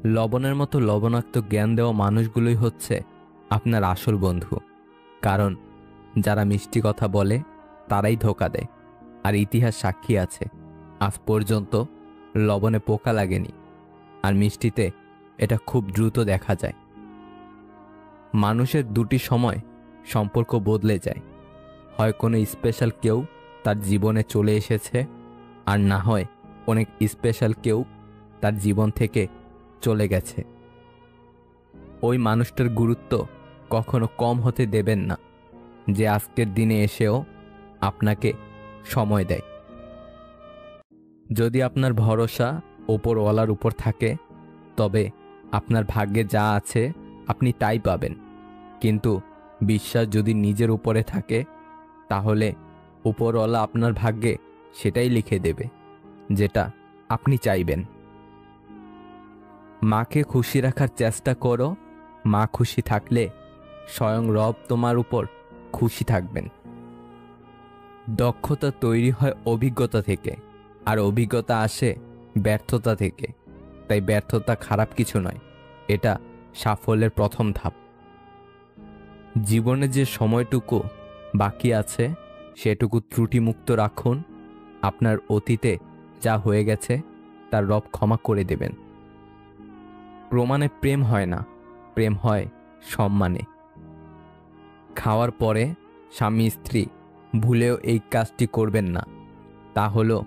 লবণের মতো লবণাক্ত জ্ঞান দেওয়া মানুষগুলোই হচ্ছে আপনার আসল বন্ধু। কারণ যারা মিষ্টি কথা বলে তারাই ধোঁকা দেয়। আর ইতিহাস সাক্ষী আছে, আজ পর্যন্ত লবণে পোকা লাগেনি, আর মিষ্টিতে এটা খুব দ্রুত দেখা যায়। মানুষের দুটি সময় সম্পর্ক বদলে যায়, হয় কোনো স্পেশাল কেউ তার জীবনে চলে এসেছে, আর না হয় অনেক স্পেশাল কেউ তার জীবন থেকে চলে গেছে। ওই মানুষটার গুরুত্ব কখনো কম হতে দেবেন না, যে আজকের দিনে এসেও আপনাকে সময় দেয়। যদি আপনার ভরসা ওপরওয়ালার উপর থাকে, তবে আপনার ভাগ্যে যা আছে আপনি তাই পাবেন। কিন্তু বিশ্বাস যদি নিজের উপরে থাকে, তাহলে উপরওয়ালা আপনার ভাগ্যে সেটাই লিখে দেবে যেটা আপনি চাইবেন। মাকে খুশি রাখার চেষ্টা করো, মা খুশি থাকলে স্বয়ং রব তোমার উপর খুশি থাকবেন। দক্ষতা তৈরি হয় অভিজ্ঞতা থেকে, আর অভিজ্ঞতা আসে ব্যর্থতা থেকে। তাই ব্যর্থতা খারাপ কিছু নয়, এটা সাফল্যের প্রথম ধাপ। জীবনে যে সময়টুকু বাকি আছে সেটুকু ত্রুটিমুক্ত রাখুন। আপনার অতীতে যা হয়ে গেছে তার রব ক্ষমা করে দেবেন। প্রমাণে প্রেম হয় না, প্রেম হয় সম্মানে। খাওয়ার পরে স্বামী স্ত্রী ভুলেও এই কাজটি করবেন না, তা হলো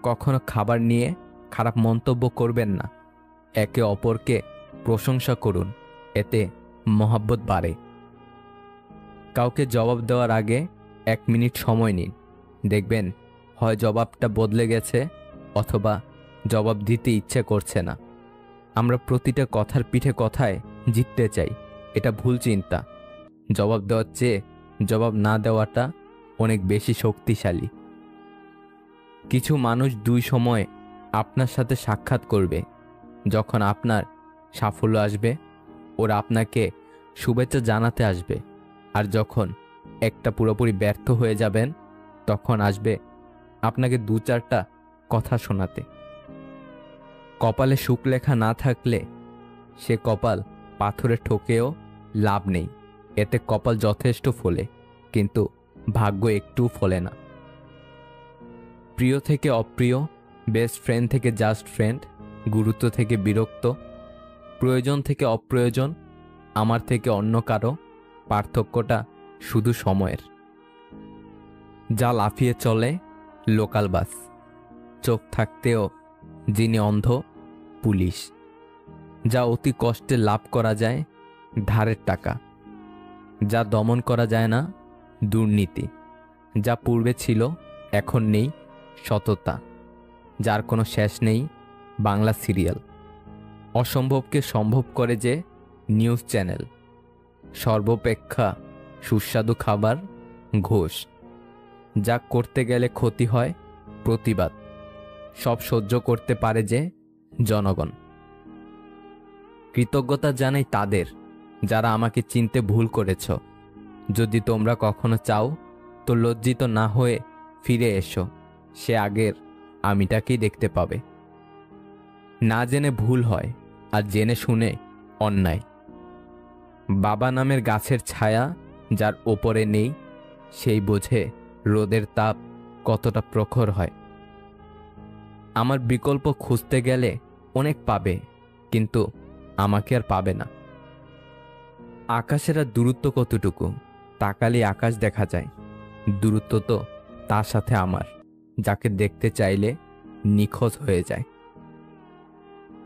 কখনো খাবার নিয়ে খারাপ মন্তব্য করবেন না। একে অপরকে প্রশংসা করুন, এতে মহব্বত বাড়ে। কাউকে জবাব দেওয়ার আগে 1 মিনিট সময় নিন, দেখবেন হয় জবাবটা বদলে গেছে অথবা জবাব দিতে ইচ্ছে করছে না। আমরা প্রতিটা কথার পিঠে কথায় জিততে চাই, এটা ভুল চিন্তা। জবাব দেওয়ার চেয়ে জবাব না দেওয়াটা অনেক বেশি শক্তিশালী। কিছু মানুষ 2 সময়ে আপনার সাথে সাক্ষাৎ করবে। যখন আপনার সাফল্য আসবে ওরা আপনাকে শুভেচ্ছা জানাতে আসবে, আর যখন একটা পুরোপুরি ব্যর্থ হয়ে যাবেন তখন আসবে আপনাকে 2-4টা কথা শোনাতে। কপালে সুখ লেখা না থাকলে সে কপাল পাথরে ঠোকেও লাভ নেই। এতে কপাল যথেষ্ট ফলে, কিন্তু ভাগ্য একটুও ফলে না। প্রিয় থেকে অপ্রিয়, বেস্ট ফ্রেন্ড থেকে জাস্ট ফ্রেন্ড, গুরুত্ব থেকে বিরক্ত, প্রয়োজন থেকে অপ্রয়োজন, আমার থেকে অন্য কারো, পার্থক্যটা শুধু সময়ের। যা লাফিয়ে চলে লোকাল বাস, চোখ থাকতেও যিনি অন্ধ পুলিশ। যা অতি কষ্টে লাভ করা যায় ধারের টাকা, যা দমন করা যায় না দুর্নীতি, যা পূর্বে ছিল এখন নেই সততা, যার কোনো শেষ নেই বাংলা সিরিয়াল, অসম্ভবকে সম্ভব করে যে নিউজ চ্যানেল, সর্বাপেক্ষা সুস্বাদু খাবার ঘোষ, যা করতে গেলে ক্ষতি হয় প্রতিবাদ, সব সহ্য করতে পারে যে জনগণ। কৃতজ্ঞতা জানাই তাদের যারা আমাকে চিনতে ভুল করেছ। যদি তোমরা কখনো চাও তো লজ্জিত না হয়ে ফিরে এসো, সে আগের আমিটাকেই দেখতে পাবে। না জেনে ভুল হয়, আর জেনে শুনে অন্যায়। বাবা নামের গাছের ছায়া যার ওপরে নেই, সেই বোঝে রোদের তাপ কতটা প্রখর হয়। আমার বিকল্প খুঁজতে গেলে অনেক পাবে, কিন্তু আমাকে আর পাবে না। আকাশের আর দূরত্ব কতটুকু, তাকালে আকাশ দেখা যায়। দূরত্ব তো তার সাথে আমার, যাকে দেখতে চাইলে নিখোঁজ হয়ে যায়।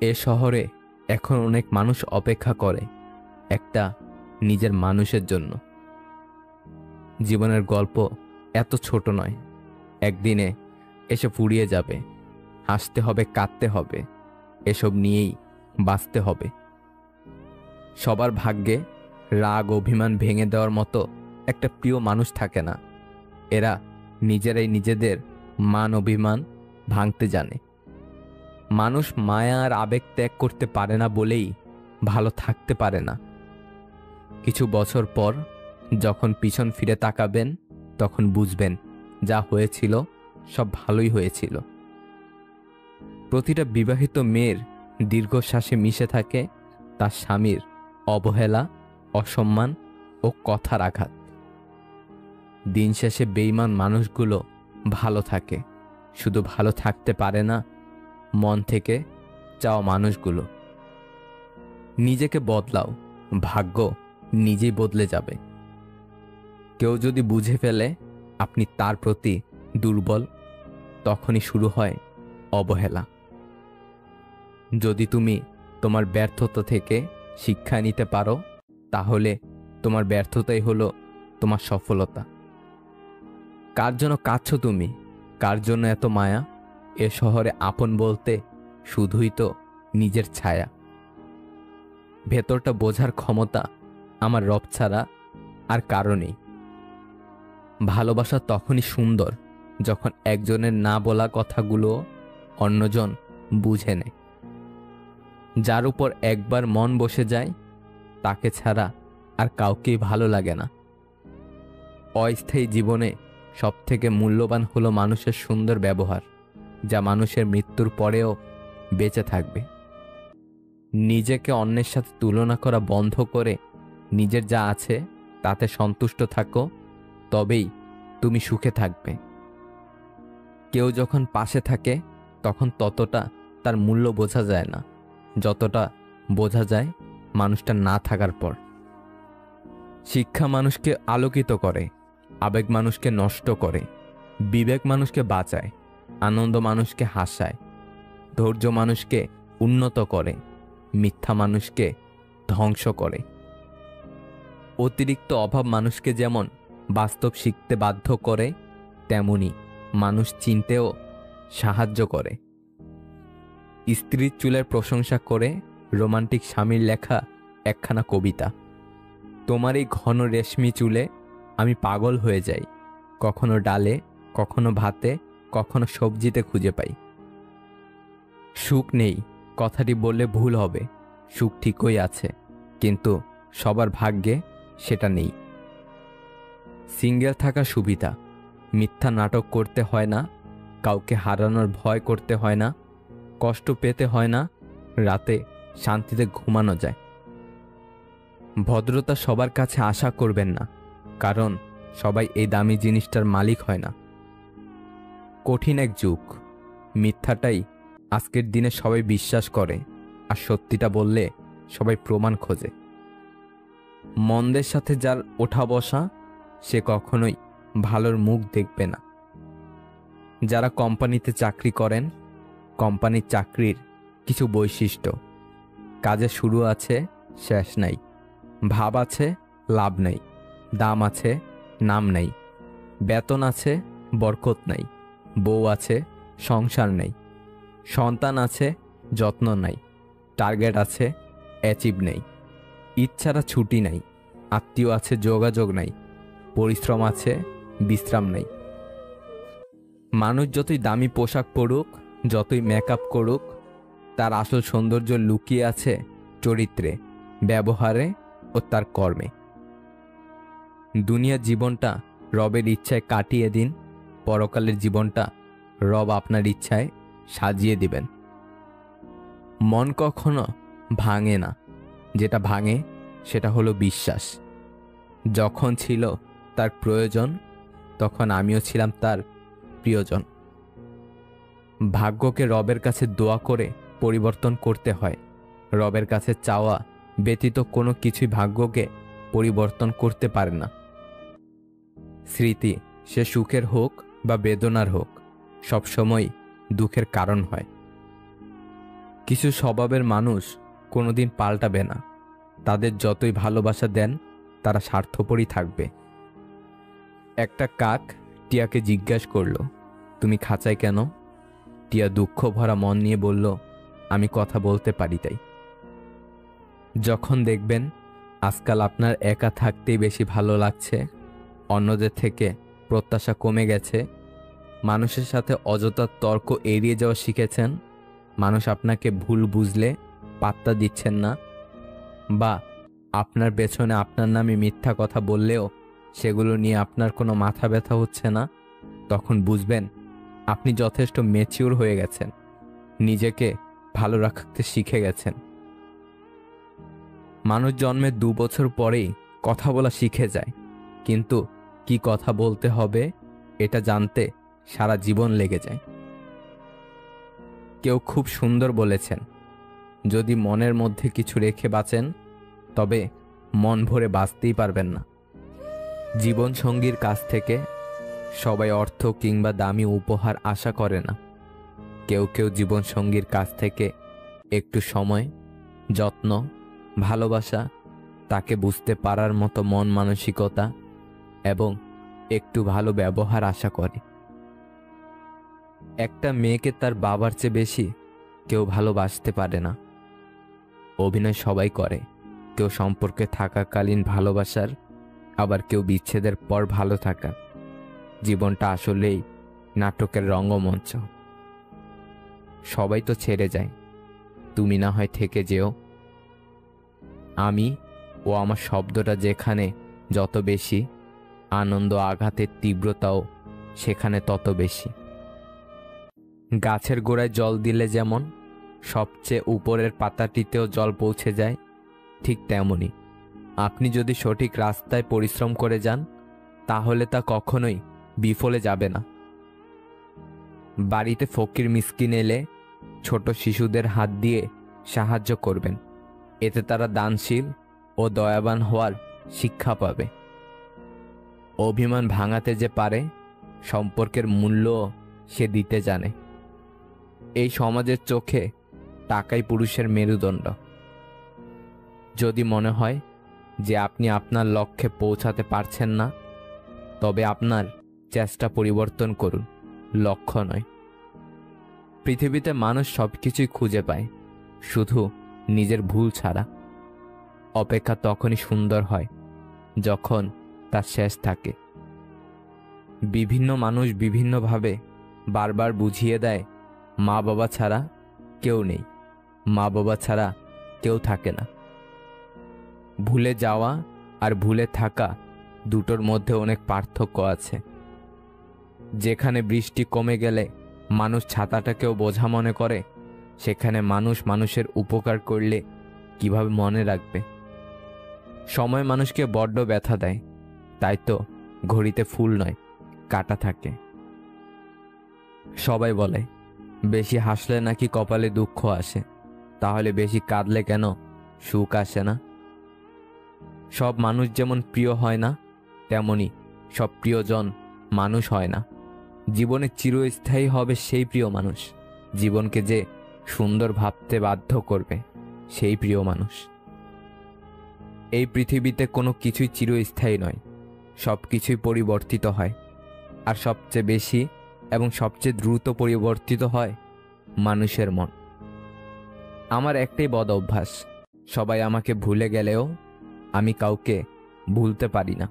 এ শহরে এখন অনেক মানুষ অপেক্ষা করে একটা নিজের মানুষের জন্য। জীবনের গল্প এত ছোট নয়, একদিনে এসে ফুরিয়ে যাবে। হাসতে হবে, কাঁদতে হবে, এসব নিয়েই বাঁচতে হবে। সবার ভাগ্যে রাগ অভিমান ভেঙে দেওয়ার মতো একটা প্রিয় মানুষ থাকে না। এরা নিজেরাই নিজেদের মান অভিমান ভাঙতে জানে। মানুষ মায়া আর আবেগ ত্যাগ করতে পারে না বলেই ভালো থাকতে পারে না। কিছু বছর পর যখন পিছন ফিরে তাকাবেন তখন বুঝবেন যা হয়েছিল সব ভালোই হয়েছিল। প্রতিটা বিবাহিত মেয়ের দীর্ঘশ্বাসে মিশে থাকে তার স্বামীর অবহেলা, অসম্মান ও কথার আঘাত। দিন শেষে বেঈমান মানুষগুলো ভালো থাকে, শুধু ভালো থাকতে পারে না মন থেকে চাওয়া মানুষগুলো। নিজেকে বদলাও, ভাগ্য নিজেই বদলে যাবে। কেউ যদি বুঝে ফেলে আপনি তার প্রতি দুর্বল, তখনই শুরু হয় অবহেলা। যদি তুমি তোমার ব্যর্থতা থেকে শিক্ষা নিতে পারো, তাহলে তোমার ব্যর্থতাই হলো তোমার সফলতা। কার জন্য কাঁদছো তুমি? কার জন্য এত মায়া? এ শহরে আপন বলতে শুধুই তো নিজের ছায়া। ভেতরটা বোঝার ক্ষমতা আমার রব ছাড়া আর কারো নেই। ভালোবাসা তখনই সুন্দর যখন একজনের না বলা কথাগুলো অন্যজন বুঝে নেয়। যার উপর একবার মন বসে যায়, তাকে ছাড়া আর কাউকেই ভালো লাগে না। অস্থায়ী জীবনে সবথেকে মূল্যবান হলো মানুষের সুন্দর ব্যবহার, যা মানুষের মৃত্যুর পরেও বেঁচে থাকবে। নিজেকে অন্যের সাথে তুলনা করা বন্ধ করে নিজের যা আছে তাতে সন্তুষ্ট থাকো, তবেই তুমি সুখে থাকবে। কেউ যখন পাশে থাকে তখন ততটা তার মূল্য বোঝা যায় না, যতটা বোঝা যায় মানুষটা না থাকার পর। শিক্ষা মানুষকে আলোকিত করে, আবেগ মানুষকে নষ্ট করে, বিবেক মানুষকে বাঁচায়, আনন্দ মানুষকে হাসায়, ধৈর্য মানুষকে উন্নত করে, মিথ্যা মানুষকে ধ্বংস করে। অতিরিক্ত অভাব মানুষকে যেমন বাস্তব শিখতে বাধ্য করে, তেমনি মানুষ চিনতেও সাহায্য করে। স্ত্রীর চুলের প্রশংসা করে রোমান্টিক স্বামীর লেখা একখানা কবিতা। তোমার এই ঘন রেশমি চুলে আমি পাগল হয়ে যাই, কখনো ডালে, কখনো ভাতে, কখনো সবজিতে খুঁজে পাই। সুখ নেই কথাটি বললে ভুল হবে, সুখ ঠিকই আছে, কিন্তু সবার ভাগ্যে সেটা নেই। সিঙ্গেল থাকা সুবিধা, মিথ্যা নাটক করতে হয় না, কাউকে হারানোর ভয় করতে হয় না, কষ্ট পেতে হয় না, রাতে শান্তিতে ঘুমানো যায়। ভদ্রতা সবার কাছে আশা করবেন না, কারণ সবাই এই দামি জিনিসটার মালিক হয় না। কঠিন এক যুগ, মিথ্যাটাই আজকের দিনে সবাই বিশ্বাস করে, আর সত্যিটা বললে সবাই প্রমাণ খোঁজে। মন্দের সাথে যার ওঠা বসা, সে কখনোই ভালোর মুখ দেখবে না। যারা কোম্পানিতে চাকরি করেন, কোম্পানির চাকরির কিছু বৈশিষ্ট্য: কাজে শুরু আছে, শেষ নাই, ভাব আছে, লাভ নাই, দাম আছে, নাম নাই, বেতন আছে, বরকত নাই, বউ আছে, সংসার নেই, সন্তান আছে, যত্ন নাই, টার্গেট আছে, অ্যাচিভ নেই, ইচ্ছারা ছুটি নাই, আত্মীয় আছে, যোগাযোগ নাই, পরিশ্রম আছে, বিশ্রাম নেই। মানুষ যতই দামি পোশাক পরুক, যতই মেকআপ করুক, তার আসল সৌন্দর্য লুকিয়ে আছে চরিত্রে, ব্যবহারে ও তার কর্মে। দুনিয়ার জীবনটা রবের ইচ্ছায় কাটিয়ে দিন, পরকালের জীবনটা রব আপনার ইচ্ছায় সাজিয়ে দিবেন। মন কখনো ভাঙে না, যেটা ভাঙে সেটা হলো বিশ্বাস। যখন ছিল তার প্রয়োজন, তখন আমিও ছিলাম তার প্রিয়জন। ভাগ্যকে রবের কাছে দোয়া করে পরিবর্তন করতে হয়। রবের কাছে চাওয়া ব্যতীত কোনো কিছুই ভাগ্যকে পরিবর্তন করতে পারে না। স্মৃতি, সে সুখের হোক বা বেদনার হোক, সবসময় দুঃখের কারণ হয়। কিছু স্বভাবের মানুষ কোনোদিন পাল্টাবে না, তাদের যতই ভালোবাসা দেন তারা স্বার্থপরই থাকবে। একটা কাক টিয়াকে জিজ্ঞাসা করল, তুমি খাঁচায় কেন? টিয়া দুঃখ ভরা মন নিয়ে বলল, আমি কথা বলতে পারি তাই। যখন দেখবেন আজকাল আপনার একা থাকতেই বেশি ভালো লাগছে, অন্যদের থেকে প্রত্যাশা কমে গেছে, মানুষের সাথে অযথা তর্ক এড়িয়ে যাওয়া শিখেছেন, মানুষ আপনাকে ভুল বুঝলে পাত্তা দিচ্ছেন না, বা আপনার পেছনে আপনার নামে মিথ্যা কথা বললেও সেগুলো নিয়ে আপনার কোনো মাথা ব্যথা হচ্ছে না, তখন বুঝবেন আপনি যথেষ্ট ম্যাচিউর হয়ে গেছেন। নিজেকে ভালো রাখতে শিখে গেছেন। মানুষ জন্মের 2 বছর পরেই কথা বলা শিখে যায়, কিন্তু কি কথা বলতে হবে এটা জানতে সারা জীবন লেগে যায়। কেউ খুব সুন্দর বলেছেন, যদি মনের মধ্যে কিছু রেখে বাঁচেন তবে মন ভরে বাঁচতেই পারবেন না। জীবন সঙ্গীর কাছ থেকে সবাই অর্থ কিংবা দামি উপহার আশা করে না। কেউ কেউ জীবন সঙ্গীর কাছ থেকে একটু সময়, যত্ন, ভালোবাসা, তাকে বুঝতে পারার মতো মন মানসিকতা এবং একটু ভালো ব্যবহার আশা করে। একটা মেয়েকে তার বাবার চেয়ে বেশি কেউ ভালোবাসতে পারে না। অভিনয় সবাই করে, কেউ সম্পর্কে থাকাকালীন ভালোবাসার, আবার কেউ বিচ্ছেদের পর ভালো থাকার। জীবনটা আসলেই নাটকের রঙ্গমঞ্চ। সবাই তো ছেড়ে যায়, তুমি না হয় থেকে যেও। আমি ও আমার শব্দটা যেখানে যত বেশি, আনন্দ আঘাতের তীব্রতাও সেখানে তত বেশি। গাছের গোড়ায় জল দিলে যেমন সবচেয়ে উপরের পাতাটিতেও জল পৌঁছে যায়, ঠিক তেমনি আপনি যদি সঠিক রাস্তায় পরিশ্রম করে যান তাহলে তা কখনোই বিফলে যাবে না। বাড়িতে ফকির মিসকিন এলে ছোট শিশুদের হাত দিয়ে সাহায্য করবেন, এতে তারা দানশীল ও দয়াবান হওয়ার শিক্ষা পাবে। অভিমান ভাঙাতে যে পারে, সম্পর্কের মূল্য সে দিতে জানে। এই সমাজের চোখে টাকাই পুরুষের মেরুদণ্ড। যদি মনে হয় যে আপনি আপনার লক্ষ্যে পৌঁছাতে পারছেন না, তবে আপনার চেষ্টা পরিবর্তন করুন, লক্ষ্য নয়। পৃথিবীতে মানুষ সবকিছুই খুঁজে পায়, শুধু নিজের ভুল ছাড়া। অপেক্ষা তখনই সুন্দর হয় যখন তার শেষ থাকে। বিভিন্ন মানুষ বিভিন্নভাবে বারবার বুঝিয়ে দেয়, মা বাবা ছাড়া কেউ নেই, মা বাবা ছাড়া কেউ থাকে না। ভুলে যাওয়া আর ভুলে থাকা দুটোর মধ্যে অনেক পার্থক্য আছে। যেখানে বৃষ্টি কমে গেলে মানুষ ছাতাটাকেও বোঝা মনে করে, সেখানে মানুষ মানুষের উপকার করলে কিভাবে মনে রাখবে? সময় মানুষকে বড্ড ব্যথা দেয়, তাই তো ঘড়িতে ফুল নয়, কাঁটা থাকে। সবাই বলে বেশি হাসলে নাকি কপালে দুঃখ আসে, তাহলে বেশি কাঁদলে কেন সুখ আসে না? সব মানুষ যেমন প্রিয় হয় না, তেমনি সব প্রিয়জন মানুষ হয় না। জীবনে চিরস্থায়ী হবে সেই প্রিয় মানুষ, জীবনকে যে সুন্দর ভাবতে বাধ্য করবে সেই প্রিয় মানুষ। এই পৃথিবীতে কোনো কিছুই চিরস্থায়ী নয়, সব কিছুই পরিবর্তিত হয়, আর সবচেয়ে বেশি এবং সবচেয়ে দ্রুত পরিবর্তিত হয় মানুষের মন। আমার একটাই বদ অভ্যাস, সবাই আমাকে ভুলে গেলেও আমি কাউকে ভুলতে পারি না।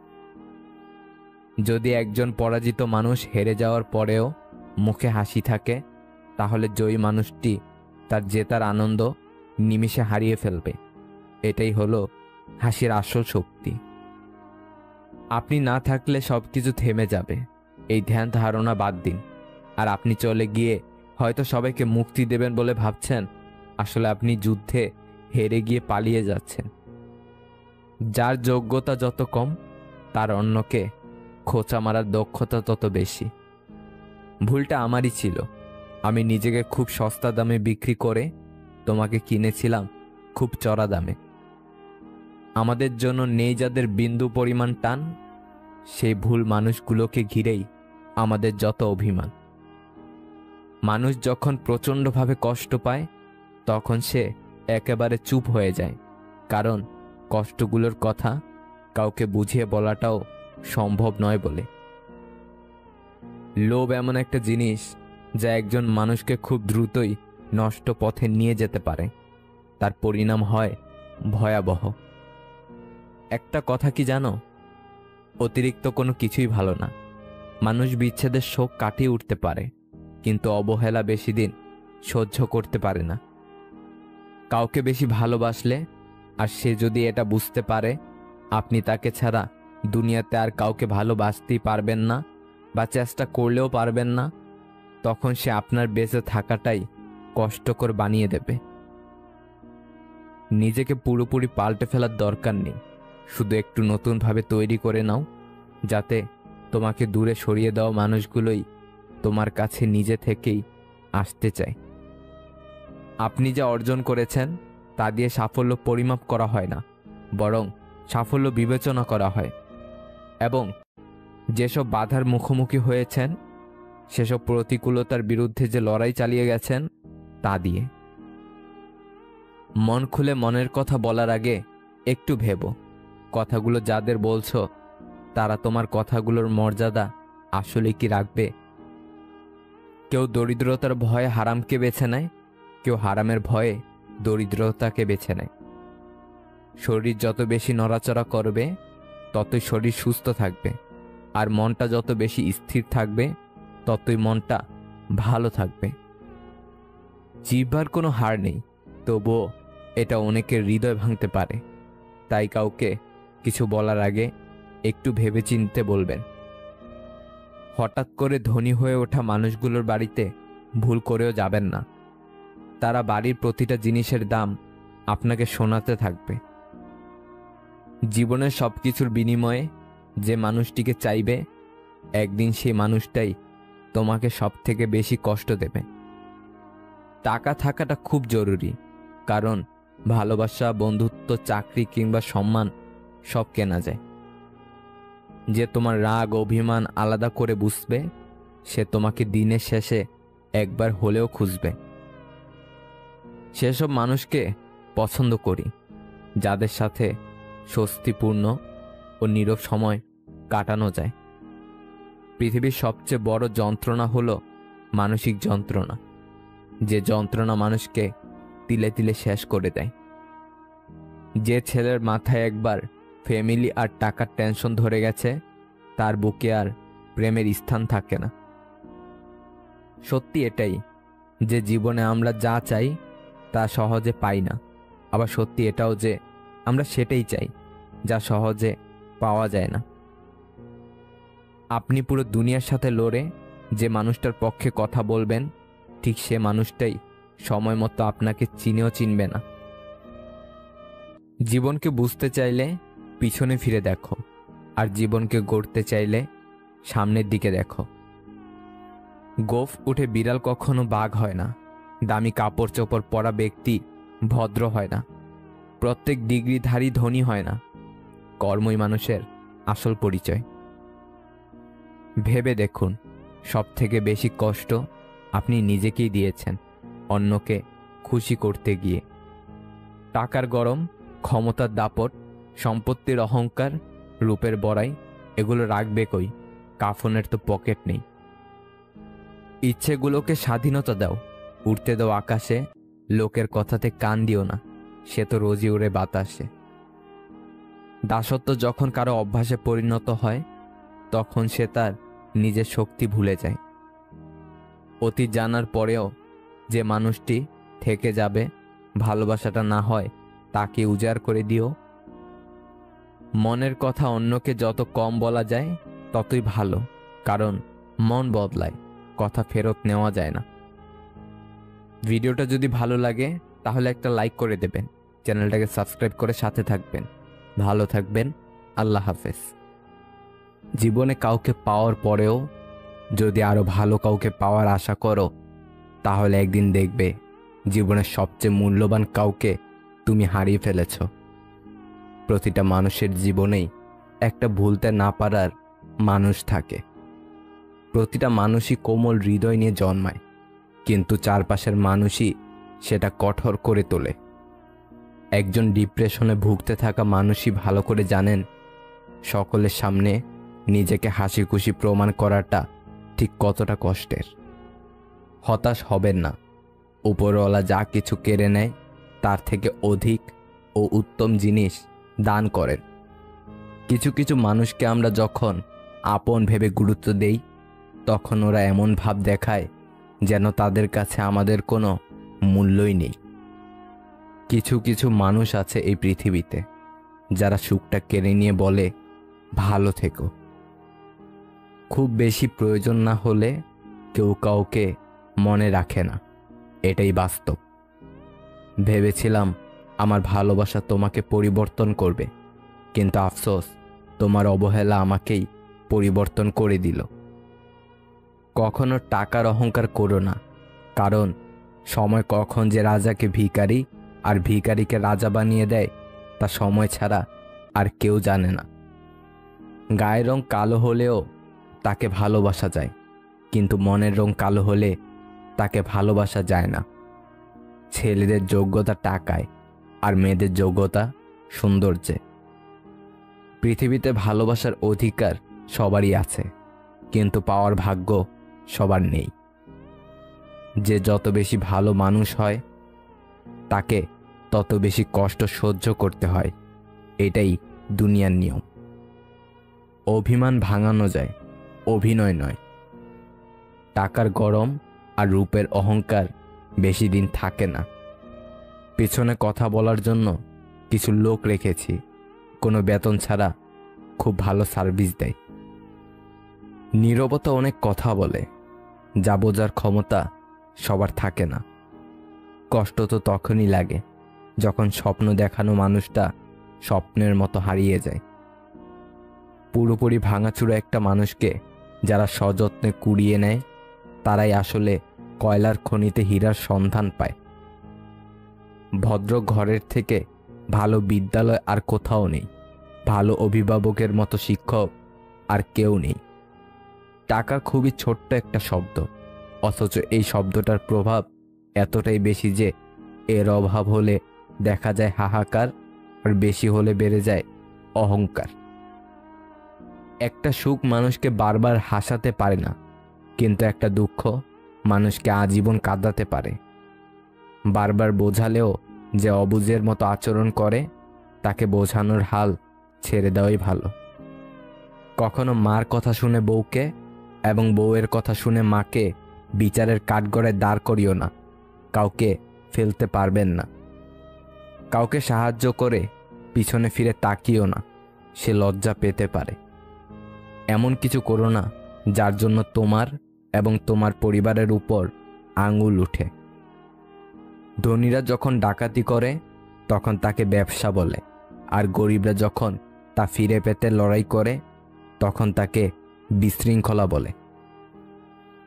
যদি একজন পরাজিত মানুষ হেরে যাওয়ার পরেও মুখে হাসি থাকে, তাহলে জয়ী মানুষটি তার জেতার আনন্দ নিমিষে হারিয়ে ফেলবে। এটাই হলো হাসির আসল শক্তি। আপনি না থাকলে সবকিছু থেমে যাবে, এই ধ্যান ধারণা বাদ দিন। আর আপনি চলে গিয়ে হয়তো সবাইকে মুক্তি দেবেন বলে ভাবছেন, আসলে আপনি যুদ্ধে হেরে গিয়ে পালিয়ে যাচ্ছেন। যার যোগ্যতা যত কম, তার অন্যকে খোঁচা মারার দক্ষতা তত বেশি। ভুলটা আমারই ছিল, আমি নিজেকে খুব সস্তা দামে বিক্রি করে তোমাকে কিনেছিলাম খুব চড়া দামে। আমাদের জন্য নেই যাদের বিন্দু পরিমাণ টান, সেই ভুল মানুষগুলোকে ঘিরেই আমাদের যত অভিমান। মানুষ যখন প্রচণ্ডভাবে কষ্ট পায় তখন সে একেবারে চুপ হয়ে যায়, কারণ কষ্টগুলোর কথা কাউকে বুঝিয়ে বলাটাও সম্ভব নয় বলে। লোভ এমন একটা জিনিস যা একজন মানুষকে খুব দ্রুতই নষ্ট পথে নিয়ে যেতে পারে, তার পরিণাম হয় ভয়াবহ। একটা কথা কি জানো, অতিরিক্ত কোনো কিছুই ভালো না। মানুষ বিচ্ছেদের শোক কাটিয়ে উঠতে পারে, কিন্তু অবহেলা বেশি দিন সহ্য করতে পারে না। কাউকে বেশি ভালোবাসলে আর সে যদি এটা বুঝতে পারে আপনি তাকে ছাড়া দুনিয়াতে আর কাউকে ভালোবাসতেই পারবেন না বা চেষ্টা করলেও পারবেন না, তখন সে আপনার বেঁচে থাকাটাই কষ্টকর বানিয়ে দেবে। নিজেকে পুরোপুরি পাল্টে ফেলার দরকার নেই, শুধু একটু নতুনভাবে তৈরি করে নাও, যাতে তোমাকে দূরে সরিয়ে দেওয়া মানুষগুলোই তোমার কাছে নিজে থেকেই আসতে চায়। আপনি যা অর্জন করেছেন তা দিয়ে সাফল্য পরিমাপ করা হয় না, বরং সাফল্য বিবেচনা করা হয়। এবং যেসব বাধার মুখোমুখি হয়েছেন, সেসব প্রতিকূলতার বিরুদ্ধে যে লড়াই চালিয়ে গেছেন তা দিয়ে। মন খুলে মনের কথা বলার আগে একটু ভেবো, কথাগুলো যাদের বলছো তারা তোমার কথাগুলোর মর্যাদা আসলে কি রাখবে? কেউ দরিদ্রতার ভয়ে হারামকে বেছে নেয়, কেউ হারামের ভয়ে দরিদ্রতাকে বেছে নেয়। শরীর যত বেশি নড়াচড়া করবে ততই শরীর সুস্থ থাকবে, আর মনটা যত বেশি স্থির থাকবে ততই মনটা ভালো থাকবে। জিহ্বার কোনো হার নেই, তবুও এটা অনেকের হৃদয় ভাঙতে পারে। তাই কাউকে কিছু বলার আগে একটু ভেবেচিন্তে বলবেন। হঠাৎ করে ধনী হয়ে ওঠা মানুষগুলোর বাড়িতে ভুল করেও যাবেন না। তারা বাড়ির প্রতিটা জিনিসের দাম আপনাকে শোনাতে থাকবে। জীবনের সব কিছুর বিনিময়ে যে মানুষটিকে চাইবে, একদিন সেই মানুষটাই তোমাকে সব থেকে বেশি কষ্ট দেবে। টাকা থাকাটা খুব জরুরি, কারণ ভালোবাসা, বন্ধুত্ব, চাকরি কিংবা সম্মান সব কেনা যায়। যে তোমার রাগ অভিমান আলাদা করে বুঝবে, সে তোমাকে দিনের শেষে একবার হলেও খুঁজবে। সেসব মানুষকে পছন্দ করি যাদের সাথে স্বস্তিপূর্ণ ও নীরব সময় কাটানো যায়। পৃথিবীর সবচেয়ে বড় যন্ত্রণা হলো মানসিক যন্ত্রণা, যে যন্ত্রণা মানুষকে তিলে তিলে শেষ করে দেয়। যে ছেলের মাথায় একবার ফ্যামিলি আর টাকার টেনশন ধরে গেছে, তার বুকে আর প্রেমের স্থান থাকে না। সত্যি এটাই যে জীবনে আমরা যা চাই তা সহজে পাই না, আবার সত্যি এটাও যে আমরা সেটাই চাই যা সহজে পাওয়া যায় না। আপনি পুরো দুনিয়ার সাথে লড়ে যে মানুষটার পক্ষে কথা বলবেন, ঠিক সে মানুষটাই সময় মতো আপনাকে চিনেও চিনবে না। জীবনকে বুঝতে চাইলে পিছনে ফিরে দেখো, আর জীবনকে গড়তে চাইলে সামনের দিকে দেখো। গোঁফ উঠে বিড়াল কখনো বাঘ হয় না, দামি কাপড় চোপড় পরা ব্যক্তি ভদ্র হয় না, প্রত্যেক ডিগ্রিধারী ধনী হয় না। কর্মই মানুষের আসল পরিচয়। ভেবে দেখুন, সব থেকে বেশি কষ্ট আপনি নিজেকেই দিয়েছেন অন্যকে খুশি করতে গিয়ে। টাকার গরম, ক্ষমতার দাপট, সম্পত্তির অহংকার, রূপের বড়াই, এগুলো রাখবে কই? কাফনের তো পকেট নেই। ইচ্ছেগুলোকে স্বাধীনতা দাও, উড়তে দাও আকাশে। লোকের কথাতে কান দিও না, সে তো রোজই উড়ে বাতাসে। দাসত্ব যখন কারো অভ্যাসে পরিণত হয়, তখন সে তার নিজের শক্তি ভুলে যায়। অতীত জানার পরেও যে মানুষটি থেকে যাবে, ভালোবাসাটা না হয় তাকে উজাড় করে দিও। মনের কথা অন্যকে যত কম বলা যায় ততই ভালো, কারণ মন বদলায়, কথা ফেরত নেওয়া যায় না। ভিডিওটা যদি ভালো লাগে তাহলে একটা লাইক করে দেবেন, চ্যানেলটাকে সাবস্ক্রাইব করে সাথে থাকবেন। ভালো থাকবেন। আল্লাহ হাফেজ। জীবনে কাউকে পাওয়ার পরেও যদি আরো ভালো কাউকে পাওয়ার আশা করো, তাহলে একদিন দেখবে জীবনের সবচেয়ে মূল্যবান কাউকে তুমি হারিয়ে ফেলেছ। প্রতিটা মানুষের জীবনেই একটা ভুলতে না পারার মানুষ থাকে। প্রতিটা মানুষই কোমল হৃদয় নিয়ে জন্মায়, কিন্তু চারপাশের মানুষই সেটা কঠোর করে তোলে। একজন ডিপ্রেশনে ভুগতে থাকা মানুষই ভালো করে জানেন সকলের সামনে নিজেকে হাসি খুশি প্রমাণ করাটা ঠিক কতটা কষ্টের। হতাশ হবেন না, উপরওয়ালা যা কিছু কেড়ে নেয় তার থেকে অধিক ও উত্তম জিনিস দান করেন। কিছু কিছু মানুষকে আমরা যখন আপন ভেবে গুরুত্ব দেই, তখন ওরা এমন ভাব দেখায় যেন তাদের কাছে আমাদের কোনো মূল্যই নেই। কিছু কিছু মানুষ আছে এই পৃথিবীতে যারা সুখটা কেড়ে নিয়ে বলে ভালো থেকো। খুব বেশি প্রয়োজন না হলে কেউ কাউকে মনে রাখে না, এটাই বাস্তব। ভেবেছিলাম আমার ভালোবাসা তোমাকে পরিবর্তন করবে, কিন্তু আফসোস তোমার অবহেলা আমাকেই পরিবর্তন করে দিল। কখনো টাকার অহংকার করো না, কারণ সময় কখন যে রাজাকে ভিখারি আর ভিখারিকে রাজা বানিয়ে দেয় তা সময় ছাড়া আর কেউ জানে না। গায়ের রং কালো হলেও তাকে ভালোবাসা যায়, কিন্তু মনের রং কালো হলে তাকে ভালোবাসা যায় না। ছেলেদের যোগ্যতা টাকায় আর মেয়েদের যোগ্যতা সৌন্দর্যে। পৃথিবীতে ভালোবাসার অধিকার সবারই আছে, কিন্তু পাওয়ার ভাগ্য সবার নেই। যে যত বেশি ভালো মানুষ হয় তাকে তত বেশি কষ্ট সহ্য করতে হয়, এটাই দুনিয়ার নিয়ম। অভিমান ভাঙানো যায়, অভিনয় নয়। টাকার গরম আর রূপের অহংকার বেশি দিন থাকে না। পেছনে কথা বলার জন্য কিছু লোক রেখেছি, কোনো বেতন ছাড়া খুব ভালো সার্ভিস দেয়। নীরবতা অনেক কথা বলে, যা বোঝার ক্ষমতা সবার থাকে না। কষ্ট তো তখনই লাগে যখন স্বপ্ন দেখানো মানুষটা স্বপ্নের মতো হারিয়ে যায়। পুরোপুরি ভাঙাচুরা একটা মানুষকে যারা সযত্নে কুড়িয়ে নেয় তারাই আসলে কয়লার খনিতে হীরার সন্ধান পায়। ভদ্র ঘরের থেকে ভালো বিদ্যালয় আর কোথাও নেই, ভালো অভিভাবকের মতো শিক্ষক আর কেউ নেই। টাকা খুবই ছোট্ট একটা শব্দ, অথচ এই শব্দটার প্রভাব এতটাই বেশি যে এর অভাব হলে দেখা যায় হাহাকার, আর বেশি হলে বেড়ে যায় অহংকার। একটা সুখ মানুষকে বারবার হাসাতে পারে না, কিন্তু একটা দুঃখ মানুষকে আজীবন কাঁদাতে পারে। বারবার বোঝালেও যে অবুঝের মতো আচরণ করে তাকে বোঝানোর হাল ছেড়ে দেওয়াই ভালো। কখনো মার কথা শুনে বউকে এবং বউয়ের কথা শুনে মাকে বিচারের কাঠগড়ায় দাঁড় করিও না। কাউকে ফেলতে পারবেন না। কাউকে সাহায্য করে পিছনে ফিরে তাকিও না, সে লজ্জা পেতে পারে। এমন কিছু করো না যার জন্য তোমার এবং তোমার পরিবারের উপর আঙুল উঠে। ধনীরা যখন ডাকাতি করে তখন তাকে ব্যবসা বলে, আর গরিবরা যখন তা ফিরে পেতে লড়াই করে তখন তাকে বিশৃঙ্খলা বলে।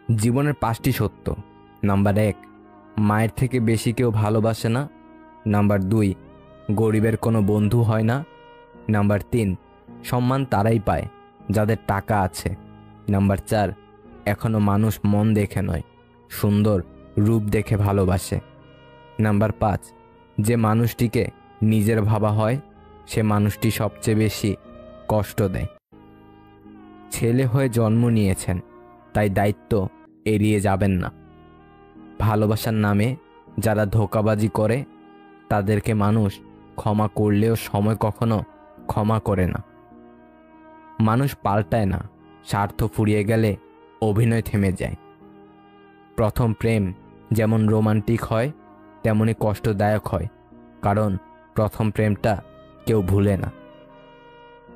জীবনের 5টি সত্য। নাম্বার 1, মায়ের থেকে বেশি কেউ ভালোবাসে না। নাম্বার 2, গরিবের কোনো বন্ধু হয় না। নাম্বার 3, সম্মান তারাই পায় যাদের টাকা আছে। নাম্বার 4, এখনো মানুষ মন দেখে নয়, সুন্দর রূপ দেখে ভালোবাসে। নাম্বার 5, যে মানুষটিকে নিজের ভাবা হয় সে মানুষটি সবচেয়ে বেশি কষ্ট দেয়। ছেলে হয়ে জন্ম নিয়েছেন, তাই দায়িত্ব এড়িয়ে যাবেন না। ভালোবাসার নামে যারা ধোঁকাবাজি করে তাদেরকে মানুষ ক্ষমা করলেও সময় কখনো ক্ষমা করে না। মানুষ পাল্টায় না, স্বার্থ ফুরিয়ে গেলে অভিনয় থেমে যায়। প্রথম প্রেম যেমন রোমান্টিক হয় তেমনি কষ্টদায়ক হয়, কারণ প্রথম প্রেমটা কেউ ভুলে না।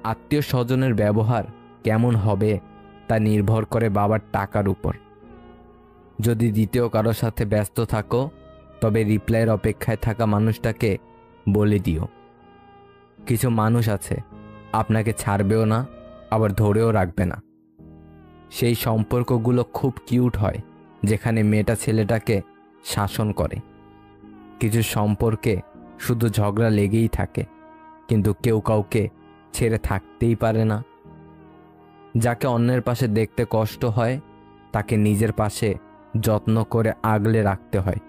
আত্মীয় স্বজনের ব্যবহার কেমন হবে তা নির্ভর করে বাবার টাকার উপর। যদি দ্বিতীয় কারোর সাথে ব্যস্ত থাকো তবে রিপ্লাইয়ের অপেক্ষায় থাকা মানুষটাকে বলে দিও। কিছু মানুষ আছে আপনাকে ছাড়বেও না, আবার ধরেও রাখবে না। সেই সম্পর্কগুলো খুব কিউট হয় যেখানে মেয়েটা ছেলেটাকে শাসন করে। কিছু সম্পর্কে শুধু ঝগড়া লেগেই থাকে, কিন্তু কেউ কাউকে ছেড়ে থাকতেই পারে না। যাকে অন্যের পাশে দেখতে কষ্ট হয় তাকে নিজের পাশে যত্ন করে আগলে রাখতে হয়।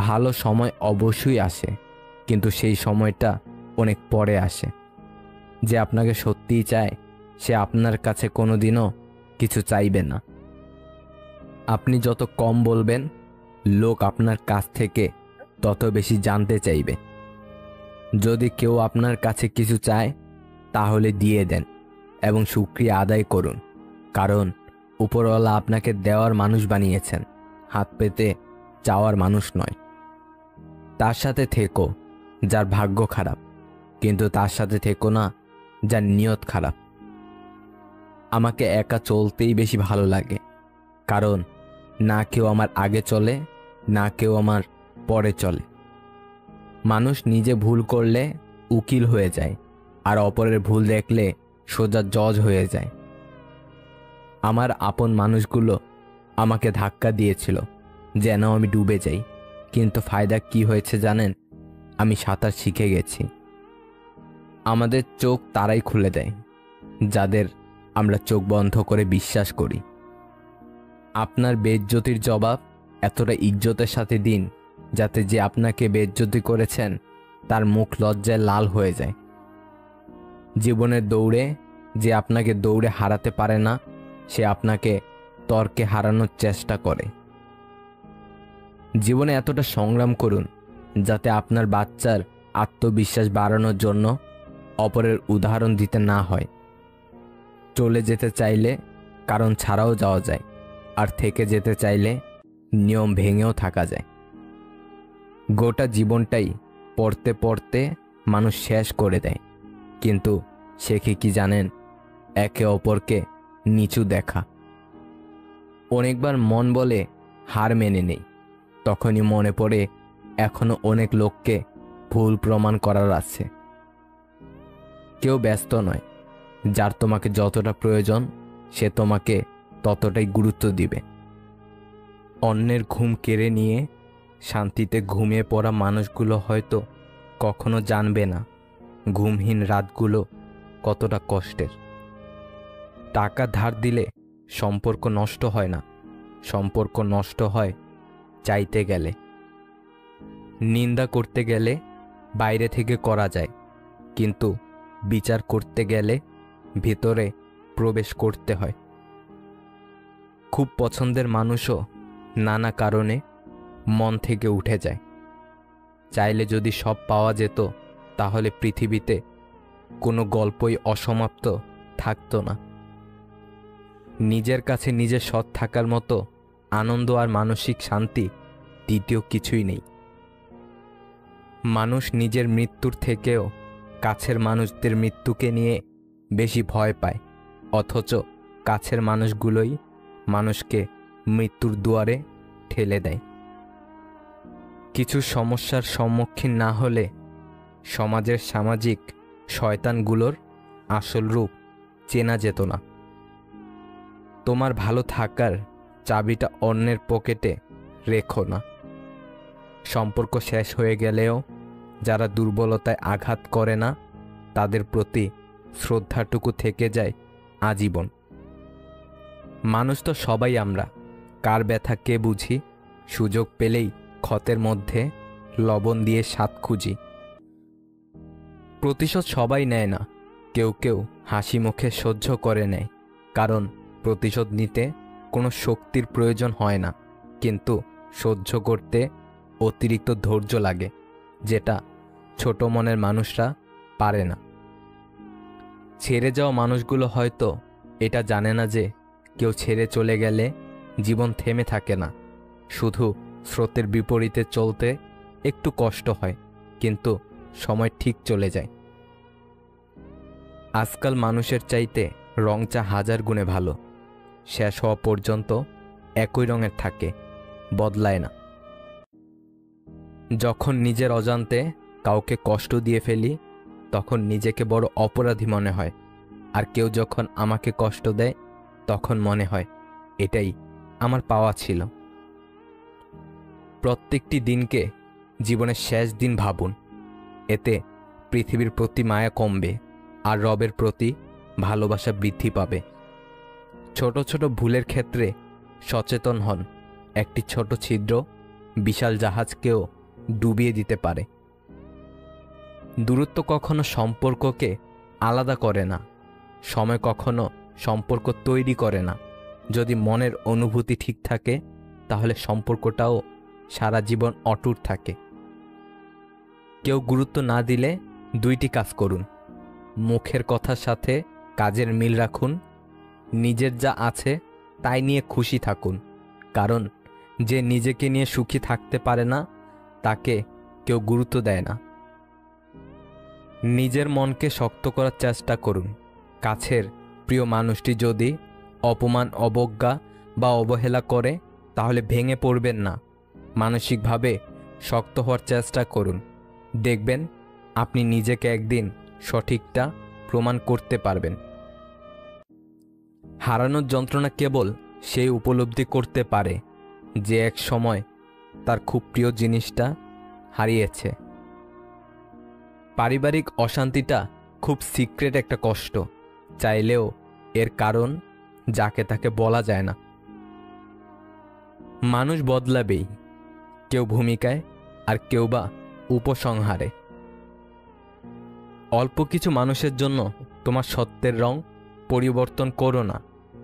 ভালো সময় অবশ্যই আসে, কিন্তু সেই সময়টা অনেক পরে আসে। যে আপনাকে সত্যিই চায় সে আপনার কাছে কোনোদিনও কিছু চাইবে না। আপনি যত কম বলবেন লোক আপনার কাছ থেকে তত বেশি জানতে চাইবে। যদি কেউ আপনার কাছে কিছু চায় তাহলে দিয়ে দেন এবং শুকরিয়া আদায় করুন, কারণ উপরওয়ালা আপনাকে দেওয়ার মানুষ বানিয়েছেন, হাত পেতে চাওয়ার মানুষ নয়। তার সাথে থেকো যার ভাগ্য খারাপ, কিন্তু তার সাথে থেকো না যার নিয়ত খারাপ। আমাকে একা চলতেই বেশি ভালো লাগে, কারণ না কেউ আমার আগে চলে না কেউ আমার পরে চলে। মানুষ নিজে ভুল করলে উকিল হয়ে যায়, আর অপরের ভুল দেখলে সোজা জজ হয়ে যায়। আমার আপন মানুষগুলো আমাকে ধাক্কা দিয়েছিল যেন আমি ডুবে যাই, কিন্তু ফায়দা কি হয়েছে জানেন? আমি সাঁতার শিখে গেছি। আমাদের চোখ তারাই খুলে দেয় যাদের আমরা চোখ বন্ধ করে বিশ্বাস করি। আপনার বেইজ্জতির জবাব এতটা ইজ্জতের সাথে দিন যাতে যে আপনাকে বেইজ্জতি করেছেন তার মুখ লজ্জায় লাল হয়ে যায়। জীবনের দৌড়ে যে আপনাকে দৌড়ে হারাতে পারে না, সে আপনাকে তর্কে হারানোর চেষ্টা করে। জীবনে এতটা সংগ্রাম করুন যাতে আপনার বাচ্চার আত্মবিশ্বাস বাড়ানোর জন্য অপরের উদাহরণ দিতে না হয়। চলে যেতে চাইলে কারণ ছাড়াও যাওয়া যায়, আর থেকে যেতে চাইলে নিয়ম ভেঙেও থাকা যায়। গোটা জীবনটাই পড়তে পড়তে মানুষ শেষ করে দেয়, কিন্তু শেখে কি জানেন? একে অপরকে নিচু দেখা। অনেকবার মন বলে হার মেনে নেই, তখনই মনে পড়ে এখনো অনেক লোককে ভুল প্রমাণ করার আছে। কেউ ব্যস্ত নয়, যার তোমাকে যতটা প্রয়োজন সে তোমাকে ততটাই গুরুত্ব দিবে। অন্যের ঘুম কেড়ে নিয়ে শান্তিতে ঘুমিয়ে পড়া মানুষগুলো হয়তো কখনো জানবে না ঘুমহীন রাতগুলো কতটা কষ্টের। টাকা ধার দিলে সম্পর্ক নষ্ট হয় না, সম্পর্ক নষ্ট হয় চাইতে গেলে। নিন্দা করতে গেলে বাইরে থেকে করা যায়, কিন্তু বিচার করতে গেলে ভিতরে প্রবেশ করতে হয়। খুব পছন্দের মানুষও নানা কারণে মন থেকে উঠে যায়। চাইলে যদি সব পাওয়া যেত তাহলে পৃথিবীতে কোনো গল্পই অসমাপ্ত থাকতো না। নিজের কাছে নিজে সৎ থাকার মতো আনন্দ আর মানসিক শান্তি দ্বিতীয় কিছুই নেই। মানুষ নিজের মৃত্যুর থেকেও কাছের মানুষদের মৃত্যুকে নিয়ে বেশি ভয় পায়, অথচ কাছের মানুষগুলোই মানুষকে মৃত্যুর দুয়ারে ঠেলে দেয়। কিছু সমস্যার সম্মুখীন না হলে সমাজের সামাজিক শয়তানগুলোর আসল রূপ চেনা যেত না। তোমার ভালো থাকার চাবিটা অন্যের পকেটে রেখো না। সম্পর্ক শেষ হয়ে গেলেও যারা দুর্বলতায় আঘাত করে না তাদের প্রতি শ্রদ্ধাটুকু থেকে যায় আজীবন। মানুষ তো সবাই আমরা, কার ব্যথা কে বুঝি? সুযোগ পেলেই ক্ষতের মধ্যে লবণ দিয়ে স্বাদ খুঁজি। প্রতিশোধ সবাই নেয় না, কেউ কেউ হাসি মুখে সহ্য করে নেয়, কারণ প্রতিশোধ নিতে কোনো শক্তির প্রয়োজন হয় না, কিন্তু সহ্য করতে অতিরিক্ত ধৈর্য লাগে, যেটা ছোট মনের মানুষরা পারে না। ছেড়ে যাওয়া মানুষগুলো হয়তো এটা জানে না যে কেউ ছেড়ে চলে গেলে জীবন থেমে থাকে না। শুধু স্রোতের বিপরীতে চলতে একটু কষ্ট হয়, কিন্তু সময় ঠিক চলে যায়। আজকাল মানুষের চাইতে রং চা 1000 গুণে ভালো। শেষ হওয়া পর্যন্ত একই রঙের থাকে, বদলায় না। যখন নিজের অজান্তে কাউকে কষ্ট দিয়ে ফেলি তখন নিজেকে বড় অপরাধী মনে হয়, আর কেউ যখন আমাকে কষ্ট দেয় তখন মনে হয় এটাই আমার পাওয়া ছিল। প্রত্যেকটি দিনকে জীবনের শেষ দিন ভাবুন, এতে পৃথিবীর প্রতি মায়া কমবে আর রবের প্রতি ভালোবাসা বৃদ্ধি পাবে। ছোট ছোট ভুলের ক্ষেত্রে সচেতন হন, একটি ছোট ছিদ্র বিশাল জাহাজকেও ডুবিয়ে দিতে পারে। দূরত্ব কখনো সম্পর্ককে আলাদা করে না, সময় কখনো সম্পর্ক তৈরি করে না। যদি মনের অনুভূতি ঠিক থাকে তাহলে সম্পর্কটাও সারা জীবন অটুট থাকে। কেউ গুরুত্ব না দিলে 2টি কাজ করুন, মুখের কথার সাথে কাজের মিল রাখুন, নিজের যা আছে তাই নিয়ে খুশি থাকুন, কারণ যে নিজেকে নিয়ে সুখী থাকতে পারে না তাকে কেউ গুরুত্ব দেয় না। নিজের মনকে শক্ত করার চেষ্টা করুন। কাছের প্রিয় মানুষটি যদি অপমান, অবজ্ঞা বা অবহেলা করে তাহলে ভেঙে পড়বেন না, মানসিকভাবে শক্ত হওয়ার চেষ্টা করুন। দেখবেন আপনি নিজেকে একদিন সঠিকটা প্রমাণ করতে পারবেন। হারানোর যন্ত্রণা কেবল সেই উপলব্ধি করতে পারে যে এক সময় তার খুব প্রিয় জিনিসটা হারিয়েছে। পারিবারিক অশান্তিটা খুব সিক্রেট একটা কষ্ট, চাইলেও এর কারণ যাকে তাকে বলা যায় না। মানুষ বদলাবেই, কেউ ভূমিকায় আর কেউ বা উপসংহারে। অল্প কিছু মানুষের জন্য তোমার সত্যের রং পরিবর্তন করো না,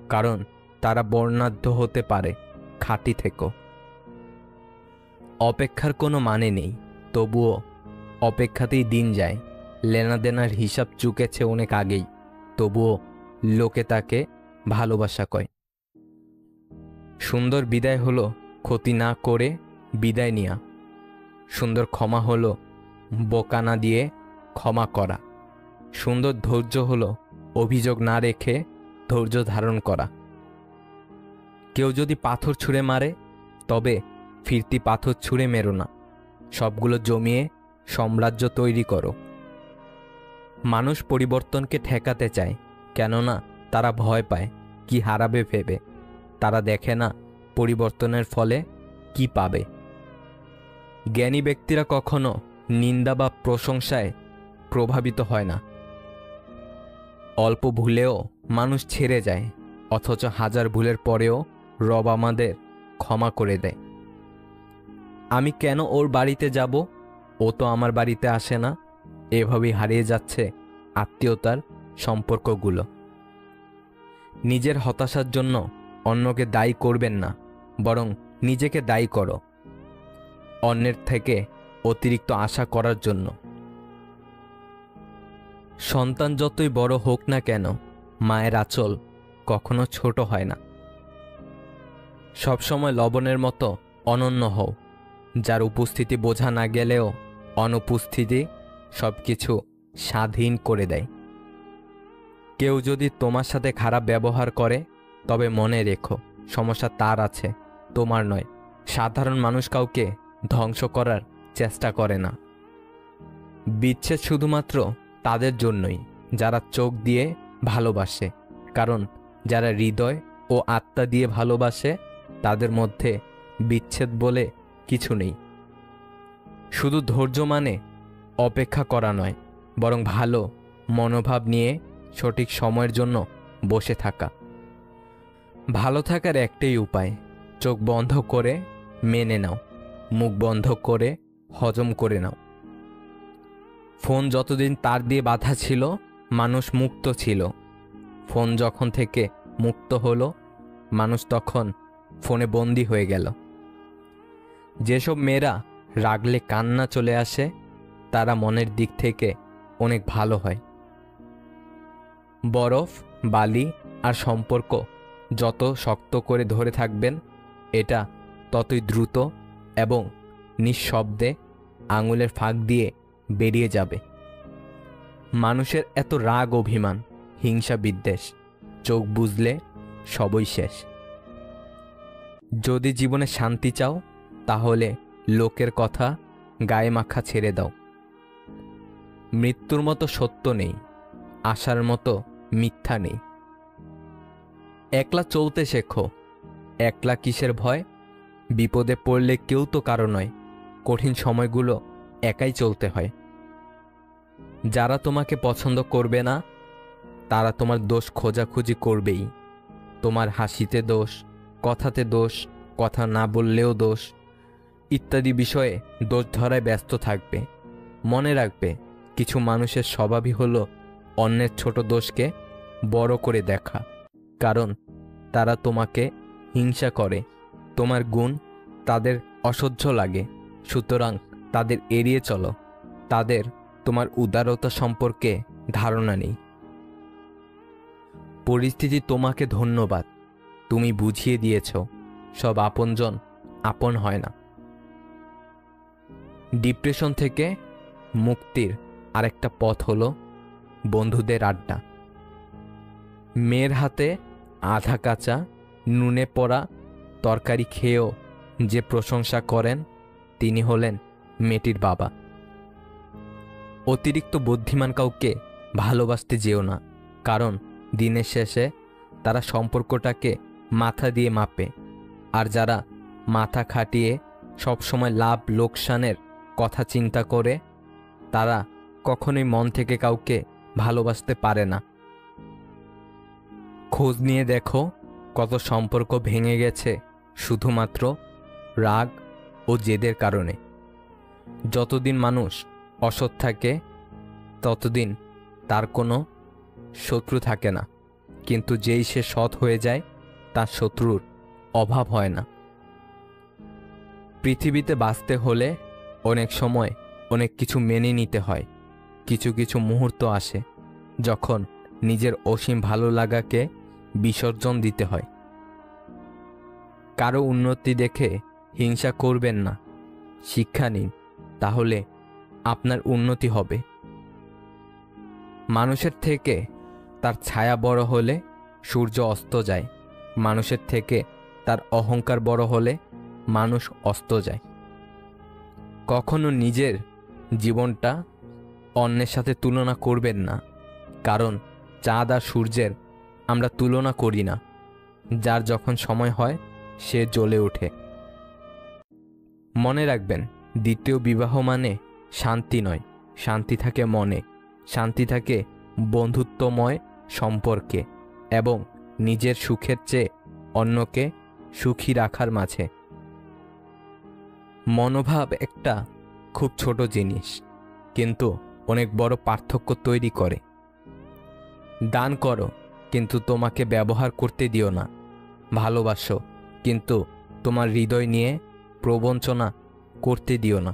কারণ তারা বর্ণাঢ্য হতে পারে খাঁটি থেকেও। অপেক্ষার কোনো মানে নেই, তবুও অপেক্ষাতেই দিন যায়। লেনাদেনার হিসাব চুকেছে অনেক আগেই, তবুও লোকে তাকে ভালোবাসা কয়। সুন্দর বিদায় হলো ক্ষতি না করে বিদায় নেয়া। সুন্দর ক্ষমা হলো বোকা না দিয়ে ক্ষমা করা। সুন্দর ধৈর্য হলো অভিযোগ না রেখে ধৈর্য ধারণ করা। কেউ যদি পাথর ছুঁড়ে মারে, তবে ফিরতি পাথর ছুঁড়ে মেরো না, সবগুলো জমিয়ে সাম্রাজ্য তৈরি করো। মানুষ পরিবর্তনকে ঠেকাতে চায়, কেননা তারা ভয় পায় কি হারাবে ভেবে। তারা দেখে না পরিবর্তনের ফলে কি পাবে। জ্ঞানী ব্যক্তিরা কখনো নিন্দা বা প্রশংসায় প্রভাবিত হয় না। অল্প ভুলেও মানুষ ছেড়ে যায়, অথচ হাজার ভুলের পরেও রব আমাদের ক্ষমা করে দেয়। আমি কেন ওর বাড়িতে যাব, ও তো আমার বাড়িতে আসে না। এভাবেই হারিয়ে যাচ্ছে আত্মীয়তার সম্পর্কগুলো। নিজের হতাশার জন্য অন্যকে দায়ী করবেন না, বরং নিজেকে দায়ী করো অন্যের থেকে অতিরিক্ত আশা করার জন্য। সন্তান যতই বড় হোক না কেন, মায়ের আঁচল কখনো ছোট হয় না। সবসময় লবণের মতো অনন্য হও, যার উপস্থিতি বোঝা না গেলেও অনুপস্থিতি সবকিছু স্বাধীন করে দেয়। কেউ যদি তোমার সাথে খারাপ ব্যবহার করে, তবে মনে রেখো সমস্যা তার আছে, তোমার নয়। সাধারণ মানুষ কাউকে ধ্বংস করার চেষ্টা করে না। বিচ্ছেদ শুধুমাত্র তাদের জন্যই যারা চোখ দিয়ে ভালোবাসে, কারণ যারা হৃদয় ও আত্মা দিয়ে ভালোবাসে তাদের মধ্যে বিচ্ছেদ বলে কিছু নেই। শুধু ধৈর্য মানে অপেক্ষা করা নয়, বরং ভালো মনোভাব নিয়ে সঠিক সময়ের জন্য বসে থাকা। ভালো থাকার একটাই উপায়, চোখ বন্ধ করে মেনে নাও, মুখ বন্ধ করে হজম করে নাও। ফোন যতদিন তার দিয়ে বাঁধা ছিল, মানুষ মুক্ত ছিল। ফোন যখন থেকে মুক্ত হলো, মানুষ তখন ফোনে বন্দী হয়ে গেল। যেসব মেয়েরা রাগলে কান্না চলে আসে, তারা মনের দিক থেকে অনেক ভালো হয়। বরফ, বালি আর সম্পর্ক যত শক্ত করে ধরে থাকবেন, এটা ততই দ্রুত এবং নিঃশব্দে আঙুলের ফাঁক দিয়ে বেরিয়ে যাবে। মানুষের এত রাগ, অভিমান, হিংসা, বিদ্বেষ, চোখ বুঝলে সবই শেষ। যদি জীবনে শান্তি চাও, তাহলে লোকের কথা গায়ে মাখা ছেড়ে দাও। মৃত্যুর মতো সত্য নেই, আশার মতো মিথ্যা নেই। একলা চলতে শেখো। একলা কিসের ভয়? বিপদে পড়লে কেউ তো কারো নয়। কঠিন সময়গুলো একাই চলতে হয়। যারা তোমাকে পছন্দ করবে না, তারা তোমার দোষ খোঁজাখুঁজি করবেই। তোমার হাসিতে দোষ, কথাতে দোষ, কথা না বললেও দোষ, ইত্যাদি বিষয়ে দোষ ধরায় ব্যস্ত থাকবে। মনে রাখবে, কিছু মানুষের স্বভাবই হলো অন্যের ছোট দোষকে বড় করে দেখা, কারণ তারা তোমাকে হিংসা করে। তোমার গুণ তাদের অসহ্য লাগে, সুতরাং তাদের এড়িয়ে চলো। তাদের তোমার উদারতা সম্পর্কে ধারণা নেই। পরিস্থিতি তোমাকে ধন্যবাদ, তুমি বুঝিয়ে দিয়েছ সব আপনজন আপন হয় না। ডিপ্রেশন থেকে মুক্তির আরেকটা পথ হলো বন্ধুদের আড্ডা। মেয়ের হাতে আধা কাঁচা নুনে পড়া তরকারি খেয়েও যে প্রশংসা করেন তিনি হলেন মেয়েটির বাবা। অতিরিক্ত বুদ্ধিমান কাউকে ভালোবাসতে যেও না, কারণ দিনের শেষে তারা সম্পর্কটাকে মাথা দিয়ে মাপে। আর যারা মাথা খাটিয়ে সবসময় লাভ লোকসানের কথা চিন্তা করে তারা কখনোই মন থেকে কাউকে ভালোবাসতে পারে না। খোঁজ নিয়ে দেখো কত সম্পর্ক ভেঙে গেছে শুধুমাত্র রাগ ও জেদের কারণে। যতদিন মানুষ অসৎ থাকে ততদিন তার কোনো শত্রু থাকে না, কিন্তু যেই সে সৎ হয়ে যায় তার শত্রুর অভাব হয় না। পৃথিবীতে বাঁচতে হলে অনেক সময় অনেক কিছু মেনে নিতে হয়। কিছু কিছু মুহূর্ত আসে যখন নিজের অসীম ভালো লাগাকে বিসর্জন দিতে হয়। কারো উন্নতি দেখে হিংসা করবেন না, শিক্ষা নিন, তাহলে আপনার উন্নতি হবে। মানুষের থেকে তার ছায়া বড় হলে সূর্য অস্ত যায়, মানুষের থেকে তার অহংকার বড় হলে মানুষ অস্ত যায়। কখনো নিজের জীবনটা অন্যের সাথে তুলনা করবেন না, কারণ চাঁদ আর সূর্যের আমরা তুলনা করি না। যার যখন সময় হয় সে জ্বলে ওঠে। মনে রাখবেন, দ্বিতীয় বিবাহ মানে শান্তি নয়, শান্তি থাকে মনে, শান্তি থাকে বন্ধুত্বময় সম্পর্কে এবং নিজের সুখের চেয়ে অন্যকে সুখী রাখার মাঝে। মনোভাব একটা খুব ছোট জিনিস, কিন্তু অনেক বড় পার্থক্য তৈরি করে। দান করো, কিন্তু তোমাকে ব্যবহার করতে দিও না। ভালোবাসো, কিন্তু তোমার হৃদয় নিয়ে প্রবঞ্চনা করতে দিও না।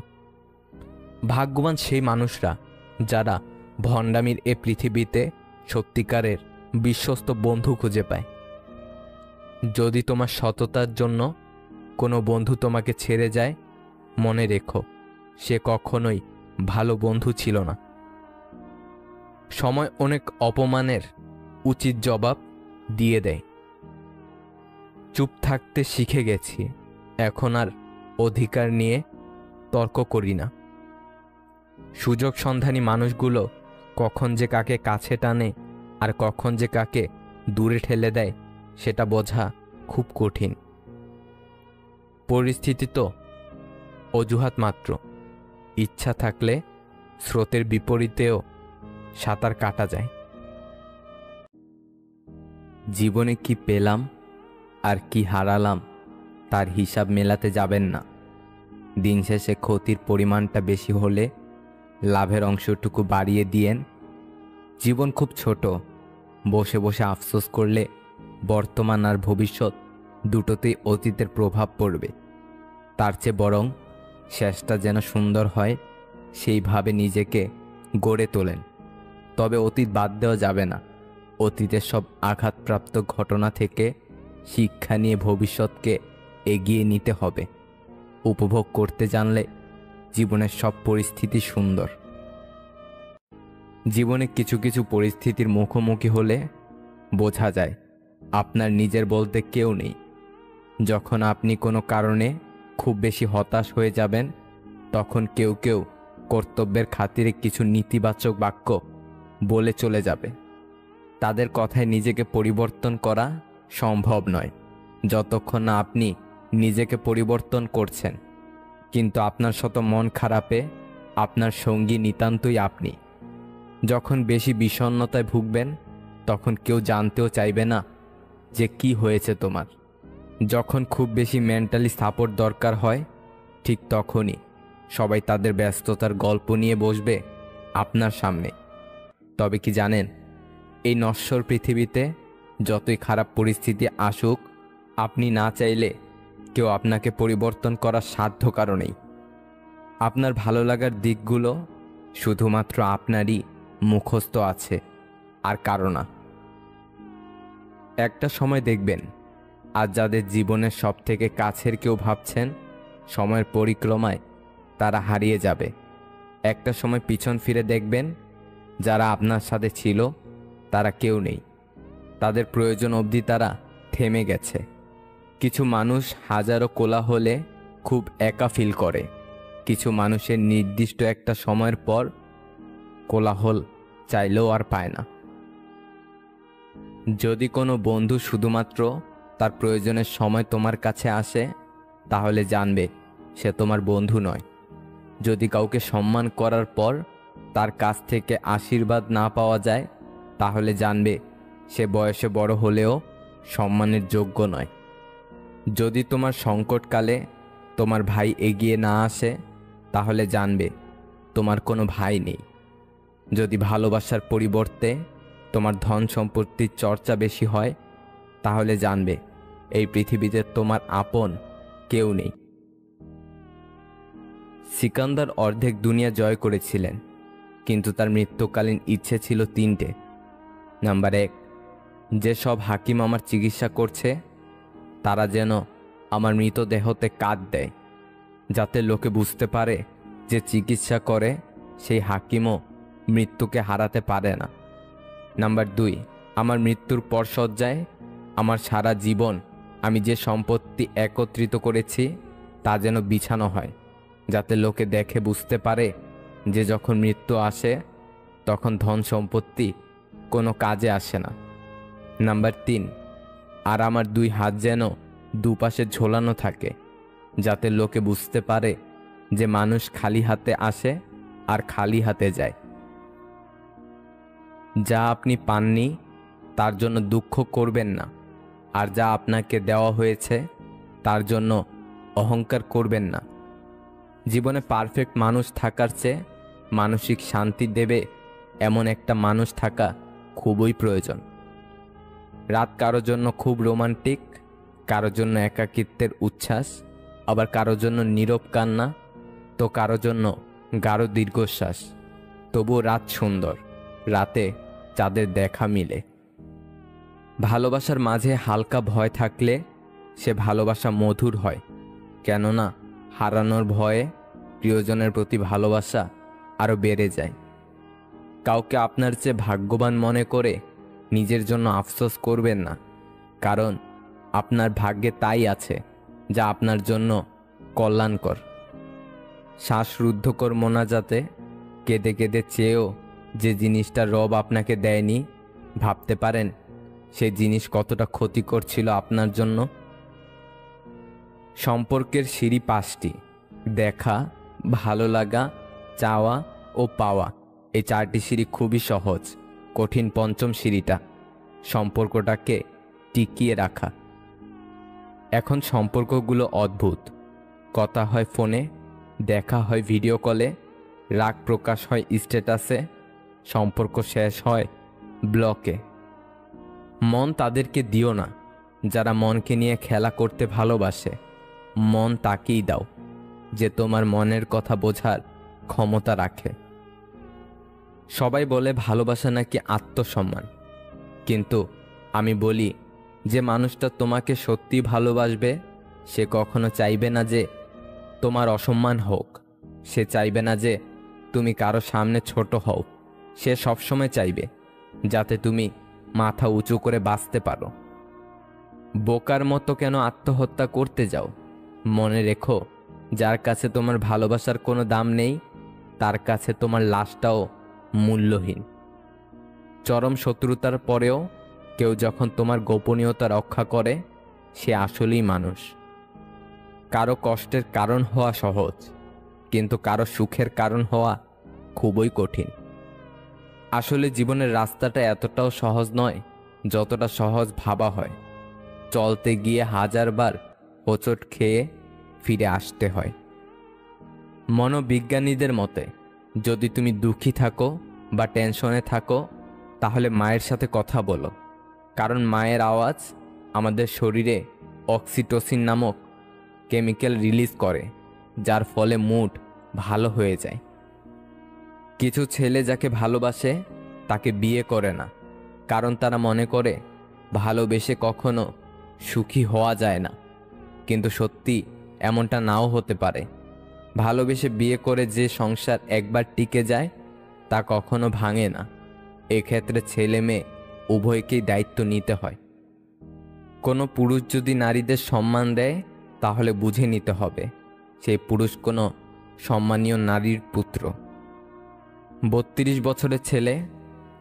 ভাগ্যবান সেই মানুষরা যারা ভণ্ডামির এ পৃথিবীতে সত্যিকারের বিশ্বস্ত বন্ধু খুঁজে পায়। যদি তোমার সততার জন্য কোনো বন্ধু তোমাকে ছেড়ে যায়, মনে রেখো সে কখনোই ভালো বন্ধু ছিল না। সময় অনেক অপমানের উচিত জবাব দিয়ে দেয়। চুপ থাকতে শিখে গেছি, এখন আর অধিকার নিয়ে তর্ক করি না। সুযোগ সন্ধানী মানুষগুলো কখন যে কাকে কাছে টানে আর কখন যে কাকে দূরে ঠেলে দেয় সেটা বোঝা খুব কঠিন। পরিস্থিতি তো অজুহাত মাত্র, ইচ্ছা থাকলে স্রোতের বিপরীতেও সাঁতার কাটা যায়। জীবনে কি পেলাম আর কি হারালাম তার হিসাব মেলাতে যাবেন না। দিন শেষে ক্ষতির পরিমাণটা বেশি হলে লাভের অংশটুকু বাড়িয়ে দিয়েন। জীবন খুব ছোট, বসে বসে আফসোস করলে বর্তমান আর ভবিষ্যৎ দুটোতেই অতীতের প্রভাব পড়বে। তার চেয়ে বরং শেষটা যেন সুন্দর হয় সেইভাবে নিজেকে গড়ে তোলেন। তবে অতীত বাদ দেওয়া যাবে না। অতীতের সব আঘাতপ্রাপ্ত ঘটনা থেকে শিক্ষা নিয়ে ভবিষ্যৎকে এগিয়ে নিতে হবে। উপভোগ করতে জানলে জীবনের সব পরিস্থিতি সুন্দর। জীবনে কিছু কিছু পরিস্থিতির মুখোমুখি হলে বোঝা যায় আপনার নিজের বলতে কেউ নেই। যখন আপনি কোনো কারণে খুব বেশি হতাশ হয়ে যাবেন, তখন কেউ কেউ কর্তব্যের খাতিরে কিছু নেতিবাচক বাক্য বলে চলে যাবে। তাদের কথায় নিজেকে পরিবর্তন করা সম্ভব নয় যতক্ষণ না আপনি নিজেকে পরিবর্তন করছেন। কিন্তু আপনার শত মন খারাপে আপনার সঙ্গী নিতান্তই আপনি। যখন বেশি বিষণ্ণতায় ভুগবেন তখন কেউ জানতেও চাইবে না যে কি হয়েছে তোমার। যখন খুব বেশি মেন্টালি সাপোর্ট দরকার হয়, ঠিক তখনই সবাই তাদের ব্যস্ততার গল্প নিয়ে বসবে আপনার সামনে। তবে কি জানেন, এই নশ্বর পৃথিবীতে যতই খারাপ পরিস্থিতি আসুক, আপনি না চাইলে কেউ আপনাকে পরিবর্তন করার সাধ্য কারণেই। আপনার ভালো লাগার দিকগুলো শুধুমাত্র আপনারই মুখস্থ আছে, আর কারো না। একটা সময় দেখবেন আর যাদের জীবনের সবথেকে কাছের কেউ ভাবছেন, সময়ের পরিক্রমায় তারা হারিয়ে যাবে। একটা সময় পিছন ফিরে দেখবেন যারা আপনার সাথে ছিল তারা কেউ নেই, তাদের প্রয়োজন অবধি তারা থেমে গেছে। কিছু মানুষ হাজারো কোলাহলে খুব একা ফিল করে। কিছু মানুষের নির্দিষ্ট একটা সময়ের পর কোলাহল চাইলেও আর পায় না। যদি কোনো বন্ধু শুধুমাত্র তার প্রয়োজনের সময় তোমার কাছে আসে, তাহলে জানবে সে তোমার বন্ধু নয়। যদি কাউকে সম্মান করার পর তার কাছ থেকে আশীর্বাদ না পাওয়া যায়, তাহলে জানবে সে বয়সে বড় হলেও সম্মানের যোগ্য নয়। যদি তোমার সংকটকালে তোমার ভাই এগিয়ে না আসে, তাহলে জানবে তোমার কোনো ভাই নেই। যদি ভালোবাসার পরিবর্তে তোমার ধন সম্পত্তির চর্চা বেশি হয়, তাহলে জানবে এই পৃথিবীতে তোমার আপন কেউ নেই। সিকান্দার অর্ধেক দুনিয়া জয় করেছিলেন, কিন্তু তার মৃত্যুকালীন ইচ্ছে ছিল তিনটে। নাম্বার 1, যে সব হাকিম আমার চিকিৎসা করছে তারা যেন আমার মৃতদেহতে কাঁধ দেয়, যাতে লোকে বুঝতে পারে যে চিকিৎসা করে সেই হাকিমও মৃত্যুকে হারাতে পারে না। নাম্বার 2, আমার মৃত্যুর পর শয্যায় আমার সারা জীবন আমি যে সম্পত্তি একত্রিত করেছি তা যেন বিছানো হয়, যাতে লোকে দেখে বুঝতে পারে যে যখন মৃত্যু আসে তখন ধন সম্পত্তি কোনো কাজে আসে না। নাম্বার 3, আর আমার 2 হাত যেন দুপাশে ঝোলানো থাকে, যাতে লোকে বুঝতে পারে যে মানুষ খালি হাতে আসে আর খালি হাতে যায়। যা আপনি পাননি তার জন্য দুঃখ করবেন না, আর যা আপনাকে দেওয়া হয়েছে তার জন্য অহংকার করবেন না। জীবনে পারফেক্ট মানুষ থাকার চেয়ে মানসিক শান্তি দেবে এমন একটা মানুষ থাকা খুবই প্রয়োজন। রাত কারোর জন্য খুব রোমান্টিক, কারোর জন্য একাকিত্বের উচ্ছ্বাস, আবার কারোর জন্য নীরব কান্না, তো কারোর জন্য গাঢ় দীর্ঘশ্বাস। তবুও রাত সুন্দর, রাতে চাঁদের দেখা মিলে। ভালোবাসার মাঝে হালকা ভয় থাকলে সে ভালোবাসা মধুর হয়, কেননা হারানোর ভয়ে প্রিয়জনের প্রতি ভালোবাসা আরও বেড়ে যায়। কাউকে আপনার চেয়ে ভাগ্যবান মনে করে নিজের জন্য আফসোস করবেন না, কারণ আপনার ভাগ্যে তাই আছে যা আপনার জন্য কল্যাণকর। শ্বাসরুদ্ধকর মোনাজাতে কেঁদে কেঁদে চেয়েও যে জিনিসটা রব আপনাকে দেয়নি, ভাবতে পারেন সেই জিনিস কতটা ক্ষতিকর ছিল আপনার জন্য। সম্পর্কের সিঁড়ি 5টি: দেখা, ভালো লাগা, চাওয়া ও পাওয়া। এই 4টি সিঁড়ি খুবই সহজ, কঠিন 5ম সিঁড়িটা সম্পর্কটাকে টিকিয়ে রাখা। এখন সম্পর্কগুলো অদ্ভুত। কথা হয় ফোনে, দেখা হয় ভিডিও কলে, রাগ প্রকাশ হয় স্ট্যাটাসে, সম্পর্ক শেষ হয় ব্লকে। মন তাদেরকে দিও না যারা মনকে নিয়ে খেলা করতে ভালোবাসে। মন তাকেই দাও যে তোমার মনের কথা বোঝার ক্ষমতা রাখে। সবাই বলে ভালোবাসা নাকি আত্মসম্মান, কিন্তু আমি বলি যে মানুষটা তোমাকে সত্যি ভালোবাসবে সে কখনো চাইবে না যে তোমার অসম্মান হোক, সে চাইবে না যে তুমি কারো সামনে ছোট হও। সে সবসময় চাইবে যাতে তুমি মাথা উঁচু করে বাঁচতে পারো। বোকার মতো কেন আত্মহত্যা করতে যাও? মনে রেখো, যার কাছে তোমার ভালোবাসার কোনো দাম নেই তার কাছে তোমার লাশটাও মূল্যহীন। চরম শত্রুতার পরেও কেউ যখন তোমার গোপনীয়তা রক্ষা করে সে আসলেই মানুষ। কারো কষ্টের কারণ হওয়া সহজ, কিন্তু কারো সুখের কারণ হওয়া খুবই কঠিন। আসলে জীবনের রাস্তাটা এতটাও সহজ নয় যতটা সহজ ভাবা হয়। চলতে গিয়ে 1000 বার হোঁচট খেয়ে ফিরে আসতে হয়। মনোবিজ্ঞানীদের মতে যদি তুমি দুঃখী থাকো বা টেনশনে থাকো তাহলে মায়ের সাথে কথা বলো, কারণ মায়ের আওয়াজ আমাদের শরীরে অক্সিটোসিন নামক কেমিক্যাল রিলিজ করে, যার ফলে মুড ভালো হয়ে যায়। কিছু ছেলে যাকে ভালোবাসে তাকে বিয়ে করে না, কারণ তারা মনে করে ভালোবেসে কখনো সুখী হওয়া যায় না। কিন্তু সত্যি এমনটা নাও হতে পারে। ভালোবেসে বিয়ে করে যে সংসার একবার টিকে যায় তা কখনো ভাঙে না। এক্ষেত্রে ছেলে মেয়ে উভয়কেই দায়িত্ব নিতে হয়। কোনো পুরুষ যদি নারীদের সম্মান দেয় তাহলে বুঝে নিতে হবে সেই পুরুষ কোনো সম্মানীয় নারীর পুত্র। 32 বছরের ছেলে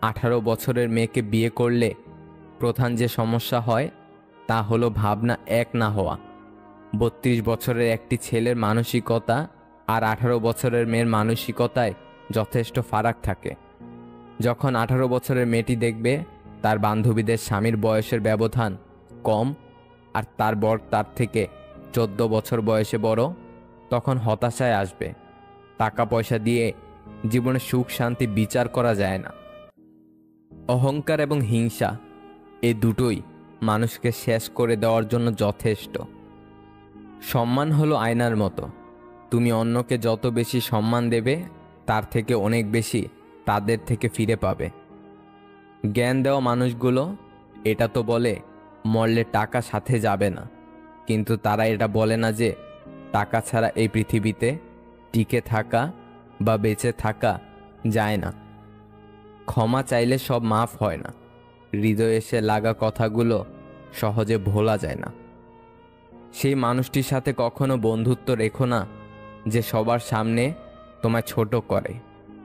18 বছরের মেয়েকে বিয়ে করলে প্রধান যে সমস্যা হয় তা হলো ভাবনা এক না হওয়া। 32 বছরের একটি ছেলের মানসিকতা আর 18 বছরের মেয়ের মানসিকতায় যথেষ্ট ফারাক থাকে। যখন 18 বছরের মেয়েটি দেখবে তার বান্ধবীদের স্বামীর বয়সের ব্যবধান কম আর তার বর তার থেকে 14 বছর বয়সে বড়, তখন হতাশায় আসবে। টাকা পয়সা দিয়ে জীবনে সুখ শান্তি বিচার করা যায় না। অহংকার এবং হিংসা এই দুটোই মানুষকে শেষ করে দেওয়ার জন্য যথেষ্ট। সম্মান হলো আয়নার মতো, তুমি অন্যকে যত বেশি সম্মান দেবে তার থেকে অনেক বেশি তাদের থেকে ফিরে পাবে। জ্ঞান দেওয়া মানুষগুলো এটা তো বলে মরলে টাকা সাথে যাবে না, কিন্তু তারা এটা বলে না যে টাকা ছাড়া এই পৃথিবীতে টিকে থাকা বা বেঁচে থাকা যায় না। ক্ষমা চাইলে সব মাফ হয় না, হৃদয়ে এসে লাগা কথাগুলো সহজে ভোলা যায় না। সেই মানুষটির সাথে কখনো বন্ধুত্ব রেখো না যে সবার সামনে তোমায় ছোট করে,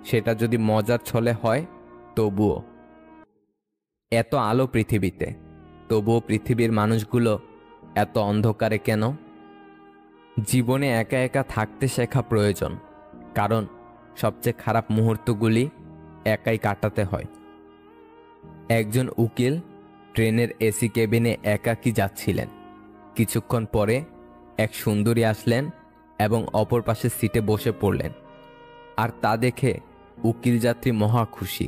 সেটা যদি মজার ছলে হয় তবুও। এত আলো পৃথিবীতে, তবুও পৃথিবীর মানুষগুলো এত অন্ধকারে কেন? জীবনে একা একা থাকতে শেখা প্রয়োজন, কারণ সবচেয়ে খারাপ মুহূর্তগুলি একাই কাটাতে হয়। একজন উকিল ট্রেনের এসি কেবিনে একাকী যাচ্ছিলেন। কিছুক্ষণ পরে এক সুন্দরী আসলেন এবং অপর পাশের সিটে বসে পড়লেন। আর তা দেখে উকিল যাত্রী মহা খুশি।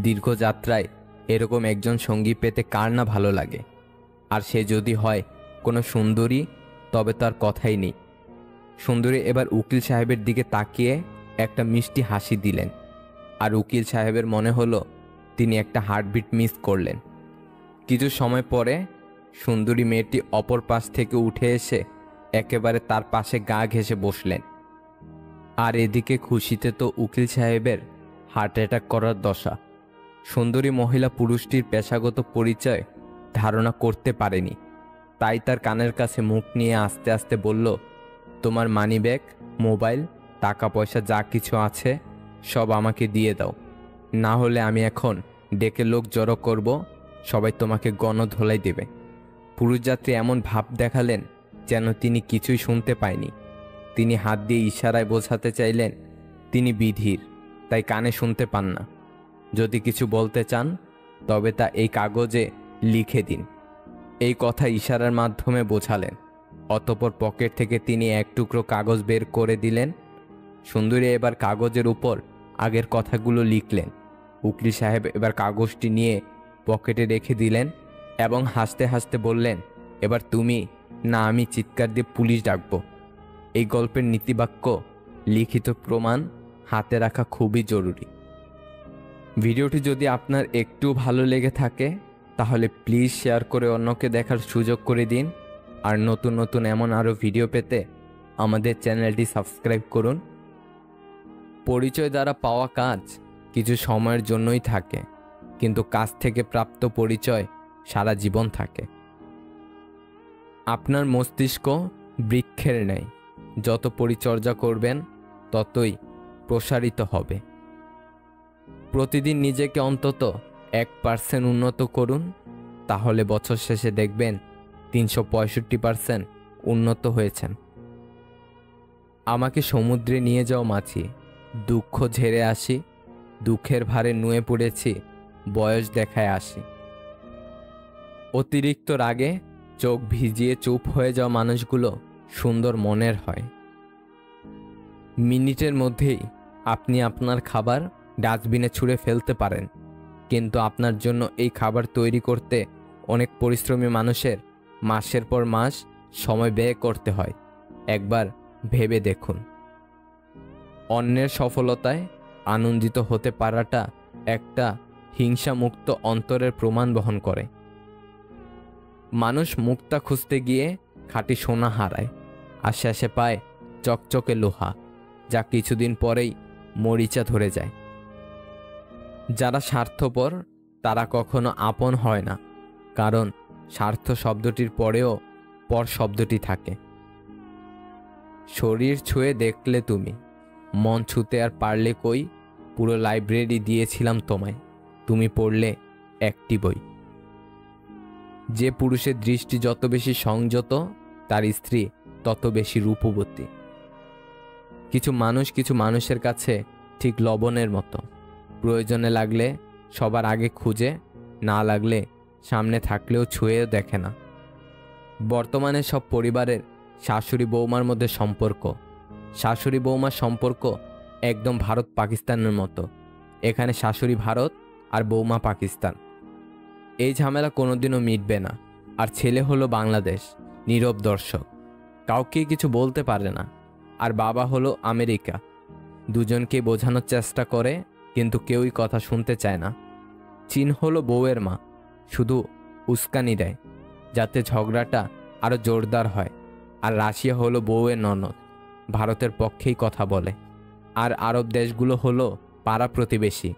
দীর্ঘ যাত্রায় এরকম একজন সঙ্গী পেতে কার না ভালো লাগে, আর সে যদি হয় কোনো সুন্দরী তবে তার কথাই নেই। সুন্দরী এবার উকিল সাহেবের দিকে তাকিয়ে একটা মিষ্টি হাসি দিলেন, আর উকিল সাহেবের মনে হলো তিনি একটা হার্টবিট মিস করলেন। কিছু সময় পরে সুন্দরী মেয়েটি অপর পাশ থেকে উঠে এসে একেবারে তার পাশে গা ঘেঁষে বসলেন। আর এদিকে খুশিতে তো উকিল সাহেবের হার্ট অ্যাটাক করার দশা। সুন্দরী মহিলা পুরুষটির পেশাগত পরিচয় ধারণা করতে পারেনি, তাই তার কানের কাছে মুখ নিয়ে আস্তে আস্তে বলল, তোমার মানিব্যাগ, মোবাইল, টাকা পয়সা যা কিছু আছে সব আমাকে দিয়ে দাও, না হলে আমি এখন ডেকে লোক জড়ো করব, সবাই তোমাকে গণধোলাই দেবে। পুরুষ যাত্রী এমন ভাব দেখালেন যেন তিনি কিছুই শুনতে পায়নি। তিনি হাত দিয়ে ইশারায় বোঝাতে চাইলেন তিনি বিধির, তাই কানে শুনতে পান না। যদি কিছু বলতে চান তবে তা এই কাগজে লিখে দিন। এই কথা ইশারার মাধ্যমে বোঝালেন। অতঃপর পকেট থেকে তিনি এক টুকরো কাগজ বের করে দিলেন। সুন্দরী এবার কাগজের উপর আগের কথাগুলো লিখলেন। উকিল সাহেব এবার কাগজটি নিয়ে পকেটে রেখে দিলেন এবং হাসতে হাসতে বললেন, এবার তুমি না আমি চিৎকার দিয়ে পুলিশ ডাকবো। এই গল্পের নীতিবাক্য লিখিত প্রমাণ হাতে রাখা খুবই জরুরি। ভিডিওটি যদি আপনার একটু ভালো লেগে থাকে তাহলে প্লিজ শেয়ার করে অন্যকে দেখার সুযোগ করে দিন। আর নতুন নতুন এমন আরও ভিডিও পেতে আমাদের চ্যানেলটি সাবস্ক্রাইব করুন। পরিচয় দ্বারা পাওয়া কাজ কিছু সময়ের জন্যই থাকে, কিন্তু কাজ থেকে প্রাপ্ত পরিচয় সারা জীবন থাকে। আপনার মস্তিষ্ক বৃক্ষের ন্যায়, যত পরিচর্যা করবেন ততই প্রসারিত হবে। প্রতিদিন নিজেকে অন্তত 1% উন্নত করুন, তাহলে বছর শেষে দেখবেন 365% উন্নত হয়েছেন। আমাকে সমুদ্রে নিয়ে যাও মাছি, দুঃখ ঝেড়ে আসি, দুঃখের ভারে নুয়ে পড়েছি, বয়স দেখায় আসি। অতিরিক্ত রাগে চোখ ভিজিয়ে চুপ হয়ে যাওয়া মানুষগুলো সুন্দর মনের হয়। মিনিটের মধ্যেই আপনি আপনার খাবার ডাস্টবিনে ছুঁড়ে ফেলতে পারেন, কিন্তু আপনার জন্য এই খাবার তৈরি করতে অনেক পরিশ্রমী মানুষের মাসের পর মাস সময় ব্যয় করতে হয়। একবার ভেবে দেখুন। অন্যের সফলতায় আনন্দিত হতে পারাটা একটা হিংসামুক্ত অন্তরের প্রমাণ বহন করে। মানুষ মুক্তা খুঁজতে গিয়ে খাঁটি সোনা হারায়, আর শেষে পায় চকচকে লোহা, যা কিছুদিন পরেই মরিচা ধরে যায়। যারা স্বার্থপর তারা কখনো আপন হয় না, কারণ স্বার্থ শব্দটির পরেও পর শব্দটি থাকে। শরীর ছুঁয়ে দেখলে তুমি, মন ছুঁতে আর পারলে কই, পুরো লাইব্রেরি দিয়েছিলাম তোমায়, তুমি পড়লে একটি বই। যে পুরুষের দৃষ্টি যত বেশি সংযত, তার স্ত্রী তত বেশি রূপবতী। কিছু মানুষের কাছে ঠিক লবণের মতো, প্রয়োজনে লাগলে সবার আগে খুঁজে, না লাগলে সামনে থাকলেও ছুঁয়েও দেখে না। বর্তমানে সব পরিবারের শাশুড়ি বৌমার মধ্যে সম্পর্ক, শাশুড়ি বৌমার সম্পর্ক একদম ভারত পাকিস্তানের মতো। এখানে শাশুড়ি ভারত আর বৌমা পাকিস্তান। এই ঝামেলা কোনোদিনও মিটবে না। আর ছেলে হলো বাংলাদেশ, নীরব দর্শক, কাউকে কিছু বলতে পারে না। আর বাবা হলো আমেরিকা, দুজনকে বোঝানোর চেষ্টা করে কিন্তু কেউই কথা শুনতে চায় না। চীন হলো বউয়ের মা, শুধু উস্কানি দেয় যাতে ঝগড়াটা আরও জোরদার হয়। আর রাশিয়া হলো বউয়ের ননদ, ভারতের পক্ষেই কথা বলে। আর আরব দেশগুলো হলো পাড়া প্রতিবেশী,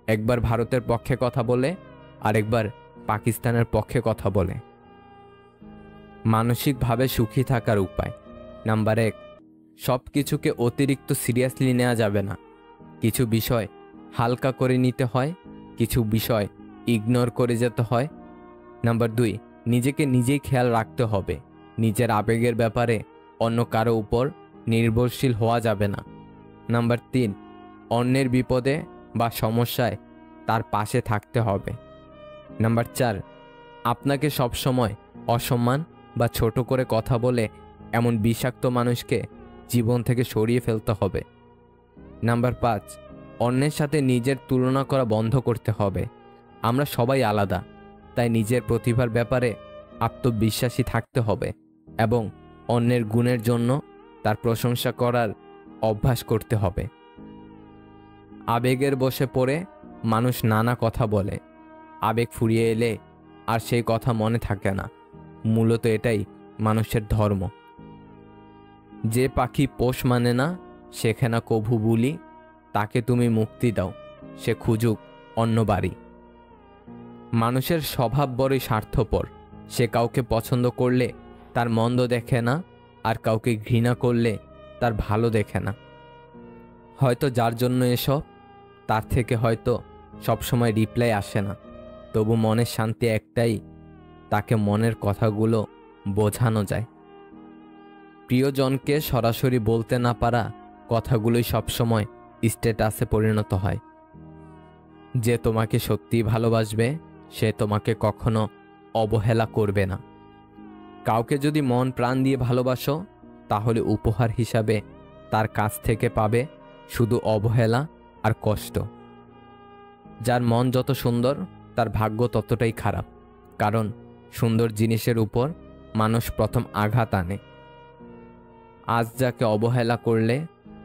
একবার ভারতের পক্ষে কথা বলে আর একবার পাকিস্তানের পক্ষে কথা বলে। মানসিকভাবে সুখী থাকার উপায়। নাম্বার 1, সব কিছুকে অতিরিক্ত সিরিয়াসলি নেওয়া যাবে না। কিছু বিষয় হালকা করে নিতে হয়, কিছু বিষয় ইগনোর করে যেতে হয়। নাম্বার 2, নিজেকে নিজেই খেয়াল রাখতে হবে। নিজের আবেগের ব্যাপারে অন্য কারো উপর নির্ভরশীল হওয়া যাবে না। নাম্বার 3, অন্যের বিপদে বা সমস্যায় তার পাশে থাকতে হবে। নাম্বার 4, আপনাকে সবসময় অসম্মান বা ছোট করে কথা বলে এমন বিষাক্ত মানুষকে জীবন থেকে সরিয়ে ফেলতে হবে। নাম্বার 5, অন্যের সাথে নিজের তুলনা করা বন্ধ করতে হবে। আমরা সবাই আলাদা, তাই নিজের প্রতিভার ব্যাপারে আত্মবিশ্বাসী থাকতে হবে এবং অন্যের গুণের জন্য তার প্রশংসা করার অভ্যাস করতে হবে। আবেগের বশে পড়ে মানুষ নানা কথা বলে, আবেগ ফুরিয়ে এলে আর সেই কথা মনে থাকে না। মূলত এটাই মানুষের ধর্ম। যে পাখি পোষ মানে না, শেখে না কভু বুলি, তাকে তুমি মুক্তি দাও, সে খুঁজুক অন্য বাড়ি। মানুষের স্বভাব বড়ই স্বার্থপর। সে কাউকে পছন্দ করলে তার মন্দ দেখে না, আর কাউকে ঘৃণা করলে তার ভালো দেখে না। হয়তো যার জন্য এসব, তার থেকে হয়তো সবসময় রিপ্লাই আসে না, তবু মনের শান্তি একটাই, তাকে মনের কথাগুলো বোঝানো যায়। প্রিয়জনকে সরাসরি বলতে না পারা কথাগুলোই সবসময় স্ট্যাটাসে পরিণত হয়। যে তোমাকে সত্যিই ভালোবাসবে, সে তোমাকে কখনো অবহেলা করবে না। কাউকে যদি মন প্রাণ দিয়ে ভালোবাসো, তাহলে উপহার হিসাবে তার কাছ থেকে পাবে শুধু অবহেলা আর কষ্ট। যার মন যত সুন্দর, তার ভাগ্য ততটাই খারাপ, কারণ সুন্দর জিনিসের উপর মানুষ প্রথম আঘাত আনে। আজ যাকে অবহেলা করলে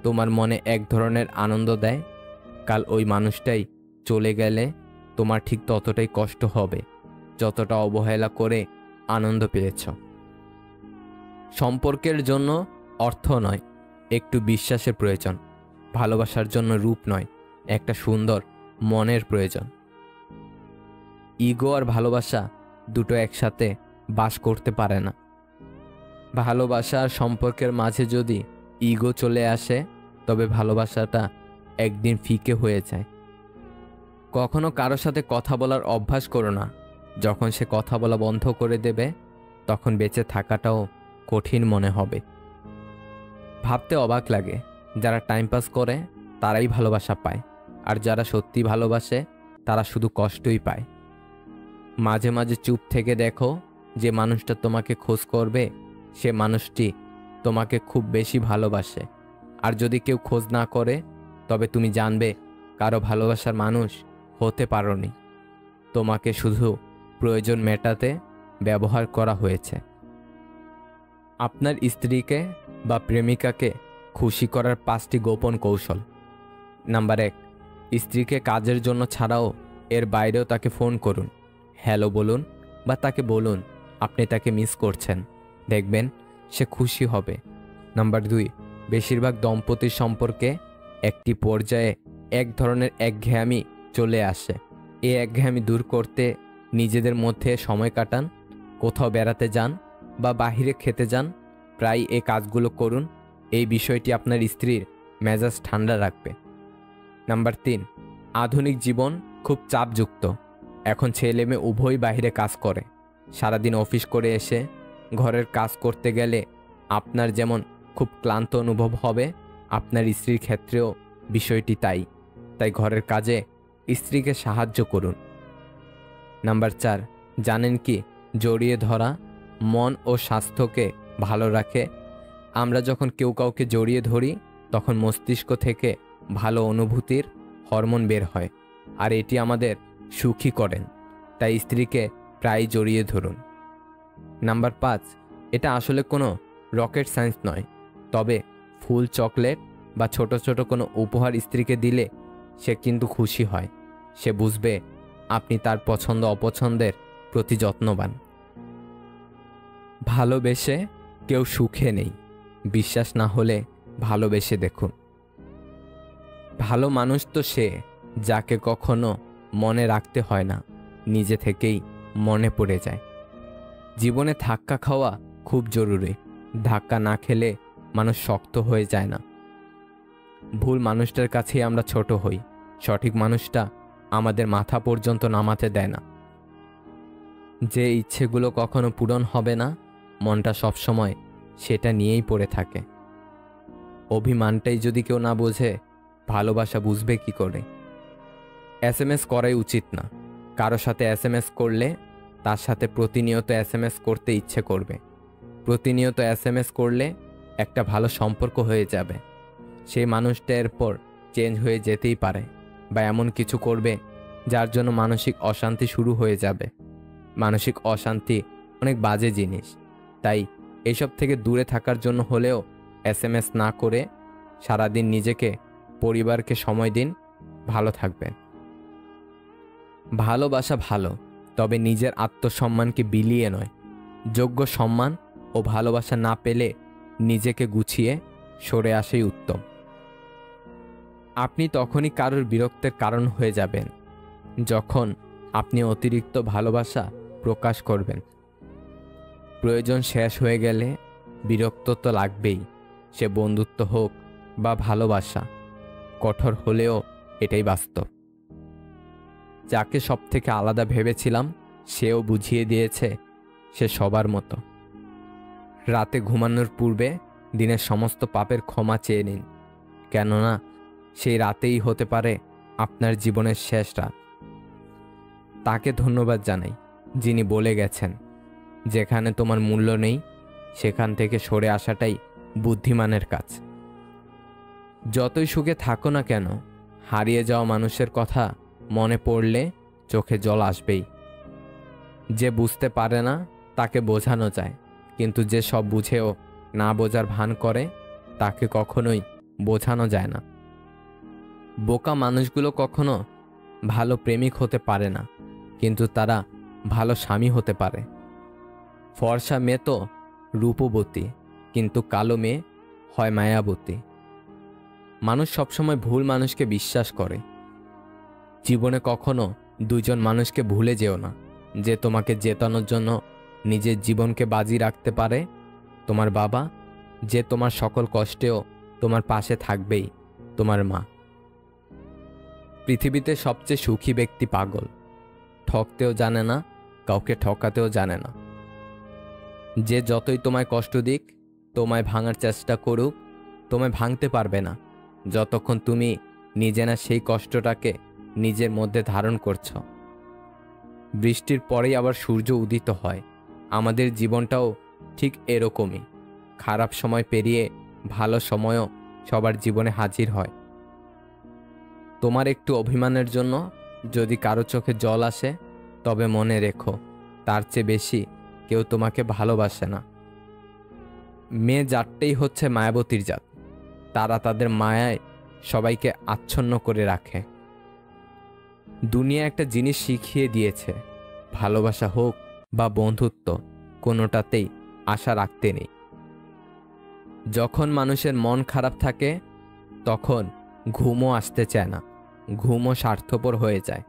তোমার মনে এক ধরনের আনন্দ দেয়, কাল ওই মানুষটাই চলে গেলে তোমার ঠিক ততটাই কষ্ট হবে যতটা অবহেলা করে আনন্দ পেয়েছ। সম্পর্কের জন্য অর্থ নয়, একটু বিশ্বাসের প্রয়োজন। ভালোবাসার জন্য রূপ নয়, একটা সুন্দর মনের প্রয়োজন। ইগো আর ভালোবাসা দুটো একসাথে বাস করতে পারে না। ভালোবাসা আর সম্পর্কের মাঝে যদি ইগো চলে আসে, তবে ভালোবাসাটা একদিন ফিকে হয়ে যায়। কখনো কারোর সাথে কথা বলার অভ্যাস করো না। যখন সে কথা বলা বন্ধ করে দেবে, তখন বেঁচে থাকাটাও কঠিন মনে হবে। ভাবতে অবাক লাগে, যারা টাইম পাস করে তারাই ভালোবাসা পায়, আর যারা সত্যি ভালোবাসে তারা শুধু কষ্টই পায়। মাঝে মাঝে চুপ থেকে দেখো, যে মানুষটা তোমাকে খোঁজ করবে, সে মানুষটি তোমাকে খুব বেশি ভালোবাসে। আর যদি কেউ খোঁজ না করে, তবে তুমি জানবে কারো ভালোবাসার মানুষ হতে পারোনি, তোমাকে শুধু প্রয়োজন মেটাতে ব্যবহার করা হয়েছে। আপনার স্ত্রীকে বা প্রেমিকাকে খুশি করার 5টি গোপন কৌশল। নাম্বার 1, স্ত্রীকে কাজের জন্য ছাড়াও এর বাইরেও তাকে ফোন করুন, হ্যালো বলুন বা তাকে বলুন আপনি তাকে মিস করছেন, দেখবেন সে খুশি হবে। নাম্বার 2, বেশিরভাগ দম্পতির সম্পর্কে একটি পর্যায়ে এক ধরনের একঘেয়ামি চলে আসে। এই একঘেয়ামি দূর করতে নিজেদের মধ্যে সময় কাটান, কোথাও বেড়াতে যান বা বাহিরে খেতে যান, প্রায় এই কাজগুলো করুন। এই বিষয়টি আপনার স্ত্রীর মেজাজ ঠান্ডা রাখবে। নাম্বার 3, আধুনিক জীবন খুব চাপযুক্ত। এখন ছেলে মেয়ে উভয়ই বাইরে কাজ করে। সারাদিন অফিস করে এসে ঘরের কাজ করতে গেলে আপনার যেমন খুব ক্লান্ত অনুভব হবে, আপনার স্ত্রীর ক্ষেত্রেও বিষয়টি তাই ঘরের কাজে স্ত্রীকে সাহায্য করুন। নাম্বার 4, জানেন কি জড়িয়ে ধরা মন ও স্বাস্থ্যকে ভালো রাখে। আমরা যখন কেউ কাউকে জড়িয়ে ধরি তখন মস্তিষ্ক থেকে ভালো অনুভূতির হরমোন বের হয়, আর এটি আমাদের সুখী করেন। তাই স্ত্রীকে প্রায় জড়িয়ে ধরুন। নাম্বার 5, এটা আসলে কোনো রকেট সায়েন্স নয়, তবে ফুল, চকলেট বা ছোট ছোট কোনো উপহার স্ত্রীকে দিলে সে কিন্তু খুশি হয়। সে বুঝবে আপনি তার পছন্দ অপছন্দের প্রতি যত্নবান। ভালোবেসে কেউ সুখে নেই। বিশ্বাস না হলে ভালোবেসে দেখুন। ভালো মানুষ তো সে যাকে কখনো মনে রাখতে হয় না, নিজে থেকেই মনে পড়ে যায়। জীবনে ধাক্কা খাওয়া খুব জরুরি। ধাক্কা না খেলে মানুষ শক্ত হয়ে যায় না। ভুল মানুষটার কাছেই আমরা ছোট হই, সঠিক মানুষটা আমাদের মাথা পর্যন্ত নামাতে দেয় না। যে ইচ্ছেগুলো কখনো পূরণ হবে না, মনটা সবসময় সেটা নিয়েই পড়ে থাকে। অভিমানটাই যদি কেউ না বোঝে, ভালোবাসা বুঝবে কি করে? SMS করাই উচিত না। কারো সাথে SMS করলে তার সাথে প্রতিনিয়ত SMS করতে ইচ্ছে করবে। প্রতিনিয়ত SMS করলে একটা ভালো সম্পর্ক হয়ে যাবে। সেই মানুষটা এরপর চেঞ্জ হয়ে যেতেই পারে, বা এমন কিছু করবে যার জন্য মানসিক অশান্তি শুরু হয়ে যাবে। মানসিক অশান্তি অনেক বাজে জিনিস, তাই এইসব থেকে দূরে থাকার জন্য হলেও SMS না করে সারাদিন নিজেকে, পরিবারকে সময় দিন। ভালো থাকবেন। ভালোবাসা ভালো, তবে নিজের আত্মসম্মানকে বিলিয়ে নয়। যোগ্য সম্মান ও ভালোবাসা না পেলে নিজেকে গুছিয়ে সরে আসাই উত্তম। আপনি তখনই কারোর বিরক্তের কারণ হয়ে যাবেন যখন আপনি অতিরিক্ত ভালোবাসা প্রকাশ করবেন। প্রয়োজন শেষ হয়ে গেলে বিরক্ত তো লাগবেই, সে বন্ধুত্ব হোক বা ভালোবাসা। কঠোর হলেও এটাই বাস্তব। যাকে সব থেকে আলাদা ভেবেছিলাম সেও বুঝিয়ে দিয়েছে সে সবার মতো। রাতে ঘুমানোর পূর্বে দিনের সমস্ত পাপের ক্ষমা চেয়ে নিন, কেননা সেই রাতেই হতে পারে আপনার জীবনের শেষ রাত। তাকে ধন্যবাদ জানাই যিনি বলে গেছেন, যেখানে তোমার মূল্য নেই সেখান থেকে সরে আসাটাই বুদ্ধিমানের কাজ। যতই সুখে থাকো না কেন, হারিয়ে যাওয়া মানুষের কথা মনে পড়লে চোখে জল আসবেই। যে বুঝতে পারে না তাকে বোঝানো যায়, কিন্তু যে সব বুঝেও না বোঝার ভান করে তাকে কখনোই বোঝানো যায় না। বোকা মানুষগুলো কখনো ভালো প্রেমিক হতে পারে না, কিন্তু তারা ভালো স্বামী হতে পারে। ফর্সা মেয়ে তো রূপবতী, কিন্তু কালো মেয়ে হয় মায়াবতী। মানুষ সবসময় ভুল মানুষকে বিশ্বাস করে। জীবনে কখনো দুজন মানুষকে ভুলে যেও না, যে তোমাকে জেতানোর জন্য নিজের জীবনকে বাজি রাখতে পারে। তোমার বাবা, যে তোমার সকল কষ্টেও তোমার পাশে থাকবেই, তোমার মা। পৃথিবীতে সবচেয়ে সুখী ব্যক্তি পাগল, ঠকতেও জানে না, কাউকে ঠকাতেও জানে না। যে যতই তোমায় কষ্ট দিক, তোমায় ভাঙার চেষ্টা করুক, তোমায় ভাঙতে পারবে না যতক্ষণ তুমি নিজে না সেই কষ্টটাকে নিজের মধ্যে ধারণ করছ। বৃষ্টির পরেই আবার সূর্য উদিত হয়। আমাদের জীবনটাও ঠিক এরকমই। খারাপ সময় পেরিয়ে ভালো সময়ও সবার জীবনে হাজির হয়। তোমার একটু অভিমানের জন্য যদি কারো চোখে জল আসে, তবে মনে রেখো তার চেয়ে বেশি কেউ তোমাকে ভালোবাসে না। মেয়ে জাতটাই হচ্ছে মায়াবতীর জাত। তারা তাদের মায়ায় সবাইকে আচ্ছন্ন করে রাখে। দুনিয়া একটা জিনিস শিখিয়ে দিয়েছে, ভালোবাসা হোক বা বন্ধুত্ব, কোনোটাতেই আশা রাখতে নেই। যখন মানুষের মন খারাপ থাকে তখন ঘুমও আসতে চায় না, ঘুমও স্বার্থপর হয়ে যায়।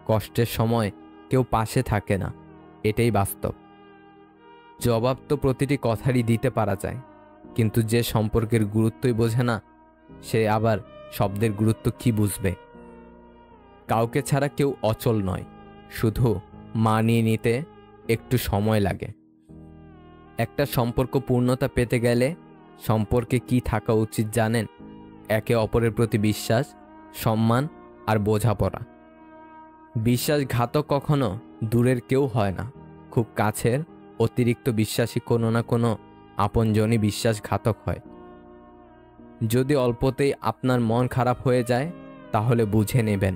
কষ্টের সময় কেউ পাশে থাকে না, এটাই বাস্তব। জবাব তো প্রতিটি কথারই দিতে পারা যায়, কিন্তু যে সম্পর্কের গুরুত্বই বোঝে না সে আবার শব্দের গুরুত্ব কি বুঝবে? কাউকে ছাড়া কেউ অচল নয়, শুধু মানিয়ে নিতে একটু সময় লাগে। একটা সম্পর্ক পূর্ণতা পেতে গেলে সম্পর্কে কি থাকা উচিত জানেন? একে অপরের প্রতি বিশ্বাস, সম্মান আর বোঝাপড়া। বিশ্বাসঘাতক কখনো দূরের কেউ হয় না, খুব কাছের অতিরিক্ত বিশ্বাসী কোনো না কোনো আপনজনই বিশ্বাসঘাতক হয়। যদি অল্পতেই আপনার মন খারাপ হয়ে যায় তাহলে বুঝে নেবেন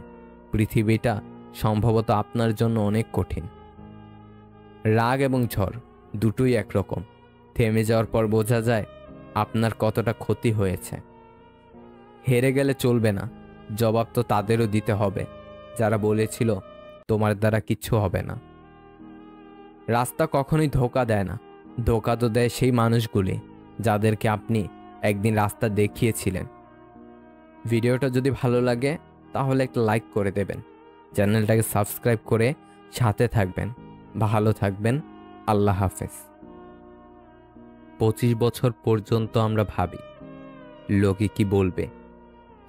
পৃথিবীটা সম্ভবত আপনার জন্য অনেক কঠিন। রাগ এবং ঝড় দুটোই একরকম, থেমে যাওয়ার পর বোঝা যায় আপনার কতটা ক্ষতি হয়েছে। হেরে গেলে চলবে না, জবাব তো তাদেরও দিতে হবে যারা বলেছিল তোমার দ্বারা কিচ্ছু হবে না। রাস্তা কখনোই ধোঁকা দেয় না, ধোঁকা তো দেয় সেই মানুষগুলি যাদেরকে আপনি একদিন রাস্তা দেখিয়েছিলেন। ভিডিওটা যদি ভালো লাগে তাহলে একটা লাইক করে দেবেন, চ্যানেলটাকে সাবস্ক্রাইব করে সাথে থাকবেন। ভালো থাকবেন। আল্লাহ হাফেজ। 25 বছর পর্যন্ত আমরা ভাবি লোকে কি বলবে,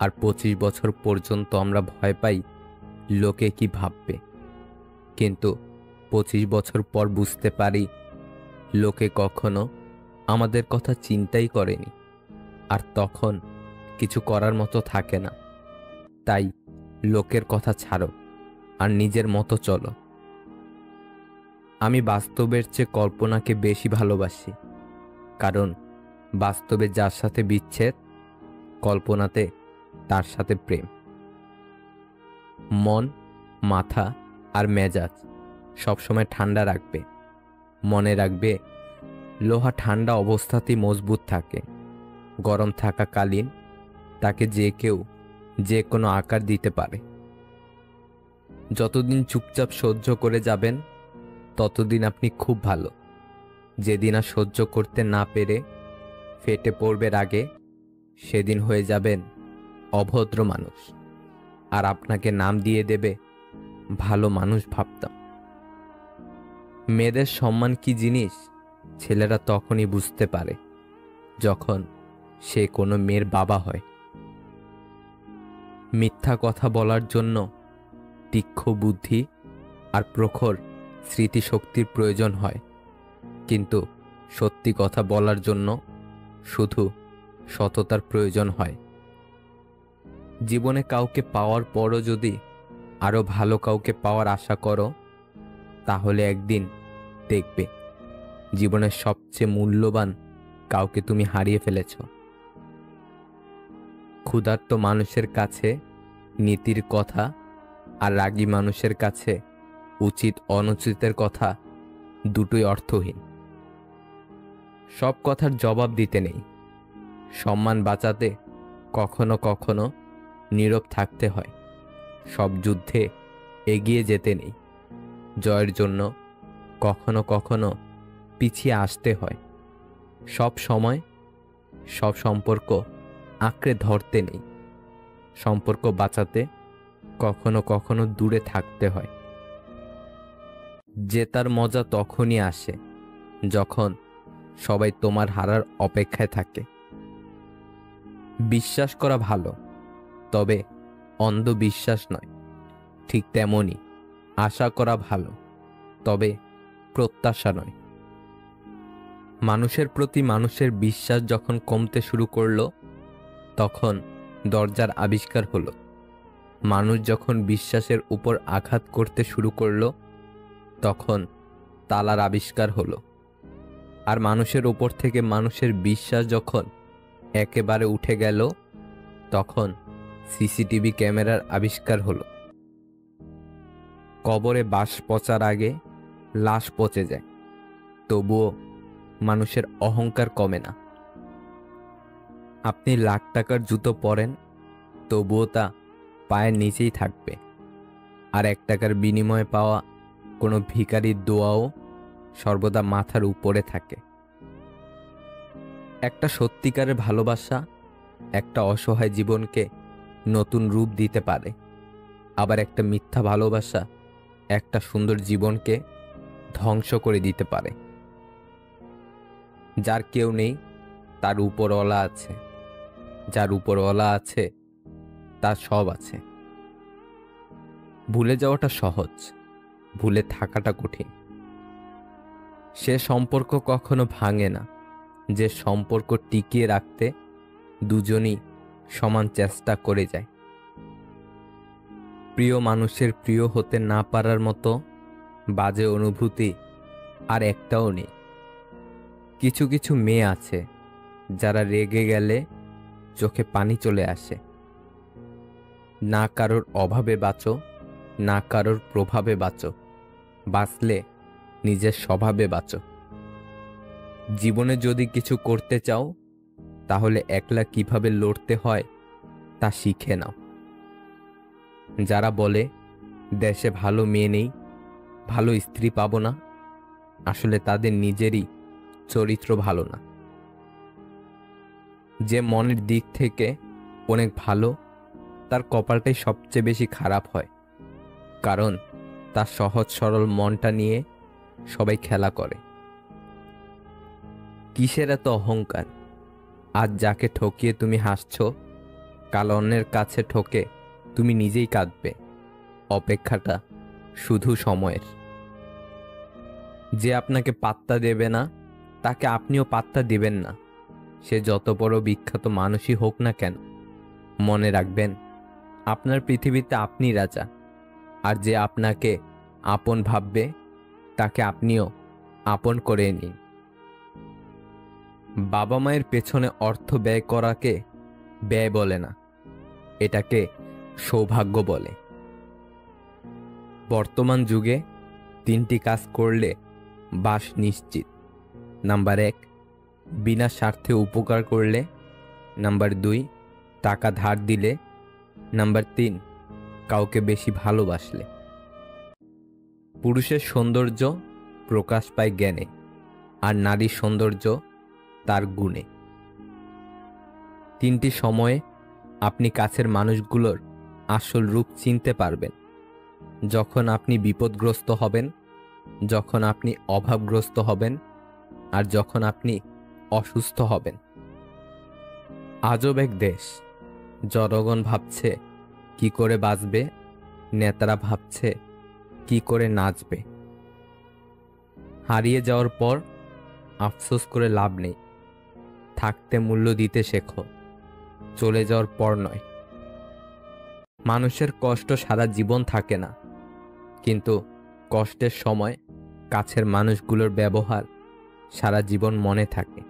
আর 25 বছর পর্যন্ত আমরা ভয় পাই লোকে কি ভাববে। কিন্তু 25 বছর পর বুঝতে পারি লোকে কখনো আমাদের কথা চিন্তাই করেনি, আর তখন কিছু করার মতো থাকে না। তাই লোকের কথা ছাড়ো আর নিজের মতো চলো। আমি বাস্তবের চেয়ে কল্পনাকে বেশি ভালোবাসি, কারণ বাস্তবে যার সাথে বিচ্ছেদ, কল্পনাতে তার সাথে প্রেম। মন, মাথা আর মেজাজ সবসময় ঠান্ডা রাখবে। মনে রাখবে লোহা ঠান্ডা অবস্থাতেই মজবুত থাকে, গরম থাকাকালীন তাকে যে কেউ যে কোনো আকার দিতে পারে। যতদিন চুপচাপ সহ্য করে যাবেন ততদিন আপনি খুব ভালো। যেদিন আর সহ্য করতে না পেরে ফেটে পড়বে রাগে, সেদিন হয়ে যাবেন অভদ্র মানুষ, আর আপনাকে নাম দিয়ে দেবে ভালো মানুষ ভাবতাম। মেয়েদের সম্মান কি জিনিস ছেলেরা তখনই বুঝতে পারে যখন সে কোনো মেয়ের বাবা হয়। মিথ্যা কথা বলার জন্য তীক্ষ্ণ বুদ্ধি আর প্রখর স্মৃতিশক্তির প্রয়োজন হয়, কিন্তু সত্যি কথা বলার জন্য শুধু সততার প্রয়োজন হয়। জীবনে কাউকে পাওয়ার পরও যদি আরো ভালো কাউকে পাওয়ার আশা করো, তাহলে একদিন দেখবে জীবনের সবচেয়ে মূল্যবান কাউকে তুমি হারিয়ে ফেলেছ। ক্ষুধার্ত মানুষের কাছে নীতির কথা আর রাগী মানুষের কাছে উচিত অনুচিতের কথা দুটোই অর্থহীন। সব কথার জবাব দিতে নেই, সম্মান বাঁচাতে কখনো কখনো নীরব থাকতে হয়। সব যুদ্ধে এগিয়ে যেতে নেই, জয়ের জন্য কখনো কখনো পিছিয়ে আসতে হয়। সব সময় সব সম্পর্ক আঁকড়ে ধরতে নেই, সম্পর্ক বাঁচাতে কখনো কখনো দূরে থাকতে হয়। জেতার মজা তখনই আসে যখন সবাই তোমার হারার অপেক্ষায় থাকে। বিশ্বাস করা ভালো, তবে অন্ধবিশ্বাস নয়। ঠিক তেমনই আশা করা ভালো, তবে প্রত্যাশা নয়। মানুষের প্রতি মানুষের বিশ্বাস যখন কমতে শুরু করলো, তখন দরজার আবিষ্কার হলো। মানুষ যখন বিশ্বাসের উপর আঘাত করতে শুরু করলো, তখন তালার আবিষ্কার হলো। আর মানুষের উপর থেকে মানুষের বিশ্বাস যখন একেবারে উঠে গেল, তখন সিসিটিভি ক্যামেরার আবিষ্কার হলো। কবরে বাঁশ পচার আগে লাশ পচে যায়, তবুও মানুষের অহংকার কমে না। আপনি লাখ টাকার জুতো পরেন, তবুও তা পায়ের নিচেই থাকবে। আর 1 টাকার বিনিময়ে পাওয়া কোনো ভিখারির দোয়াও সর্বদা মাথার উপরে থাকে। একটা সত্যিকারের ভালোবাসা একটা অসহায় জীবনকে নতুন রূপ দিতে পারে, আবার একটা মিথ্যা ভালোবাসা একটা সুন্দর জীবনকে ধ্বংস করে দিতে পারে। যার কেউ নেই তার উপরওয়ালা আছে, যার উপরওয়ালা আছে তার সব আছে। ভুলে যাওয়াটা সহজ, ভুলে থাকাটা কঠিন। সে সম্পর্ক কখনো ভাঙে না যে সম্পর্ক টিকিয়ে রাখতে দুজনই সমান চেষ্টা করে যায়। প্রিয় মানুষের প্রিয় হতে না পারার মতো বাজে অনুভূতি আর একটাও নেই। কিছু কিছু মেয়ে আছে যারা রেগে গেলে চোখে পানি চলে আসে। না কারোর অভাবে বাঁচো, না কারোর প্রভাবে বাঁচো, বাঁচলে নিজের স্বভাবে বাঁচো। জীবনে যদি কিছু করতে চাও তাহলে একলা কিভাবে লড়তে হয় তা শিখে নাও। যারা বলে দেশে ভালো মেয়ে নেই, ভালো স্ত্রী পাবো না, আসলে তাদের নিজেরই চরিত্র ভালো না। যে মনের দিক থেকে অনেক ভালো তার কপালটাই সবচেয়ে বেশি খারাপ হয়, কারণ তার সহজ সরল মনটা নিয়ে সবাই খেলা করে। কিসের এত অহংকার? আজ যাকে ঠকিয়ে তুমি হাসছো, কাল অন্যের কাছে ঠকে তুমি নিজেই কাঁদবে। অপেক্ষাটা শুধু সময়ের। যে আপনাকে পাত্তা দেবে না তাকে আপনিও পাত্তা দিবেন না, সে যত বড় বিখ্যাত মানুষই হোক না কেন। মনে রাখবেন, আপনার পৃথিবীতে আপনি রাজা, আর যে আপনাকে আপন ভাববে তাকে আপনিও আপন করে নিন। বাবা মায়ের পেছনে অর্থ ব্যয় করাকে ব্যয় বলে না, এটাকে সৌভাগ্য বলে। বর্তমান যুগে 3টি কাজ করলে বাস নিশ্চিত। নাম্বার 1, বিনা স্বার্থে উপকার করলে। নাম্বার 2, টাকা ধার দিলে। নাম্বার 3, কাউকে বেশি ভালোবাসলে। পুরুষের সৌন্দর্য প্রকাশ পায় জ্ঞানে, আর নারীর সৌন্দর্য তার গুণে। 3টি সময়ে আপনি কাছের মানুষগুলোর আসল রূপ চিনতে পারবেন: যখন আপনি বিপদগ্রস্ত হবেন, যখন আপনি অভাবগ্রস্ত হবেন, আর যখন আপনি অসুস্থ হবেন। আজব এক দেশ, জনগণ ভাবছে কি করে বাঁচবে, নেতারা ভাবছে কি করে নাচবে। হারিয়ে যাওয়ার পর আফসোস করে লাভ নেই, থাকতে মূল্য দিতে শেখো, চলে যাওয়ার পর নয়। মানুষের কষ্ট সারা জীবন থাকে না, কিন্তু কষ্টের সময় কাছের মানুষগুলোর ব্যবহার সারা জীবন মনে থাকে।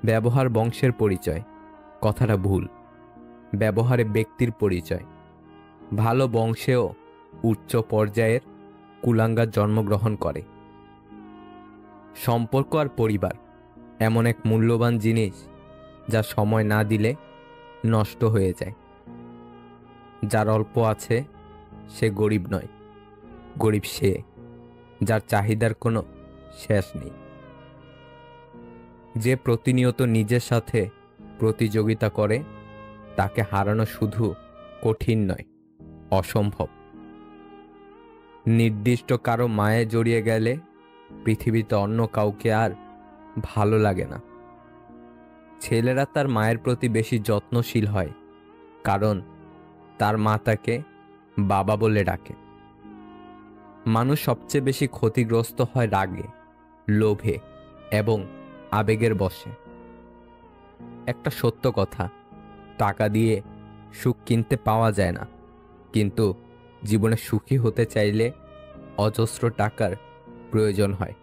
ব্যবহার বংশের পরিচয়, কথাটা ভুল। ব্যবহারে ব্যক্তির পরিচয়। ভালো বংশেও উচ্চ পর্যায়ের কুলাঙ্গার জন্মগ্রহণ করে। সম্পর্ক আর পরিবার এমন এক মূল্যবান জিনিস যা সময় না দিলে নষ্ট হয়ে যায়। যার অল্প আছে সে গরিব নয়, গরিব সে যার চাহিদার কোনো শেষ নেই। যে প্রতিনিয়ত নিজের সাথে প্রতিযোগিতা করে তাকে হারানো শুধু কঠিন নয়, অসম্ভব। নির্দিষ্ট কারো মায়ে জড়িয়ে গেলে পৃথিবীতে অন্য কাউকে আর ভালো লাগে না। ছেলেরা তার মায়ের প্রতি বেশি যত্নশীল হয়, কারণ তার মা তাকে বাবা বলে ডাকে। মানুষ সবচেয়ে বেশি ক্ষতিগ্রস্ত হয় রাগে, লোভে এবং আবেগের বশে। একটা সত্য কথা, টাকা দিয়ে সুখ কিনতে পাওয়া যায় না, কিন্তু জীবনে সুখী হতে চাইলে অজস্র টাকার প্রয়োজন হয়।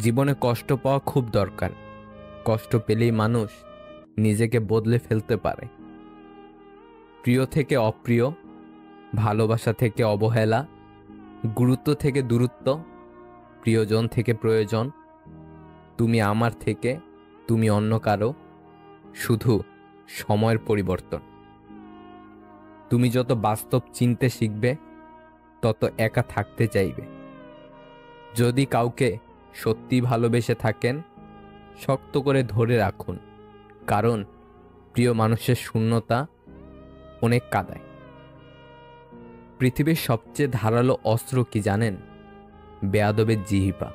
জীবনে কষ্ট পাওয়া খুব দরকার, কষ্ট পেলেই মানুষ নিজেকে বদলে ফেলতে পারে। প্রিয় থেকে অপ্রিয়, ভালোবাসা থেকে অবহেলা, গুরুত্ব থেকে দূরত্ব, প্রিয়জন থেকে প্রয়োজন, তুমি আমার থেকে তুমি অন্য কারো, শুধু সময়ের পরিবর্তন। তুমি যত বাস্তব চিনতে শিখবে তত একা থাকতে চাইবে। যদি কাউকে সত্যি ভালোবেসে থাকেন, শক্ত করে ধরে রাখুন, কারণ প্রিয় মানুষের শূন্যতা অনেক কাঁদায়। পৃথিবীর সবচেয়ে ধারালো অস্ত্র কি জানেন? বেয়াদবের জিহ্বা।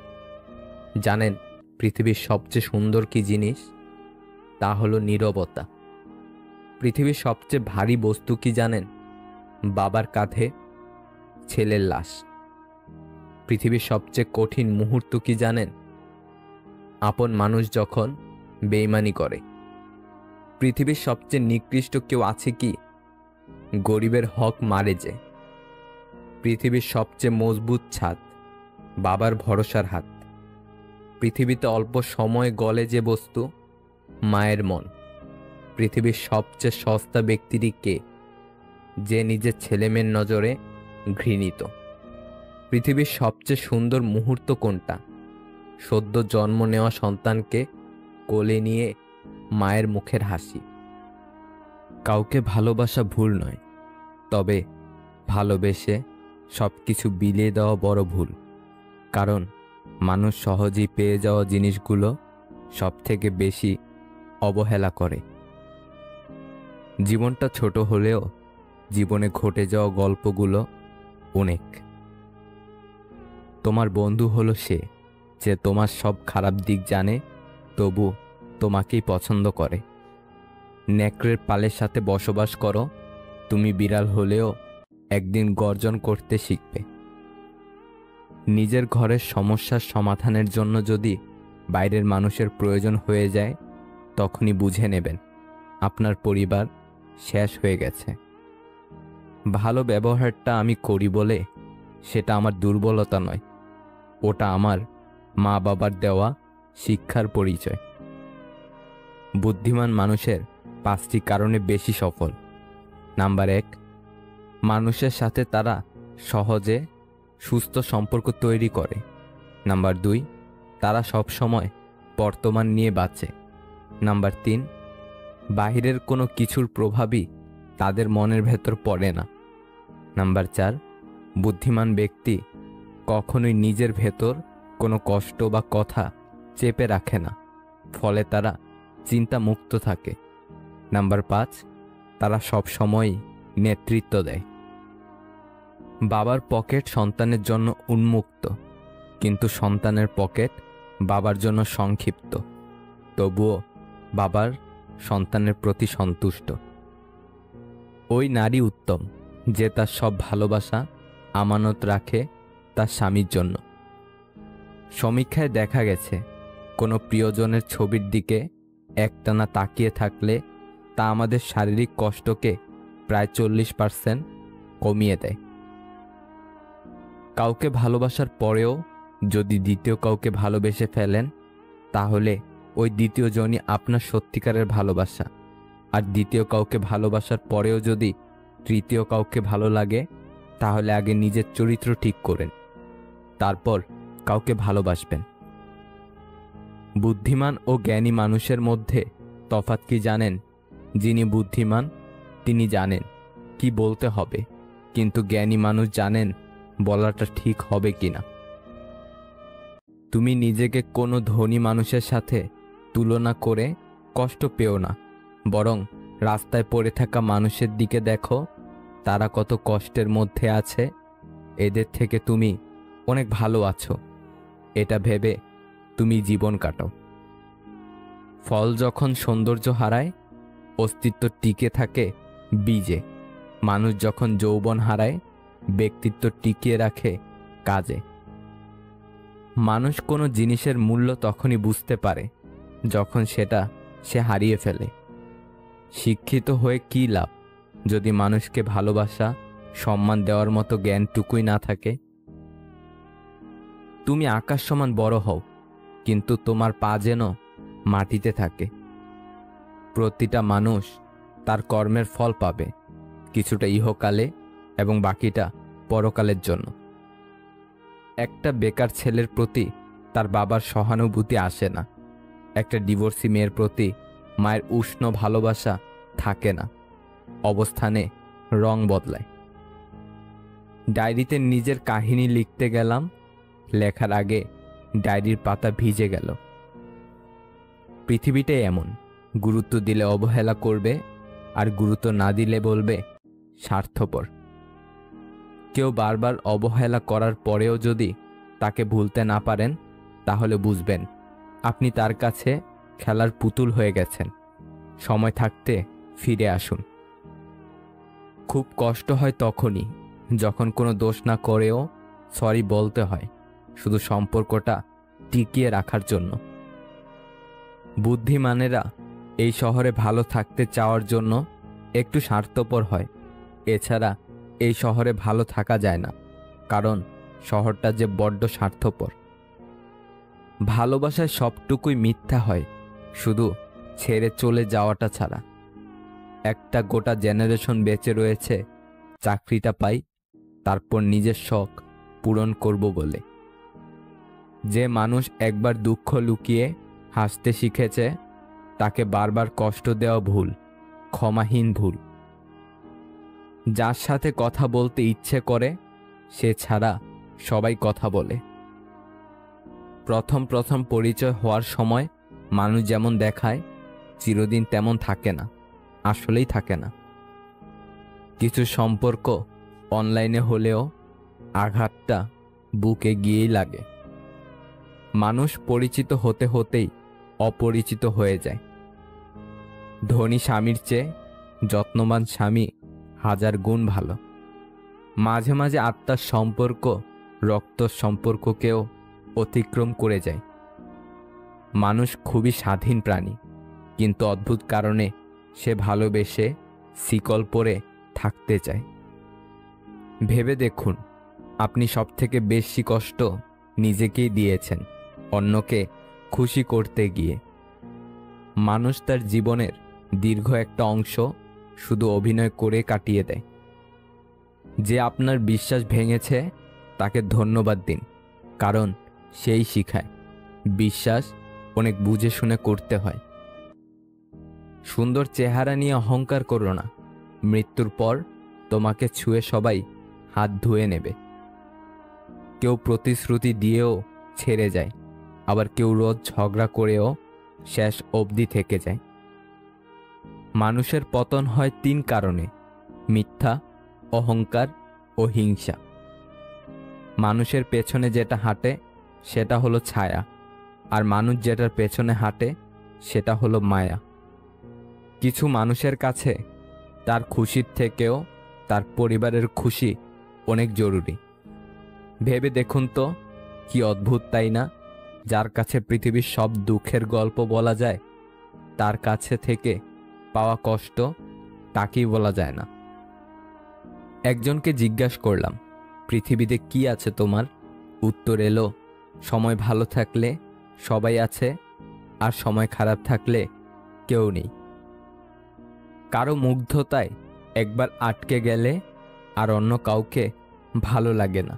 জানেন পৃথিবীর সবচেয়ে সুন্দর কি জিনিস? তা হলো নীরবতা। পৃথিবীর সবচেয়ে ভারী বস্তু কি জানেন? বাবার কাঁধে ছেলের লাশ। পৃথিবীর সবচেয়ে কঠিন মুহূর্ত কি জানেন? আপন মানুষ যখন বেইমানি করে। পৃথিবীর সবচেয়ে নিকৃষ্ট কেউ আছে কি? গরিবের হক মারে যে। পৃথিবীর সবচেয়ে মজবুত ছাদ বাবার ভরসার হাত। পৃথিবীতে অল্প সময় গলে যে বস্তু, মায়ের মন। পৃথিবীর সবচেয়ে সস্তা ব্যক্তিটি কে? যে নিজের ছেলেমেয়ের নজরে ঘৃণিত। পৃথিবীর সবচেয়ে সুন্দর মুহূর্ত কোনটা? সদ্য জন্ম নেওয়া সন্তানকে কোলে নিয়ে মায়ের মুখের হাসি। কাউকে ভালোবাসা ভুল নয়, তবে ভালোবেসে সব কিছু বিলিয়ে দেওয়া বড় ভুল। কারণ মানুষ সহজেই পেয়ে যাওয়া জিনিসগুলো সব থেকে বেশি অবহেলা করে। জীবনটা ছোট হলেও জীবনে ঘটে যাওয়া গল্পগুলো অনেক। তোমার বন্ধু হলো সে যে তোমার সব খারাপ দিক জানে, তবু তোমাকেই পছন্দ করে। নেকড়ের পালের সাথে বসবাস করো, তুমি বিড়াল হলেও একদিন গর্জন করতে শিখবে। নিজের ঘরের সমস্যার সমাধানের জন্য যদি বাইরের মানুষের প্রয়োজন হয়ে যায়, তখনই বুঝে নেবেন আপনার পরিবার শেষ হয়ে গেছে। ভালো ব্যবহারটা আমি করি বলে সেটা আমার দুর্বলতা নয়, ওটা আমার মা বাবার দেওয়া শিক্ষার পরিচয়। বুদ্ধিমান মানুষের 5টি কারণে বেশি সফল। নাম্বার 1, মানুষের সাথে তারা সহজে সুস্থ সম্পর্ক তৈরি করে। নাম্বার 2, তারা সবসময় বর্তমান নিয়ে বাঁচে। নাম্বার 3, বাহিরের কোনো কিছুর প্রভাবই তাদের মনের ভেতর পড়ে না। নাম্বার 4, বুদ্ধিমান ব্যক্তি কখনোই নিজের ভেতর কোনো কষ্ট বা কথা চেপে রাখে না, ফলে তারা চিন্তা মুক্ত থাকে। নাম্বার 5, তারা সবসময়ই নেতৃত্ব দেয়। বাবার পকেট সন্তানের জন্য উন্মুক্ত, কিন্তু সন্তানের পকেট বাবার জন্য সংক্ষিপ্ত। তবুও বাবার সন্তানের প্রতি সন্তুষ্ট। ওই নারী উত্তম যে তার সব ভালোবাসা আমানত রাখে তার স্বামীর জন্য। সমীক্ষায় দেখা গেছে কোনো প্রিয়জনের ছবির দিকে একটানা তাকিয়ে থাকলে তা আমাদের শারীরিক কষ্টকে প্রায় 40% কমিয়ে দেয়। কাউকে ভালোবাসার পরেও যদি দ্বিতীয় কাউকে ভালোবেসে ফেলেন, তাহলে ওই দ্বিতীয় জনই আপনার সত্যিকারের ভালোবাসা। আর দ্বিতীয় কাউকে ভালোবাসার পরেও যদি তৃতীয় কাউকে ভালো লাগে, তাহলে আগে নিজের চরিত্র ঠিক করেন, তারপর কাউকে ভালোবাসবেন। বুদ্ধিমান ও জ্ঞানী মানুষের মধ্যে তফাৎ কি জানেন? যিনি বুদ্ধিমান তিনি জানেন কি বলতে হবে, কিন্তু জ্ঞানী মানুষ জানেন বলাটা ঠিক হবে কিনা। তুমি নিজেকে কোনো ধনী মানুষের সাথে তুলনা করে কষ্ট পেও না, বরং রাস্তায় পড়ে থাকা মানুষের দিকে দেখো, তারা কত কষ্টের মধ্যে আছে। এদের থেকে তুমি অনেক ভালো আছো, এটা ভেবে তুমি জীবন কাটাও। ফল যখন সৌন্দর্য হারায়, অস্তিত্ব টিকে থাকে বীজে। মানুষ যখন যৌবন হারায়, ব্যক্তিত্ব টিকিয়ে রাখে কাজে। মানুষ কোনো জিনিসের মূল্য তখনই বুঝতে পারে যখন সেটা সে হারিয়ে ফেলে। শিক্ষিত হয়ে কী লাভ যদি মানুষকে ভালোবাসা সম্মান দেওয়ার মতো জ্ঞানটুকুই না থাকে? তুমি আকাশ সমান বড় হও, কিন্তু তোমার পা যেন মাটিতে থাকে। প্রতিটা মানুষ তার কর্মের ফল পাবে, কিছুটা ইহকালে এবং বাকিটা পরকালের জন্য। একটা বেকার ছেলের প্রতি তার বাবার সহানুভূতি আসে না, একটা ডিভোর্সি মেয়ের প্রতি মায়ের উষ্ণ ভালোবাসা থাকে না। অবস্থানে রং বদলায়। ডায়েরিতে নিজের কাহিনী লিখতে গেলাম, লেখার আগে ডায়েরির পাতা ভিজে গেল। পৃথিবীটাই এমন, গুরুত্ব দিলে অবহেলা করবে, আর গুরুত্ব না দিলে বলবে স্বার্থপর। কেউ বারবার অবহেলা করার পরেও যদি তাকে ভুলতে না পারেন, তাহলে বুঝবেন আপনি তার কাছে খেলার পুতুল হয়ে গেছেন। সময় থাকতে ফিরে আসুন। খুব কষ্ট হয় তখনই যখন কোনো দোষ না করেও সরি বলতে হয়, শুধু সম্পর্কটা টিকিয়ে রাখার জন্য। বুদ্ধিমানেরা এই শহরে ভালো থাকতে চাওয়ার জন্য একটু স্বার্থপর হয়। এছাড়া এই শহরে ভালো থাকা যায় না, কারণ শহরটা যে বড্ড স্বার্থপর। ভালোবাসায় সবটুকুই মিথ্যা হয়, শুধু ছেড়ে চলে যাওয়াটা ছাড়া। একটা গোটা জেনারেশন বেঁচে রয়েছে চাকরিটা পাই, তারপর নিজের শখ পূরণ করব বলে। যে মানুষ একবার দুঃখ লুকিয়ে হাসতে শিখেছে, তাকে বারবার কষ্ট দেওয়া ভুল, ক্ষমাহীন ভুল। যার সাথে কথা বলতে ইচ্ছে করে সে ছাড়া সবাই কথা বলে। প্রথম প্রথম পরিচয় হওয়ার সময় মানুষ যেমন দেখায় চিরদিন তেমন থাকে না, আসলেই থাকে না। কিছু সম্পর্ক অনলাইনে হলেও আঘাতটা বুকে গিয়েই লাগে। মানুষ পরিচিত হতে হতেই অপরিচিত হয়ে যায়। ধনী স্বামীর চেয়ে যত্নবান স্বামী 1000 গুণ ভালো। মাঝে মাঝে আত্মার সম্পর্ক রক্ত সম্পর্ককেও অতিক্রম করে যায়। মানুষ খুবই স্বাধীন প্রাণী, কিন্তু অদ্ভুত কারণে সে ভালোবেসে শিকল পরে থাকতে চায়। ভেবে দেখুন, আপনি সবথেকে বেশি কষ্ট নিজেকেই দিয়েছেন অন্যকে খুশি করতে গিয়ে। মানুষ তার জীবনের দীর্ঘ একটা অংশ শুধু অভিনয় করে কাটিয়ে দেয়। যে আপনার বিশ্বাস ভেঙেছে তাকে ধন্যবাদ দিন, কারণ সেই শিখায় বিশ্বাস অনেক বুঝে শুনে করতে হয়। সুন্দর চেহারা নিয়ে অহংকার করো না, মৃত্যুর পর তোমাকে ছুঁয়ে সবাই হাত ধুয়ে নেবে। কেউ প্রতিশ্রুতি দিয়েও ছেড়ে যায়, আবার কেউ রোজ ঝগড়া করেও শেষ অবধি থেকে যায়। মানুষের পতন হয় 3 কারণে: মিথ্যা, অহংকার ও হিংসা। মানুষের পেছনে যেটা হাঁটে সেটা হলো ছায়া, আর মানুষ যেটার পেছনে হাঁটে সেটা হলো মায়া। কিছু মানুষের কাছে তার খুশির থেকেও তার পরিবারের খুশি অনেক জরুরি। ভেবে দেখুন তো, কি অদ্ভুত তাই না? যার কাছে পৃথিবীর সব দুঃখের গল্প বলা যায়, তার কাছে থেকে পাওয়া কষ্ট তাকেই বলা যায় না। একজনকে জিজ্ঞাসা করলাম, পৃথিবীতে কি আছে তোমার? উত্তর এলো, সময় ভালো থাকলে সবাই আছে, আর সময় খারাপ থাকলে কেউ নেই। কারো মুগ্ধতায় একবার আটকে গেলে আর অন্য কাউকে ভালো লাগে না।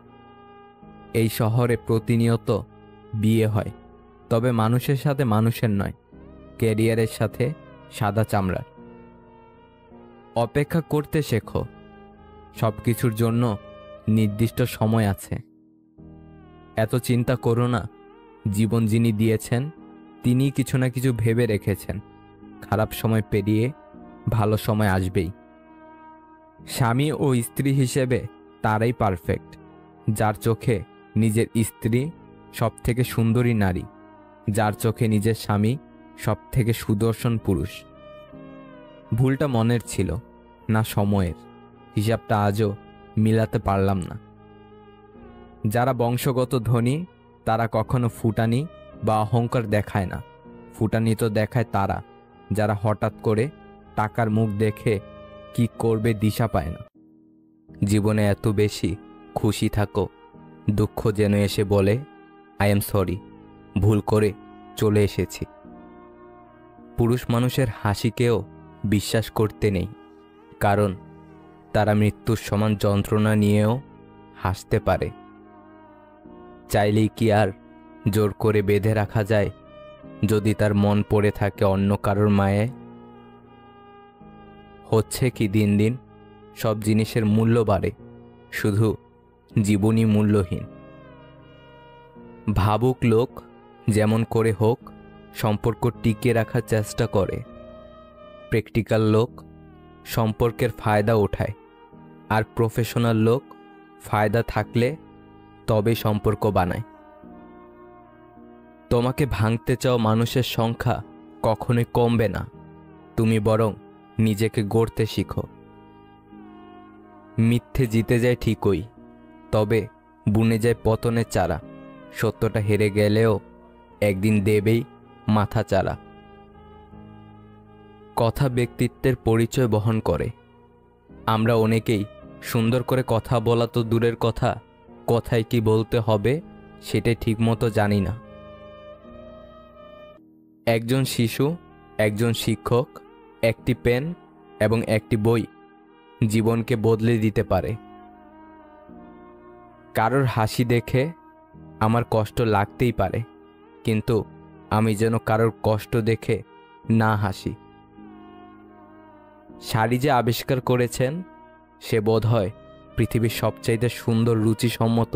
এই শহরে প্রতিনিয়ত বিয়ে হয়, তবে মানুষের সাথে মানুষের নয়, ক্যারিয়ারের সাথে সাদা চামড়ার। অপেক্ষা করতে শেখো, সবকিছুর জন্য নির্দিষ্ট সময় আছে। এত চিন্তা করো না, জীবন যিনি দিয়েছেন তিনি কিছু না কিছু ভেবে রেখেছেন। খারাপ সময় পেরিয়ে ভালো সময় আসবেই। স্বামী ও স্ত্রী হিসেবে তারাই পারফেক্ট, যার চোখে নিজের স্ত্রী সব থেকে সুন্দরী নারী, যার চোখে নিজের স্বামী সব থেকে সুদর্শন পুরুষ। ভুলটা মনের ছিল না সময়ের, হিসাবটা আজও মিলাতে পারলাম না। যারা বংশগত ধনী তারা কখনো ফুটানি বা অহংকার দেখায় না। ফুটানি তো দেখায় তারা যারা হঠাৎ করে টাকার মুখ দেখে কি করবে দিশা পায় না। জীবনে এত বেশি খুশি থাকো, দুঃখ যেন এসে বলে আই এম সরি, ভুল করে চলে এসেছি। পুরুষ মানুষের হাসিকেও বিশ্বাস করতে নেই, কারণ তারা মৃত্যুর সমান যন্ত্রণা নিয়েও হাসতে পারে। চাইলেই কি আর জোর করে বেঁধে রাখা যায় যদি তার মন পড়ে থাকে অন্য কারোর মায়ায়? হচ্ছে কি দিন দিন সব জিনিসের মূল্য বাড়ে, শুধু জীবনই মূল্যহীন। ভাবুক লোক যেমন করে হোক সম্পর্ক টিকিয়ে রাখার চেষ্টা করে। প্র্যাকটিক্যাল লোক সম্পর্কের ফায়দা ওঠায়, আর প্রফেশনাল লোক ফায়দা থাকলে তবে সম্পর্ক বানায়। তোমাকে ভাঙতে চাও মানুষের সংখ্যা কখনোই কমবে না, তুমি বরং নিজেকে গড়তে শিখো। মিথ্যে জিতে যায় ঠিকই, তবে বুনে যায় পতনের চারা। সত্যটা হেরে গেলেও একদিন দেবেই মাথা চারা। কথা ব্যক্তিত্বের পরিচয় বহন করে। আমরা অনেকেই সুন্দর করে কথা বলা তো দূরের কথা, কথায় কি বলতে হবে সেটাই ঠিকমতো জানি না। একজন শিশু, একজন শিক্ষক, একটি পেন এবং একটি বই জীবনকে বদলে দিতে পারে। কারোর হাসি দেখে আমার কষ্ট লাগতেই পারে, কিন্তু আমি যেন কারোর কষ্ট দেখে না হাসি। শাড়ি যে আবিষ্কার করেছেন সে বোধহয় পৃথিবীর সবচাইতে সুন্দর রুচিসম্মত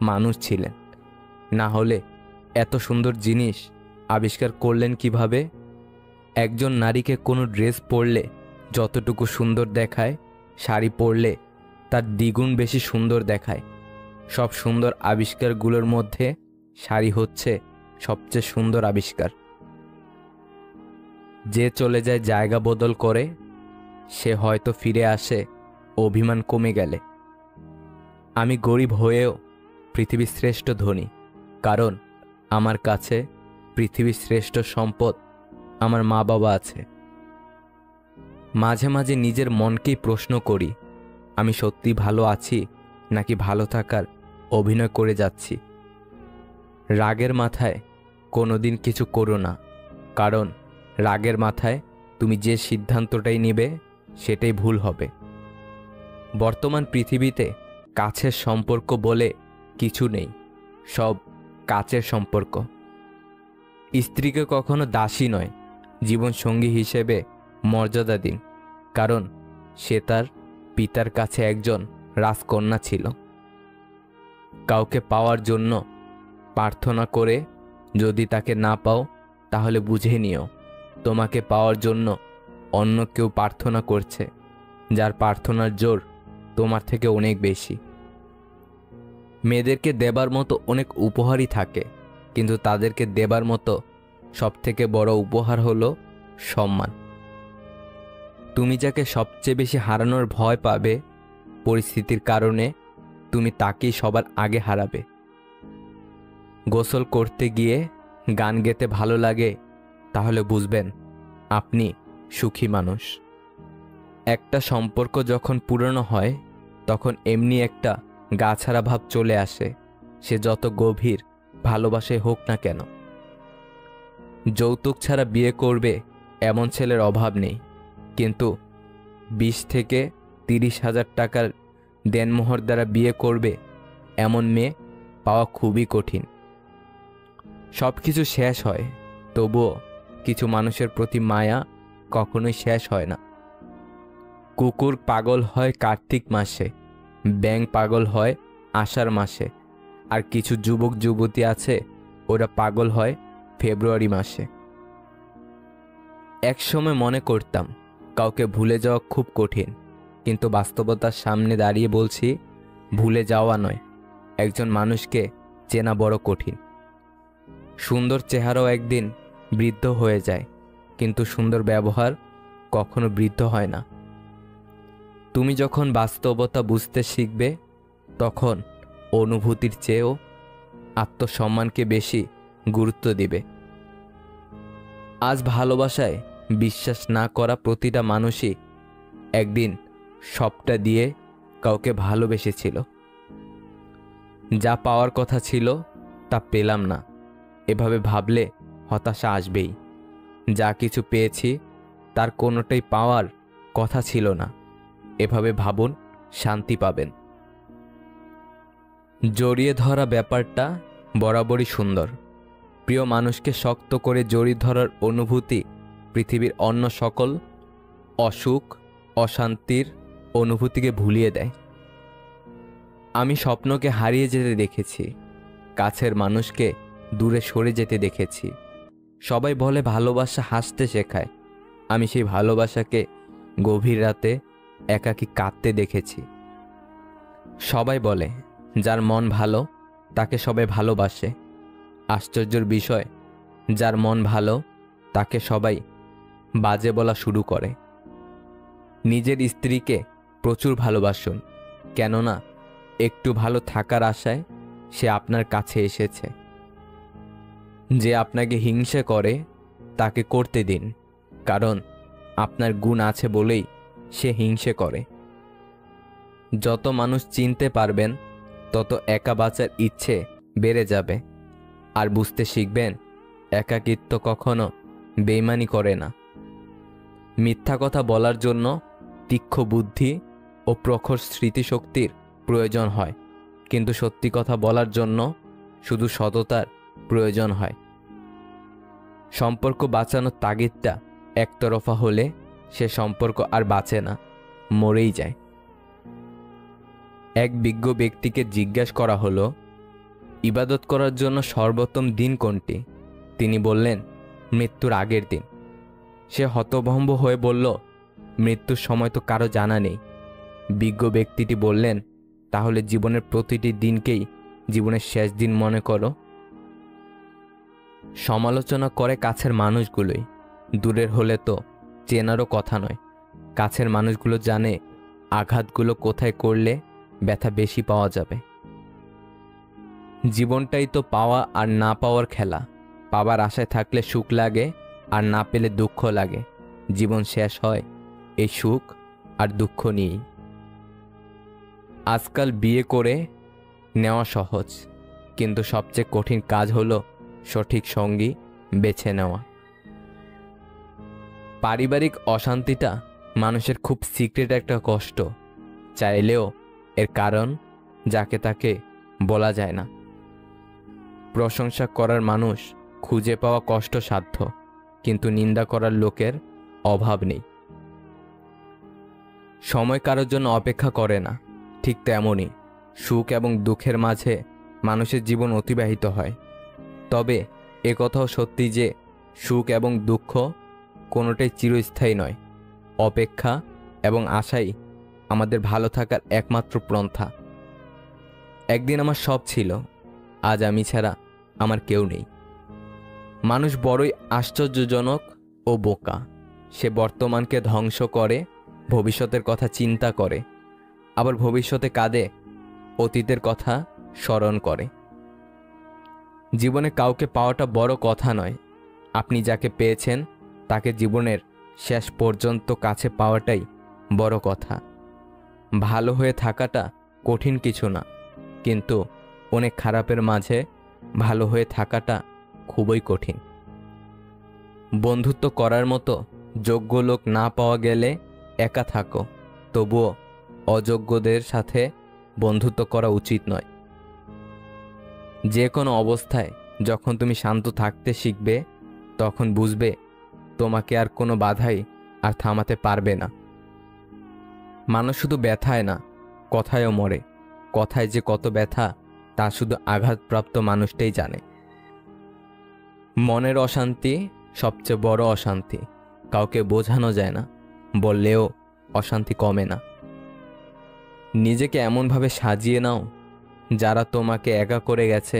মানুষ ছিলেন, না হলে এত সুন্দর জিনিস আবিষ্কার করলেন কিভাবে? একজন নারীকে কোনো ড্রেস পরলে যতটুকু সুন্দর দেখায়, শাড়ি পরলে তার দ্বিগুণ বেশি সুন্দর দেখায়। সব সুন্দর আবিষ্কারগুলোর মধ্যে শাড়ি হচ্ছে সবচেয়ে সুন্দর আবিষ্কার। যে চলে যায় জায়গা বদল করে, সে হয়তো ফিরে আসে অভিমান কমে গেলে। আমি গরিব হয়েও পৃথিবীর শ্রেষ্ঠ ধনী, কারণ আমার কাছে পৃথিবীর শ্রেষ্ঠ সম্পদ আমার মা বাবা আছে। মাঝে মাঝে নিজের মনকেই প্রশ্ন করি, আমি সত্যি ভালো আছি নাকি ভালো থাকার অভিনয় করে যাচ্ছি। রাগের মাথায় কোনোদিন কিছু করো না, কারণ রাগের মাথায় তুমি যে সিদ্ধান্তটাই নেবে সেটাই ভুল হবে। বর্তমান পৃথিবীতে কাছের সম্পর্ক বলে কিছু নেই, সব কাছের সম্পর্ক। স্ত্রীকে কখনো দাসী নয়, জীবনসঙ্গী হিসেবে মর্যাদা দিন, কারণ সে তার পিতার কাছে একজন রাজকন্যা ছিল। কাউকে পাওয়ার জন্য প্রার্থনা করে যদি তাকে না পাও, তাহলে বুঝে নিও তোমাকে পাওয়ার জন্য অন্য কেউ প্রার্থনা করছে, যার প্রার্থনার জোর তোমার থেকে অনেক বেশি। মেয়েদেরকে দেবার মতো অনেক উপহারই থাকে, কিন্তু তাদেরকে দেবার মতো সবথেকে বড় উপহার হলো সম্মান। তুমি যাকে সবচেয়ে বেশি হারানোর ভয় পাবে, পরিস্থিতির কারণে তুমি তাকেই সবার আগে হারাবে। গোসল করতে গিয়ে গান গেতে ভালো লাগে, তাহলে বুঝবেন আপনি সুখী মানুষ। একটা সম্পর্ক যখন পুরনো হয়, তখন এমনি একটা গা ছাড়া ভাব চলে আসে, সে যত গভীর ভালোবাসায় হোক না কেন। যৌতুক ছাড়া বিয়ে করবে এমন ছেলের অভাব নেই, কিন্তু 20 থেকে 30,000 টাকার দেনমোহর দ্বারা বিয়ে করবে এমন মেয়ে পাওয়া খুবই কঠিন। সব কিছু শেষ হয়, তবুও কিছু মানুষের প্রতি মায়া কখনোই শেষ হয় না। কুকুর পাগল হয় কার্তিক মাসে, ব্যাঙ পাগল হয় আষাঢ় মাসে, আর কিছু যুবক যুবতী আছে ওরা পাগল হয় ফেব্রুয়ারি মাসে। একসময় মনে করতাম কাউকে ভুলে যাওয়া খুব কঠিন, কিন্তু বাস্তবতার সামনে দাঁড়িয়ে বলছি ভুলে যাওয়া নয়, একজন মানুষকে চেনা বড় কঠিন। সুন্দর চেহারাও একদিন বৃদ্ধ হয়ে যায়, কিন্তু সুন্দর ব্যবহার কখনো বৃদ্ধ হয় না। তুমি যখন বাস্তবতা বুঝতে শিখবে, তখন অনুভূতির চেয়েও আত্মসম্মানকে বেশি গুরুত্ব দিবে। আজ ভালোবাসায় বিশ্বাস না করা প্রতিটা মানুষই একদিন সবটা দিয়ে কাউকে ভালোবেসেছিল। যা পাওয়ার কথা ছিল তা পেলাম না, এভাবে ভাবলে হতাশা আসবেই। যা কিছু পেয়েছি তার কোনোটাই পাওয়ার কথা ছিল না, এভাবে ভাবুন, শান্তি পাবেন। জড়িয়ে ধরা ব্যাপারটা বরাবরই সুন্দর। প্রিয় মানুষকে শক্ত করে জড়িয়ে ধরার অনুভূতি পৃথিবীর অন্য সকল অসুখ অশান্তির অনুভূতিকে ভুলিয়ে দেয়। আমি স্বপ্নকে হারিয়ে যেতে দেখেছি, কাছের মানুষকে দূরে সরে যেতে দেখেছি। সবাই বলে ভালোবাসা হাসতে শেখায়, আমি সেই ভালোবাসাকে গভীর রাতে একাকী কাঁদতে দেখেছি। সবাই বলে যার মন ভালো তাকে সবাই ভালোবাসে, আশ্চর্যের বিষয়, যার মন ভালো তাকে সবাই বাজে বলা শুরু করে। নিজের স্ত্রীকে প্রচুর ভালোবাসুন, কেননা একটু ভালো থাকার আশায় সে আপনার কাছে এসেছে। যে আপনাকে হিংসে করে তাকে করতে দিন, কারণ আপনার গুণ আছে বলেই সে হিংসে করে। যত মানুষ চিনতে পারবেন তত একা বাঁচার ইচ্ছে বেড়ে যাবে, আর বুঝতে শিখবেন একাকিত্ব কখনো বেইমানি করে না। মিথ্যা কথা বলার জন্য তীক্ষ্ণ বুদ্ধি ও প্রখর স্মৃতিশক্তির প্রয়োজন হয়, কিন্তু সত্যি কথা বলার জন্য শুধু সততার প্রয়োজন হয়। সম্পর্ক বাঁচানোর তাগিদটা একতরফা হলে সে সম্পর্ক আর বাঁচে না, মরেই যায়। এক বিজ্ঞ ব্যক্তিকে জিজ্ঞাসা করা হলো, ইবাদত করার জন্য সর্বোত্তম দিন কোনটি? তিনি বললেন, মৃত্যুর আগের দিন। সে হতভম্ব হয়ে বলল, মৃত্যুর সময় তো কারো জানা নেই। বিজ্ঞ ব্যক্তিটি বললেন, তাহলে জীবনের প্রতিটি দিনকেই জীবনের শেষ দিন মনে করো। সমালোচনা করে কাছের মানুষগুলোই, দূরের হলে তো চেনারও কথা নয়। কাছের মানুষগুলো জানে আঘাতগুলো কোথায় করলে ব্যথা বেশি পাওয়া যাবে। জীবনটাই তো পাওয়া আর না পাওয়ার খেলা। পাবার আশায় থাকলে সুখ লাগে, আর না পেলে দুঃখ লাগে। জীবন শেষ হয় এই সুখ আর দুঃখ নিয়েই। আজকাল বিয়ে করে নেওয়া সহজ, কিন্তু সবচেয়ে কঠিন কাজ হলো সঠিক সঙ্গী বেছে নেওয়া। পারিবারিক অশান্তিটা মানুষের খুব সিক্রেট একটা কষ্ট, চাইলেও এর কারণ যাকে তাকে বলা যায় না। প্রশংসা করার মানুষ খুঁজে পাওয়া কষ্টসাধ্য, কিন্তু নিন্দা করার লোকের অভাব নেই। সময় কারোর জন্য অপেক্ষা করে না, ঠিক তেমনই সুখ এবং দুঃখের মাঝে মানুষের জীবন অতিবাহিত হয়। তবে একথাও সত্যি যে সুখ এবং দুঃখ কোনোটাই চিরস্থায়ী নয়। অপেক্ষা এবং আশাই আমাদের ভালো থাকার একমাত্র পন্থা। একদিন আমার সব ছিল, আজ আমি ছাড়া আমার কেউ নেই। মানুষ বড়ই আশ্চর্যজনক ও বোকা। সে বর্তমানকে ধ্বংস করে, ভবিষ্যতের কথা চিন্তা করে, আবার ভবিষ্যতে কাঁদে, অতীতের কথা স্মরণ করে। জীবনে কাউকে পাওয়াটা বড় কথা নয়, আপনি যাকে পেয়েছেন তাকে জীবনের শেষ পর্যন্ত কাছে পাওয়াটাই বড় কথা। ভালো হয়ে থাকাটা কঠিন কিছু না, কিন্তু অনেক খারাপের মাঝে ভালো হয়ে থাকাটা খুবই কঠিন। বন্ধুত্ব করার মতো যোগ্য লোক না পাওয়া গেলে একা থাকো, তবুও অযোগ্যদের সাথে বন্ধুত্ব করা উচিত নয়। যে কোনো অবস্থায় যখন তুমি শান্ত থাকতে শিখবে, তখন বুঝবে তোমাকে আর কোনো বাধাই আর থামাতে পারবে না। মানুষ শুধু ব্যথায় না, কথায়ও মরে। কথায় যে কত ব্যথা তা শুধু আঘাতপ্রাপ্ত মানুষটাই জানে। মনের অশান্তি সবচেয়ে বড় অশান্তি, কাউকে বোঝানো যায় না, বললেও অশান্তি কমে না। নিজেকে এমনভাবে সাজিয়ে নাও যারা তোমাকে একা করে গেছে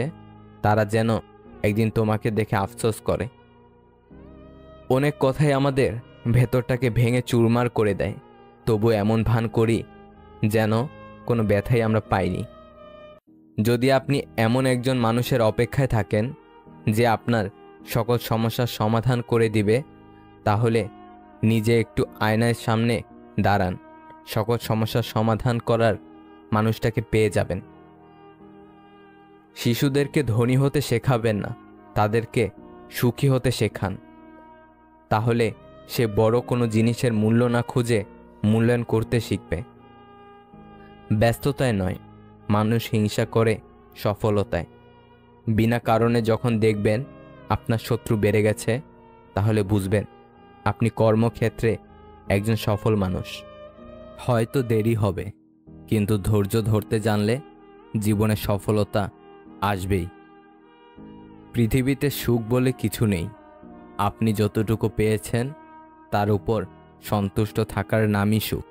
তারা যেন একদিন তোমাকে দেখে আফসোস করে। অনেক কথাই আমাদের ভেতরটাকে ভেঙে চুরমার করে দেয়, তবু এমন ভান করি যেন কোনো ব্যথাই আমরা পাইনি। যদি আপনি এমন একজন মানুষের অপেক্ষায় থাকেন যে আপনার সকল সমস্যার সমাধান করে দিবে, তাহলে নিজে একটু আয়নার সামনে দাঁড়ান, সকল সমস্যার সমাধান করার মানুষটাকে পেয়ে যাবেন। শিশুদেরকে ধনী হতে শেখাবেন না, তাদেরকে সুখী হতে শেখান। তাহলে সে বড় কোনো জিনিসের মূল্য না খুঁজে মূল্যায়ন করতে শিখবে। ব্যস্ততায় নয়, মানুষ হিংসা করে সফলতায়। বিনা কারণে যখন দেখবেন আপনার শত্রু বেড়ে গেছে, তাহলে বুঝবেন আপনি কর্মক্ষেত্রে একজন সফল মানুষ। হয়তো দেরি হবে, কিন্তু ধৈর্য ধরতে জানলে জীবনে সফলতা আসবেই। পৃথিবীতে সুখ বলে কিছু নেই, আপনি যতটুকু পেয়েছেন তার উপর সন্তুষ্ট থাকার নামই সুখ।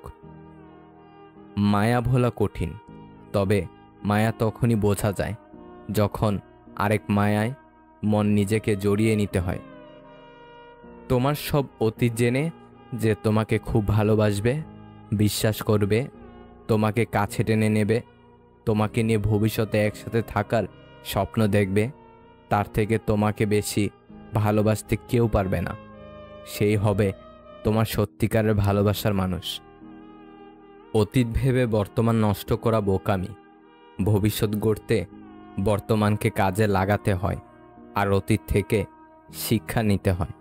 মায়া ভোলা কঠিন, তবে মায়া তখনই বোঝা যায় যখন আরেক মায়ায় মন নিজেকে জড়িয়ে নিতে হয়। তোমার সব অতীত জেনে যে তোমাকে খুব ভালোবাসবে, বিশ্বাস করবে, তোমাকে কাছে টেনে নেবে, তোমাকে নিয়ে ভবিষ্যতে একসাথে থাকার স্বপ্ন দেখবে, তার থেকে তোমাকে বেশি ভালোবাসতে কেউ পারবে না। সেই হবে তোমার সত্যিকারের ভালোবাসার মানুষ। অতীত ভেবে বর্তমান নষ্ট করা বোকামি। ভবিষ্যৎ গড়তে বর্তমানকে কাজে লাগাতে হয়, আর অতীত থেকে শিক্ষা নিতে হয়।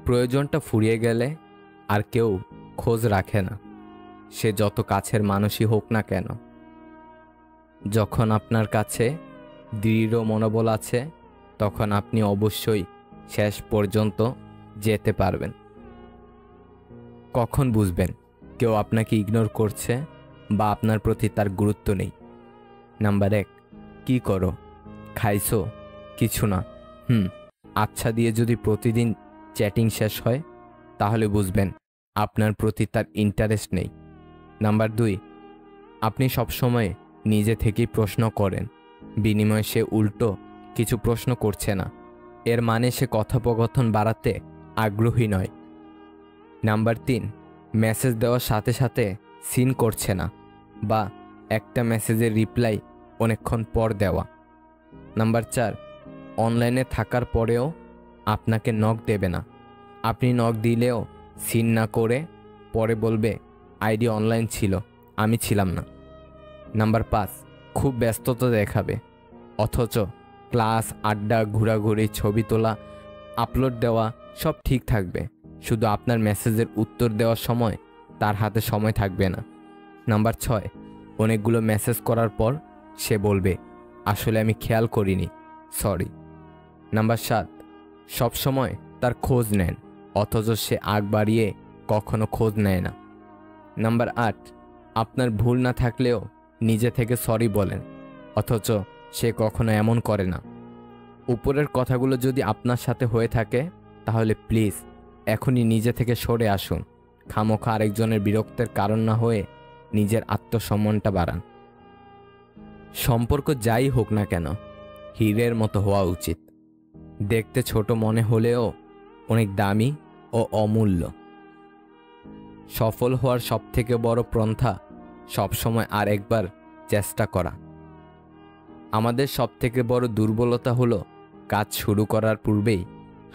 প্রয়োজনটা ফুরিয়ে গেলে আর কেউ খোঁজ রাখে না, সে যত কাছের মানুষই হোক না কেন। যখন আপনার কাছে দৃঢ় মনোবল আছে, তখন আপনি অবশ্যই শেষ পর্যন্ত যেতে পারবেন। কখন বুঝবেন কেউ আপনাকে ইগনোর করছে বা আপনার প্রতি তার গুরুত্ব নেই? নাম্বার 1, কি করো? খাইছো? কিছু না। আচ্ছা দিয়ে যদি প্রতিদিন চ্যাটিং শেষ হয়, তাহলে বুঝবেন আপনার প্রতি তার ইন্টারেস্ট নেই। নাম্বার 2, আপনি সবসময় নিজে থেকেই প্রশ্ন করেন, বিনিময়ে সে উল্টো কিছু প্রশ্ন করছে না, এর মানে সে কথোপকথন বাড়াতে আগ্রহী নয়। নাম্বার 3, মেসেজ দেওয়ার সাথে সাথে সিন করছে না, বা একটা মেসেজের রিপ্লাই অনেকক্ষণ পর দেওয়া। নাম্বার 4, অনলাইনে থাকার পরেও আপনাকে নক দেবে না, আপনি নক দিলেও সিন না করে পরে বলবে আইডি অনলাইন ছিল, আমি ছিলাম না। নাম্বার 5, খুব ব্যস্ততা দেখাবে, অথচ ক্লাস, আড্ডা, ঘোরাঘুরি, ছবি তোলা, আপলোড দেওয়া সব ঠিক থাকবে, শুধু আপনার মেসেজের উত্তর দেওয়ার সময় তার হাতে সময় থাকবে না। নাম্বার 6, অনেকগুলো মেসেজ করার পর সে বলবে আসলে আমি খেয়াল করিনি, সরি। নাম্বার 7, সবসময় তার খোঁজ নেন, অথচ সে আগ বাড়িয়ে কখনো খোঁজ নেয় না। নাম্বার 8, আপনার ভুল না থাকলেও নিজে থেকে সরি বলেন, অথচ সে কখনো এমন করে না। উপরের কথাগুলো যদি আপনার সাথে হয়ে থাকে, তাহলে প্লিজ এখনই নিজে থেকে সরে আসুন। খামোখা আরেকজনের বিরক্তের কারণ না হয়ে নিজের আত্মসম্মানটা বাড়ান। সম্পর্ক যাই হোক না কেন, হীরের মতো হওয়া উচিত। দেখতে ছোট মনে হলেও অনেক দামি ও অমূল্য। সফল হওয়ার সবথেকে বড় পন্থা সবসময় আর একবার চেষ্টা করা। আমাদের সবথেকে বড় দুর্বলতা হলো কাজ শুরু করার পূর্বেই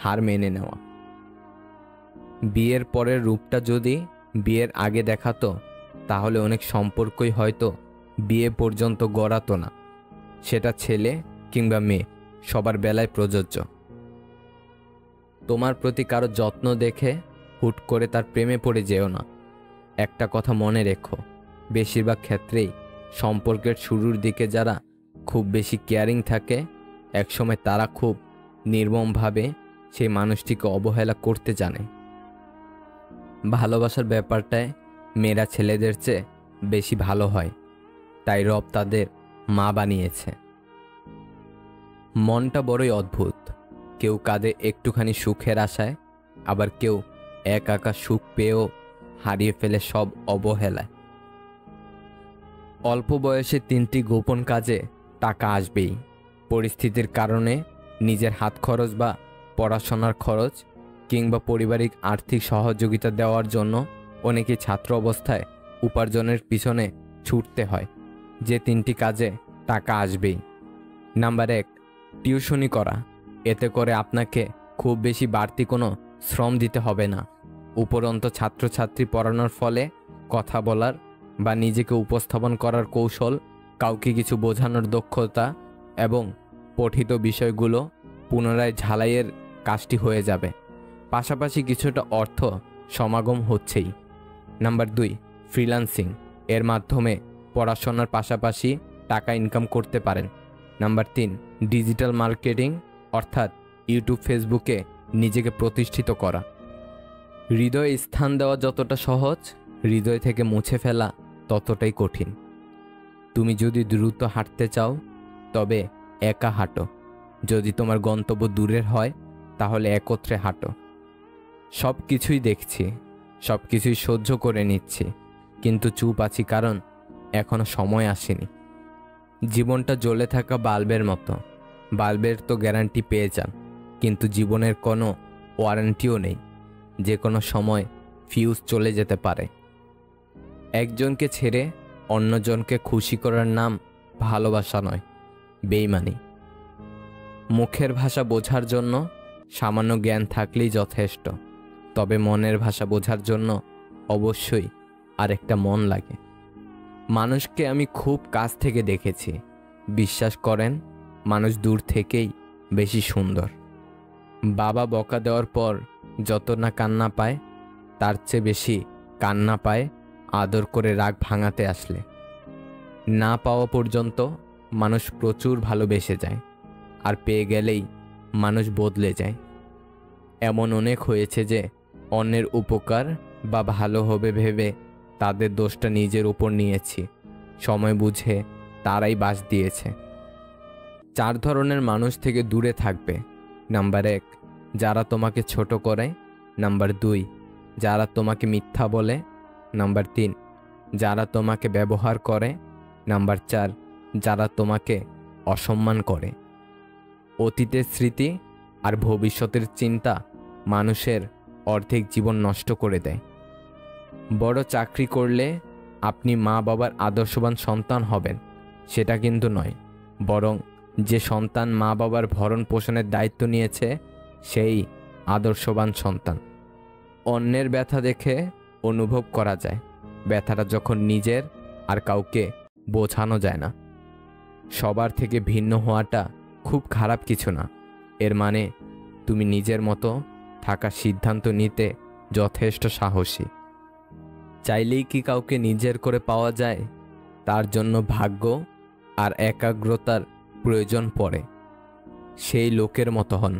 হার মেনে নেওয়া। বিয়ের পরের রূপটা যদি বিয়ের আগে দেখাতো, তাহলে অনেক সম্পর্কই হয়তো বিয়ে পর্যন্ত গড়াতো না। সেটা ছেলে কিংবা মেয়ে, সবার বেলায় প্রযোজ্য। তোমার প্রতি কারো যত্ন দেখে হুট করে তার প্রেমে পড়ে যেও না। একটা কথা মনে রেখো, বেশিরভাগ ক্ষেত্রেই সম্পর্কের শুরুর দিকে যারা খুব বেশি কেয়ারিং থাকে, একসময় তারা খুব নির্মমভাবে সেই মানুষটিকে অবহেলা করতে জানে। ভালোবাসার ব্যাপারটায় মেয়েরা ছেলেদের চেয়ে বেশি ভালো হয়, তাই রব তাদের মা বানিয়েছে। মনটা বড়ই অদ্ভুত, কেউ কাঁদে একটুখানি সুখের আশায়, আবার কেউ একা সুখ পেয়েও হারিয়ে ফেলে সব অবহেলায়। অল্প বয়সে 3টি গোপন কাজে টাকা আসবেই। পরিস্থিতির কারণে নিজের হাত খরচ বা পড়াশোনার খরচ কিংবা পারিবারিক আর্থিক সহযোগিতা দেওয়ার জন্য অনেকে ছাত্র অবস্থায় উপার্জনের পিছনে ছুটতে হয়। যে 3টি কাজে টাকা আসবেই। নাম্বার 1, টিউশনি করা। এতে করে আপনাকে খুব বেশি বাড়তি কোনো শ্রম দিতে হবে না। উপরন্ত ছাত্রছাত্রী পড়ানোর ফলে কথা বলার বা নিজেকে উপস্থাপন করার কৌশল, কাউকে কিছু বোঝানোর দক্ষতা এবং পঠিত বিষয়গুলো পুনরায় ঝালাইয়ের কাজটি হয়ে যাবে। পাশাপাশি কিছুটা অর্থ সমাগম হচ্ছেই। Number 2, freelancing. এর মাধ্যমে পড়াশোনার পাশাপাশি টাকা ইনকাম করতে পারেন। নাম্বার 3, ডিজিটাল মার্কেটিং, অর্থাৎ ইউটিউব, ফেসবুকে নিজেকে প্রতিষ্ঠিত করা। হৃদয়ে স্থান দেওয়া যতটা সহজ, হৃদয় থেকে মুছে ফেলা ততটাই কঠিন। তুমি যদি দ্রুত হাঁটতে চাও, তবে একা হাঁটো। যদি তোমার গন্তব্য দূরের হয়, তাহলে একত্রে হাঁটো। সব কিছুই দেখছি, সব কিছুই সহ্য করে নিচ্ছি, কিন্তু চুপ আছি কারণ এখনো সময় আসেনি। জীবনটা জ্বলে থাকা বাল্বের মতো, বাল্বের তো গ্যারান্টি পেয়ে যান, কিন্তু জীবনের কোনো ওয়ারেন্টিও নেই। যে কোনো সময় ফিউজ চলে যেতে পারে। একজনকে ছেড়ে অন্যজনকে খুশি করার নাম ভালোবাসা নয়, বেইমানি। মুখের ভাষা বোঝার জন্য সামান্য জ্ঞান থাকলেই যথেষ্ট, তবে মনের ভাষা বোঝার জন্য অবশ্যই আরেকটা মন লাগে। মানুষকে আমি খুব কাছ থেকে দেখেছি, বিশ্বাস করেন মানুষ দূর থেকেই বেশি সুন্দর। বাবা বকা দেওয়ার পর যত না কান্না পায়, তার চেয়ে বেশি কান্না পায় আদর করে রাগ ভাঙাতে আসলে। না পাওয়া পর্যন্ত মানুষ প্রচুর ভালোবেসে যায়, আর পেয়ে গেলেই মানুষ বদলে যায়। এমন অনেক হয়েছে যে অন্যের উপকার বা ভালো হবে ভেবে তাদের দোষটা নিজের উপর নিয়েছি। সময় বুঝে তারাই বাস দিয়েছে। 4 ধরনের মানুষ থেকে দূরে থাকবে। নাম্বার 1, যারা তোমাকে ছোট করে। নাম্বার 2, যারা তোমাকে মিথ্যা বলে। নাম্বার 3, যারা তোমাকে ব্যবহার করে। নাম্বার 4, যারা তোমাকে অসম্মান করে। অতীতের স্মৃতি আর ভবিষ্যতের চিন্তা মানুষের অর্ধেক জীবন নষ্ট করে দেয়। বড় চাকরি করলে আপনি মা বাবার আদর্শবান সন্তান হবেন, সেটা কিন্তু নয়। বরং যে সন্তান মা বাবার ভরণ পোষণের দায়িত্ব নিয়েছে, সেই আদর্শবান সন্তান। অন্যের ব্যথা দেখে অনুভব করা যায়, ব্যথাটা যখন নিজের আর কাউকে বোঝানো যায় না। সবার থেকে ভিন্ন হওয়াটা খুব খারাপ কিছু না। এর মানে তুমি নিজের মতো থাকার সিদ্ধান্ত নিতে যথেষ্ট সাহসী। চাইলেই কি কাউকে নিজের করে পাওয়া যায়? তার জন্য ভাগ্য আর একাগ্রতার প্রয়োজন পড়ে। সেই লোকের মতো হন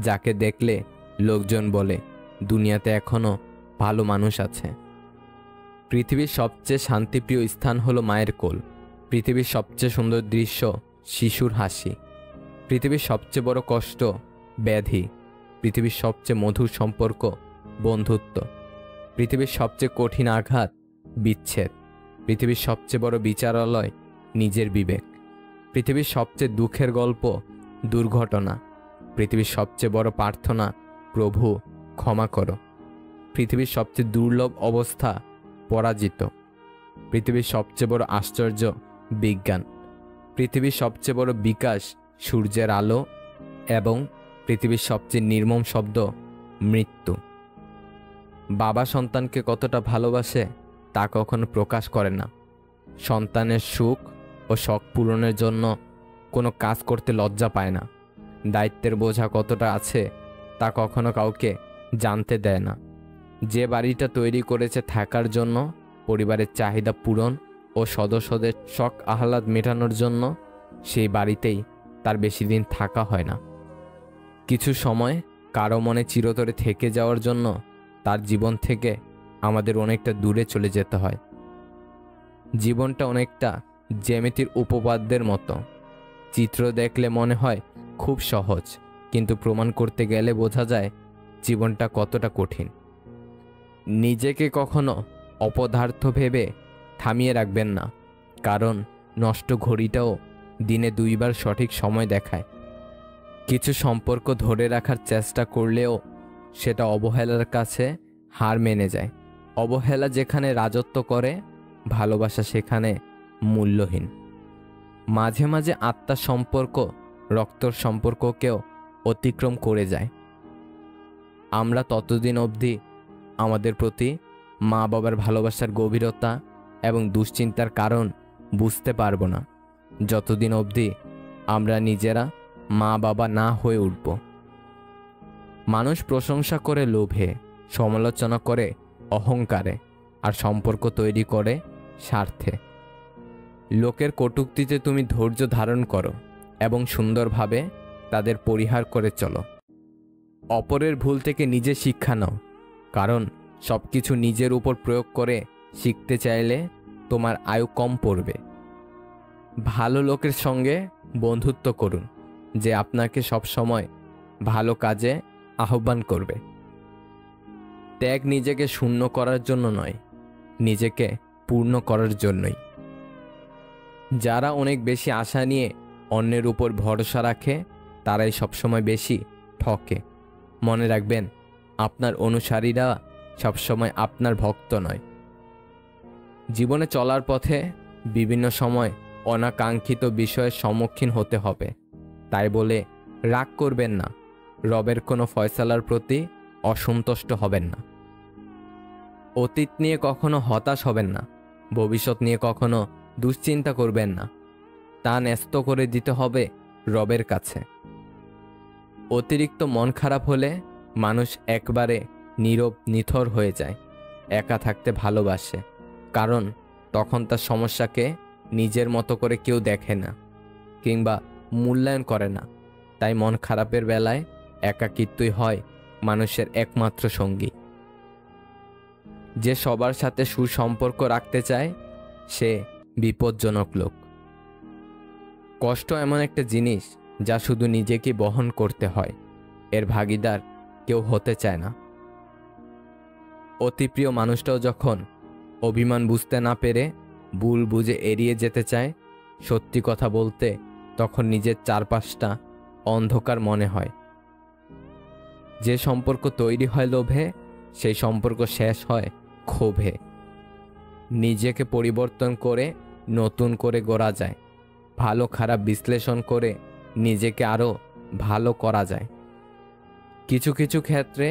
যাকে দেখলে লোকজন বলে দুনিয়াতে এখনো ভালো মানুষ আছে। পৃথিবীর সবচেয়ে শান্তিপ্রিয় স্থান হলো মায়ের কোল। পৃথিবীর সবচেয়ে সুন্দর দৃশ্য শিশুর হাসি। পৃথিবীর সবচেয়ে বড় কষ্ট ব্যাধি। পৃথিবীর সবচেয়ে মধুর সম্পর্ক বন্ধুত্ব। পৃথিবীর সবচেয়ে কঠিন আঘাত বিচ্ছেদ। পৃথিবীর সবচেয়ে বড় বিচারালয় নিজের বিবেক। পৃথিবীর সবচেয়ে দুঃখের গল্প দুর্ঘটনা। পৃথিবীর সবচেয়ে বড় প্রার্থনা প্রভু ক্ষমা করো। পৃথিবীর সবচেয়ে দুর্লভ অবস্থা পরাজিত। পৃথিবীর সবচেয়ে বড় আশ্চর্য বিজ্ঞান। পৃথিবীর সবচেয়ে বড় বিকাশ সূর্যের আলো, এবং পৃথিবীর সবচেয়ে নির্মম শব্দ মৃত্যু। বাবা সন্তানকে কতটা ভালোবাসে তা কখনো প্রকাশ করে না। সন্তানের সুখ ও শখ পূরণের জন্য কোনো কাজ করতে লজ্জা পায় না। দায়িত্বের বোঝা কতটা আছে তা কখনো কাউকে জানতে দেয় না। যে বাড়িটা তৈরি করেছে থাকার জন্য, পরিবারের চাহিদা পূরণ ও সদস্যদের শখ আহ্লাদ মেটানোর জন্য, সেই বাড়িতেই তার বেশি দিন থাকা হয় না। কিছু সময় কারো মনে চিরতরে থেকে যাওয়ার জন্য তার জীবন থেকে আমাদের অনেকটা দূরে চলে যেতে হয়। জীবনটা অনেকটা জ্যামিতির উপপাদ্যের মতো। চিত্র দেখলে মনে হয় খুব সহজ, কিন্তু প্রমাণ করতে গেলে বোঝা যায় জীবনটা কতটা কঠিন। নিজেকে কখনো অপদার্থ ভেবে থামিয়ে রাখবেন না, কারণ নষ্ট ঘড়িটাও দিনে 2 বার সঠিক সময় দেখায়। কিছু সম্পর্ক ধরে রাখার চেষ্টা করলেও সেটা অবহেলার কাছে হার মেনে যায়। অবহেলা যেখানে রাজত্ব করে, ভালোবাসা সেখানে মূল্যহীন। মাঝে মাঝে আত্মার সম্পর্ক রক্তর সম্পর্ককেও অতিক্রম করে যায়। আমরা ততদিন অবধি আমাদের প্রতি মা বাবার ভালোবাসার গভীরতা এবং দুশ্চিন্তার কারণ বুঝতে পারবো না, যতদিন অবধি আমরা নিজেরা মা বাবা না হয়ে উঠব। মানুষ প্রশংসা করে লোভে, সমালোচনা করে অহংকারে, আর সম্পর্ক তৈরি করে স্বার্থে। লোকের কটূক্তিতে তুমি ধৈর্য ধারণ করো এবং সুন্দরভাবে তাদের পরিহার করে চলো। অপরের ভুল থেকে নিজে শিক্ষা নাও, কারণ সব কিছু নিজের উপর প্রয়োগ করে শিখতে চাইলে তোমার আয়ু কম পড়বে। ভালো লোকের সঙ্গে বন্ধুত্ব করুন, যে আপনাকে সবসময় ভালো কাজে আহ্বান করবে। ত্যাগ নিজেকে শূন্য করার জন্য নয়, নিজেকে পূর্ণ করার জন্যই। যারা অনেক বেশি আশা নিয়ে অন্যের উপর ভরসা রাখে তারাই সবসময় বেশি ঠকে। মনে রাখবেন, আপনার অনুসারীরা সবসময় আপনার ভক্ত নয়। জীবনে চলার পথে বিভিন্ন সময় অনাকাঙ্ক্ষিত বিষয়ের সম্মুখীন হতে হবে, তাই বলে রাগ করবেন না, রবের কোনো ফয়সালার প্রতি অসন্তুষ্ট হবেন না। অতীত নিয়ে কখনো হতাশ হবেন না, ভবিষ্যৎ নিয়ে কখনো দুশ্চিন্তা করবেন না, তা ন্যস্ত করে দিতে হবে রবের কাছে। অতিরিক্ত মন খারাপ হলে মানুষ একবারে নীরব নিথর হয়ে যায়, একা থাকতে ভালোবাসে, কারণ তখন তার সমস্যাকে নিজের মতো করে কেউ দেখে না কিংবা মূল্যায়ন করে না। তাই মন খারাপের বেলায় একাকিত্বই হয় মানুষের একমাত্র সঙ্গী। যে সবার সাথে সুসম্পর্ক রাখতে চায় সে বিপজ্জনক লোক। কষ্ট এমন একটা জিনিস যা শুধু নিজেকে বহন করতে হয়, এর ভাগিদার কেউ হতে চায় না। অতি প্রিয় মানুষটাও যখন অভিমান বুঝতে না পেরে ভুল বুঝে এড়িয়ে যেতে চায় সত্যি কথা বলতে, তখন নিজের চারপাশটা অন্ধকার মনে হয়। যে সম্পর্ক তৈরি হয় লোভে, সেই সম্পর্ক শেষ হয় ক্ষোভে। নিজেকে পরিবর্তন করে নতুন করে গড়া যায়, ভালো খারাপ বিশ্লেষণ করে নিজেকে আরও ভালো করা যায়। কিছু কিছু ক্ষেত্রে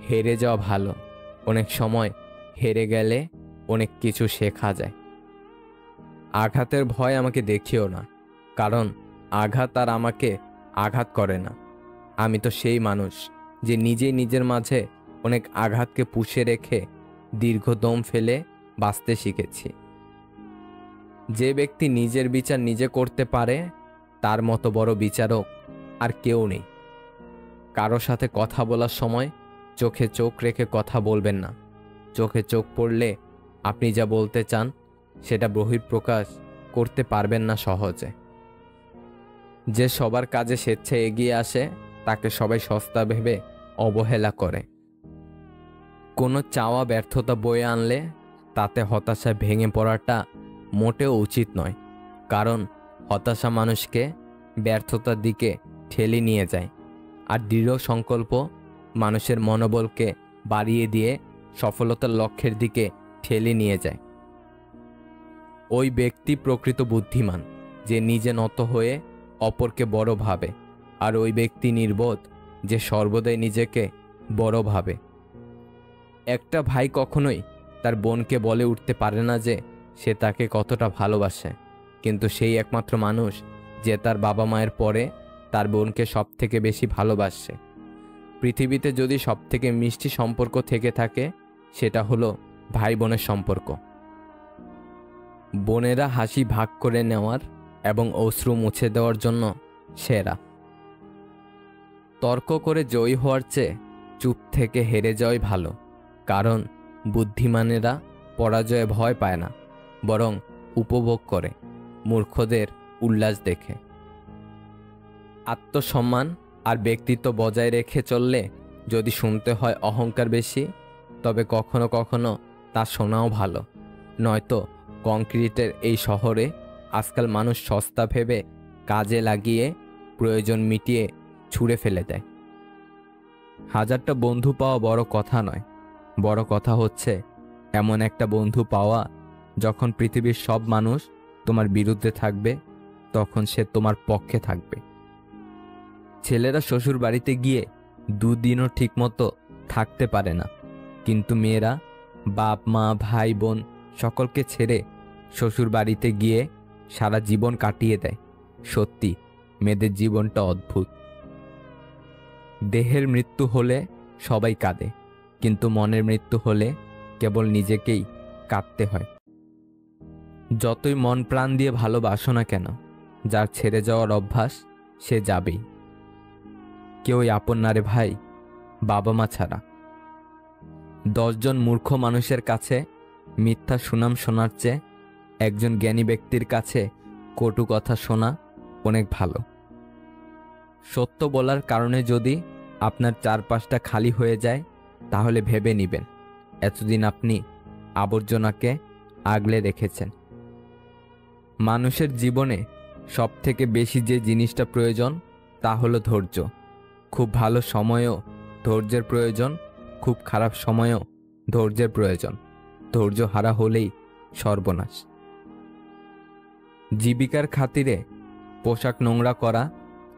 হেরে যাওয়া ভালো, অনেক সময় হেরে গেলে অনেক কিছু শেখা যায়। আঘাতের ভয় আমাকে দেখিও না, কারণ আঘাত আর আমাকে আঘাত করে না। আমি তো সেই মানুষ যে নিজেই নিজের মাঝে অনেক আঘাতকে পুষে রেখে দীর্ঘ দম ফেলে বাঁচতে শিখেছি। যে ব্যক্তি নিজের বিচার নিজে করতে পারে তার মতো বড় বিচারক আর কেউ নেই। কারো সাথে কথা বলার সময় চোখে চোখ রেখে কথা বলবেন না। চোখে চোখ পড়লে আপনি যা বলতে চান সেটা বহিঃপ্রকাশ করতে পারবেন না সহজে। যে সবার কাজে স্বেচ্ছায় এগিয়ে আসে তাকে সবাই সস্তা ভেবে অবহেলা করে। কোনো চাওয়া ব্যর্থতা বয়ে আনলে তাতে হতাশায় ভেঙে পড়াটা মোটেও উচিত নয়, কারণ হতাশা মানুষকে ব্যর্থতার দিকে ঠেলে নিয়ে যায়, আর দৃঢ় সংকল্প মানুষের মনোবলকে বাড়িয়ে দিয়ে সফলতার লক্ষ্যের দিকে ঠেলে নিয়ে যায়। ওই ব্যক্তি প্রকৃত বুদ্ধিমান যে নিজে নত হয়ে অপরকে বড় ভাবে, আর ওই ব্যক্তি নির্বোধ যে সর্বদাই নিজেকে বড় ভাবে। একটা ভাই কখনোই তার বোনকে বলে উঠতে পারে না যে সে তাকে কতটা ভালোবাসে, কিন্তু সেই একমাত্র মানুষ যে তার বাবা মায়ের পরে তার বোনকে সব থেকে বেশি ভালোবাসে। পৃথিবীতে যদি সব থেকে মিষ্টি সম্পর্ক থেকে থাকে সেটা হলো ভাই বোনের সম্পর্ক। বোনেরা হাসি ভাগ করে নেওয়ার এবং অশ্রু মুছে দেওয়ার জন্য সেরা। তর্ক করে জয়ী হওয়ার চেয়ে চুপ থেকে হেরে যাওয়াই ভালো, কারণ বুদ্ধিমানেরা পরাজয়ে ভয় পায় না, বরং উপভোগ করে মূর্খদের উল্লাস দেখে। আত্মসম্মান আর ব্যক্তিত্ব বজায় রেখে চললে যদি শুনতে হয় অহংকার বেশি, তবে কখনো কখনো তা শোনাও ভালো। নয়তো কংক্রিটের এই শহরে আজকাল মানুষ সস্তা ভেবে কাজে লাগিয়ে প্রয়োজন মিটিয়ে ছুঁড়ে ফেলে দেয়। হাজারটা বন্ধু পাওয়া বড় কথা নয়, বড় কথা হচ্ছে এমন একটা বন্ধু পাওয়া যখন পৃথিবীর সব মানুষ তোমার বিরুদ্ধে থাকবে তখন সে তোমার পক্ষে থাকবে। ছেলেরা শ্বশুর বাড়িতে গিয়ে দুদিনও ঠিকমতো থাকতে পারে না, কিন্তু মেয়েরা বাপ মা ভাই বোন সকলকে ছেড়ে শ্বশুর বাড়িতে গিয়ে সারা জীবন কাটিয়ে দেয়। সত্যি মেয়েদের জীবনটা অদ্ভুত। দেহের মৃত্যু হলে সবাই কাঁদে, কিন্তু মনের মৃত্যু হলে কেবল নিজেকেই কাঁদতে হয়। যতই মন প্রাণ দিয়ে ভালোবাসো না কেন, যার ছেড়ে যাওয়ার অভ্যাস সে যাবেই। কেউই আপন না রে ভাই, বাবা মা ছাড়া। 10 জন মূর্খ মানুষের কাছে মিথ্যা সুনাম শোনার চেয়ে একজন জ্ঞানী ব্যক্তির কাছে কটু কথা শোনা অনেক ভালো। সত্য বলার কারণে যদি আপনার চারপাশটা খালি হয়ে যায়, তাহলে ভেবে নিবেন এতদিন আপনি আবর্জনাকে আগলে রেখেছেন। মানুষের জীবনে সব থেকে বেশি যে জিনিসটা প্রয়োজন তা হলো ধৈর্য। খুব ভালো সময়েও ধৈর্যের প্রয়োজন, খুব খারাপ সময়েও ধৈর্যের প্রয়োজন। ধৈর্য হারা হলেই সর্বনাশ। জীবিকার খাতিরে পোশাক নোংরা করা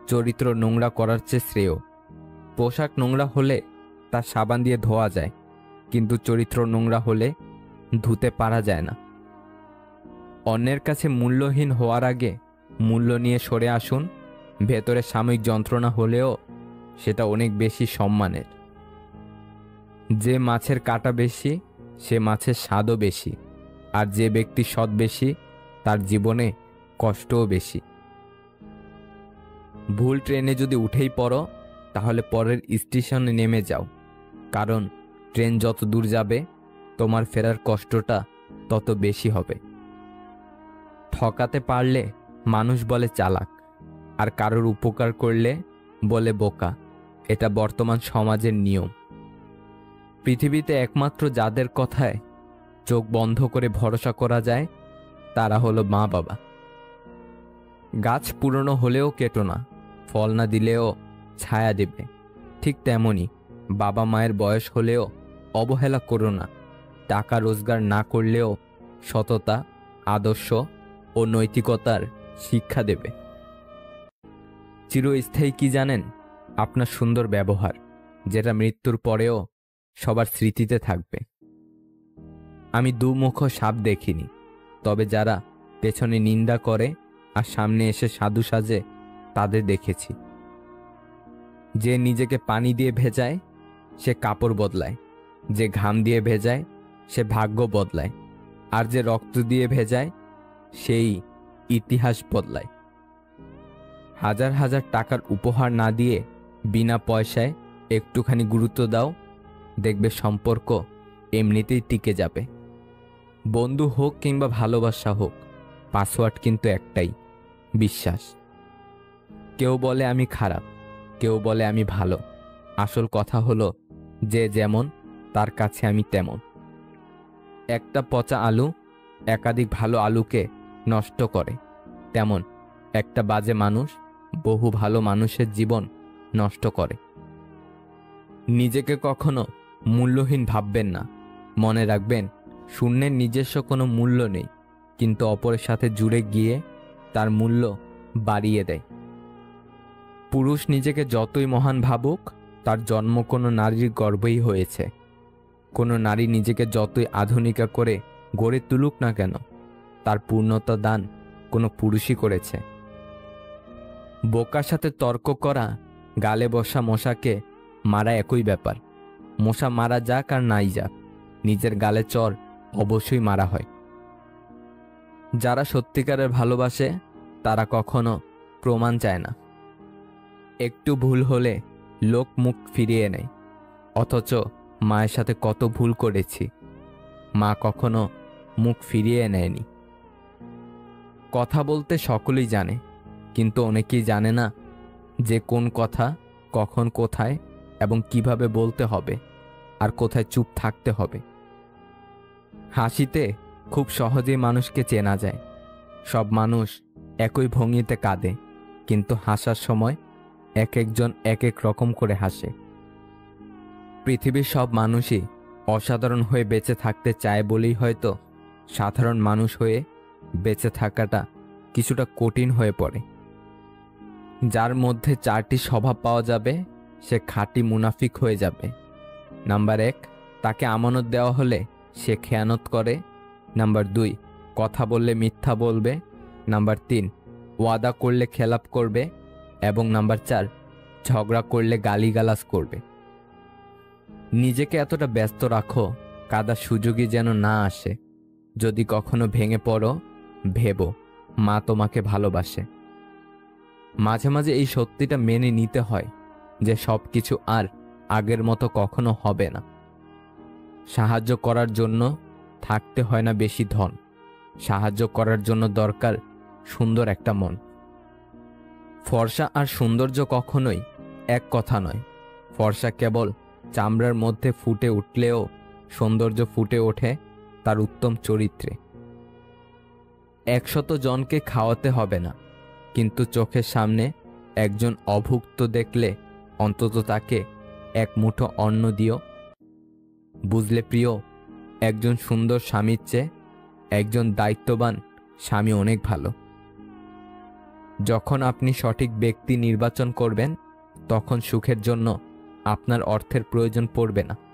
চরিত্র নোংরা করার চেয়ে শ্রেয়। পোশাক নোংরা হলে তা সাবান দিয়ে ধোয়া যায়, কিন্তু চরিত্র নোংরা হলে ধুতে পারা যায় না। অন্যের কাছে মূল্যহীন হওয়ার আগে মূল্য নিয়ে সরে আসুন। ভেতরে সাময়িক যন্ত্রণা হলেও সেটা অনেক বেশি সম্মানের। যে মাছের কাঁটা বেশি সে মাছের স্বাদও বেশি, আর যে ব্যক্তি সৎ বেশি তার জীবনে কষ্টও বেশি। ভুল ট্রেনে যদি উঠেই পড়ো তাহলে পরের স্টেশনে নেমে যাও, কারণ ট্রেন যত দূর যাবে তোমার ফেরার কষ্টটা তত বেশি হবে। ঠকাতে পারলে মানুষ বলে চালাক, আর কারোর উপকার করলে বলে বোকা। এটা বর্তমান সমাজের নিয়ম। পৃথিবীতে একমাত্র যাদের কথায় চোখ বন্ধ করে ভরসা করা যায় তারা হলো মা বাবা। গাছ পুরনো হলেও কেটো না, ফল না দিলেও ছায়া দেবে। ঠিক তেমনি বাবা মায়ের বয়স হলেও অবহেলা করো না। টাকা রোজগার না করলেও সততা, আদর্শ ও নৈতিকতার শিক্ষা দেবে। চিরস্থায়ী কি জানেন? আপনার সুন্দর ব্যবহার, যেটা মৃত্যুর পরেও সবার স্মৃতিতে থাকবে। আমি দুমুখ সাপ দেখিনি, তবে যারা পেছনে নিন্দা করে আর সামনে এসে সাধু সাজে তাদের দেখেছি। যে নিজেকে পানি দিয়ে ভেজায় সে কাপড় বদলায়, যে ঘাম দিয়ে ভেজায় সে ভাগ্য বদলায়, আর যে রক্ত দিয়ে ভেজায় সেই ইতিহাস বদলায়। হাজার হাজার টাকার উপহার না দিয়ে বিনা পয়সায় একটুখানি গুরুত্ব দাও, দেখবে সম্পর্ক এমনিতেই টিকে যাবে। বন্ধু হোক কিংবা ভালোবাসা হোক, পাসওয়ার্ড কিন্তু একটাই, বিশ্বাস। কেউ বলে আমি খারাপ, কেউ বলে আমি ভালো। আসল কথা হলো যে যেমন তার কাছে আমি তেমন। একটা পচা আলু একাধিক ভালো আলুকে নষ্ট করে, তেমন একটা বাজে মানুষ বহু ভালো মানুষের জীবন নষ্ট করে। নিজেকে কখনো মূল্যহীন ভাববেন না। মনে রাখবেন, শূন্যের নিজস্ব কোনো মূল্য নেই, কিন্তু অপরের সাথে জুড়ে গিয়ে তার মূল্য বাড়িয়ে দেয়। পুরুষ নিজেকে যতই মহান ভাবুক, তার জন্ম কোনো নারীর গর্ভেই হয়েছে। কোনো নারী নিজেকে যতই আধুনিকা করে গড়ে তুলুক না কেন, তার পূর্ণতা দান কোনো পুরুষই করেছে। বোকার সাথে তর্ক করা গালে বসা মশাকে মারা একই ব্যাপার। মশা মারা যাক আর নাই যাক, নিজের গালে চর অবশ্যই মারা হয়। যারা সত্যিকারের ভালোবাসে তারা কখনো প্রমাণ চায় না। একটু ভুল হলে লোক মুখ ফিরিয়ে নেয়, অথচ মায়ের সাথে কত ভুল করেছি, মা কখনো মুখ ফিরিয়ে নেয়নি। কথা বলতে সকলেই জানে, কিন্তু অনেকেই জানে না যে কোন কথা কখন কোথায় এবং কিভাবে বলতে হবে আর কোথায় চুপ থাকতে হবে। হাসিতে খুব সহজেই মানুষকে চেনা যায়। সব মানুষ একই ভঙ্গিতে কাঁদে, কিন্তু হাসার সময় এক একজন এক এক রকম করে হাসে। পৃথিবীর সব মানুষই অসাধারণ হয়ে বেঁচে থাকতে চায় বলেই হয়তো সাধারণ মানুষ হয়ে বেঁচে থাকাটা কিছুটা কঠিন হয়ে পড়ে। যার মধ্যে 4টি স্বভাব পাওয়া যাবে সে খাঁটি মুনাফিক হয়ে যাবে। নাম্বার 1, তাকে আমানত দেওয়া হলে সে খেয়ানত করে। নাম্বার 2, কথা বললে মিথ্যা বলবে। নাম্বার 3, ওয়াদা করলে খেলাপ করবে। এবং নাম্বার 4, ঝগড়া করলে গালিগালাজ করবে। নিজেকে এতটা ব্যস্ত রাখো কাদার সুযোগই যেন না আসে। যদি কখনো ভেঙে পড়ো, ভেবো মা তোমাকে ভালোবাসে। মাঝে মাঝে এই সত্যিটা মেনে নিতে হয় যে সব কিছু আর আগের মতো কখনো হবে না। সাহায্য করার জন্য থাকতে হয় না বেশি ধন, সাহায্য করার জন্য দরকার সুন্দর একটা মন। ফর্সা আর সৌন্দর্য কখনোই এক কথা নয়। ফর্সা কেবল চামড়ার মধ্যে ফুটে উঠলেও সৌন্দর্য ফুটে ওঠে তার উত্তম চরিত্রে। 100 জনকে খাওয়াতে হবে না, কিন্তু চোখের সামনে একজন অভুক্ত দেখলে অন্তত তাকে এক মুঠো অন্ন দিও। বুঝলে প্রিয়, একজন সুন্দর স্বামীর চেয়ে একজন দায়িত্ববান স্বামী অনেক ভালো। যখন আপনি সঠিক ব্যক্তি নির্বাচন করবেন, তখন সুখের জন্য আপনার অর্থের প্রয়োজন পড়বে না।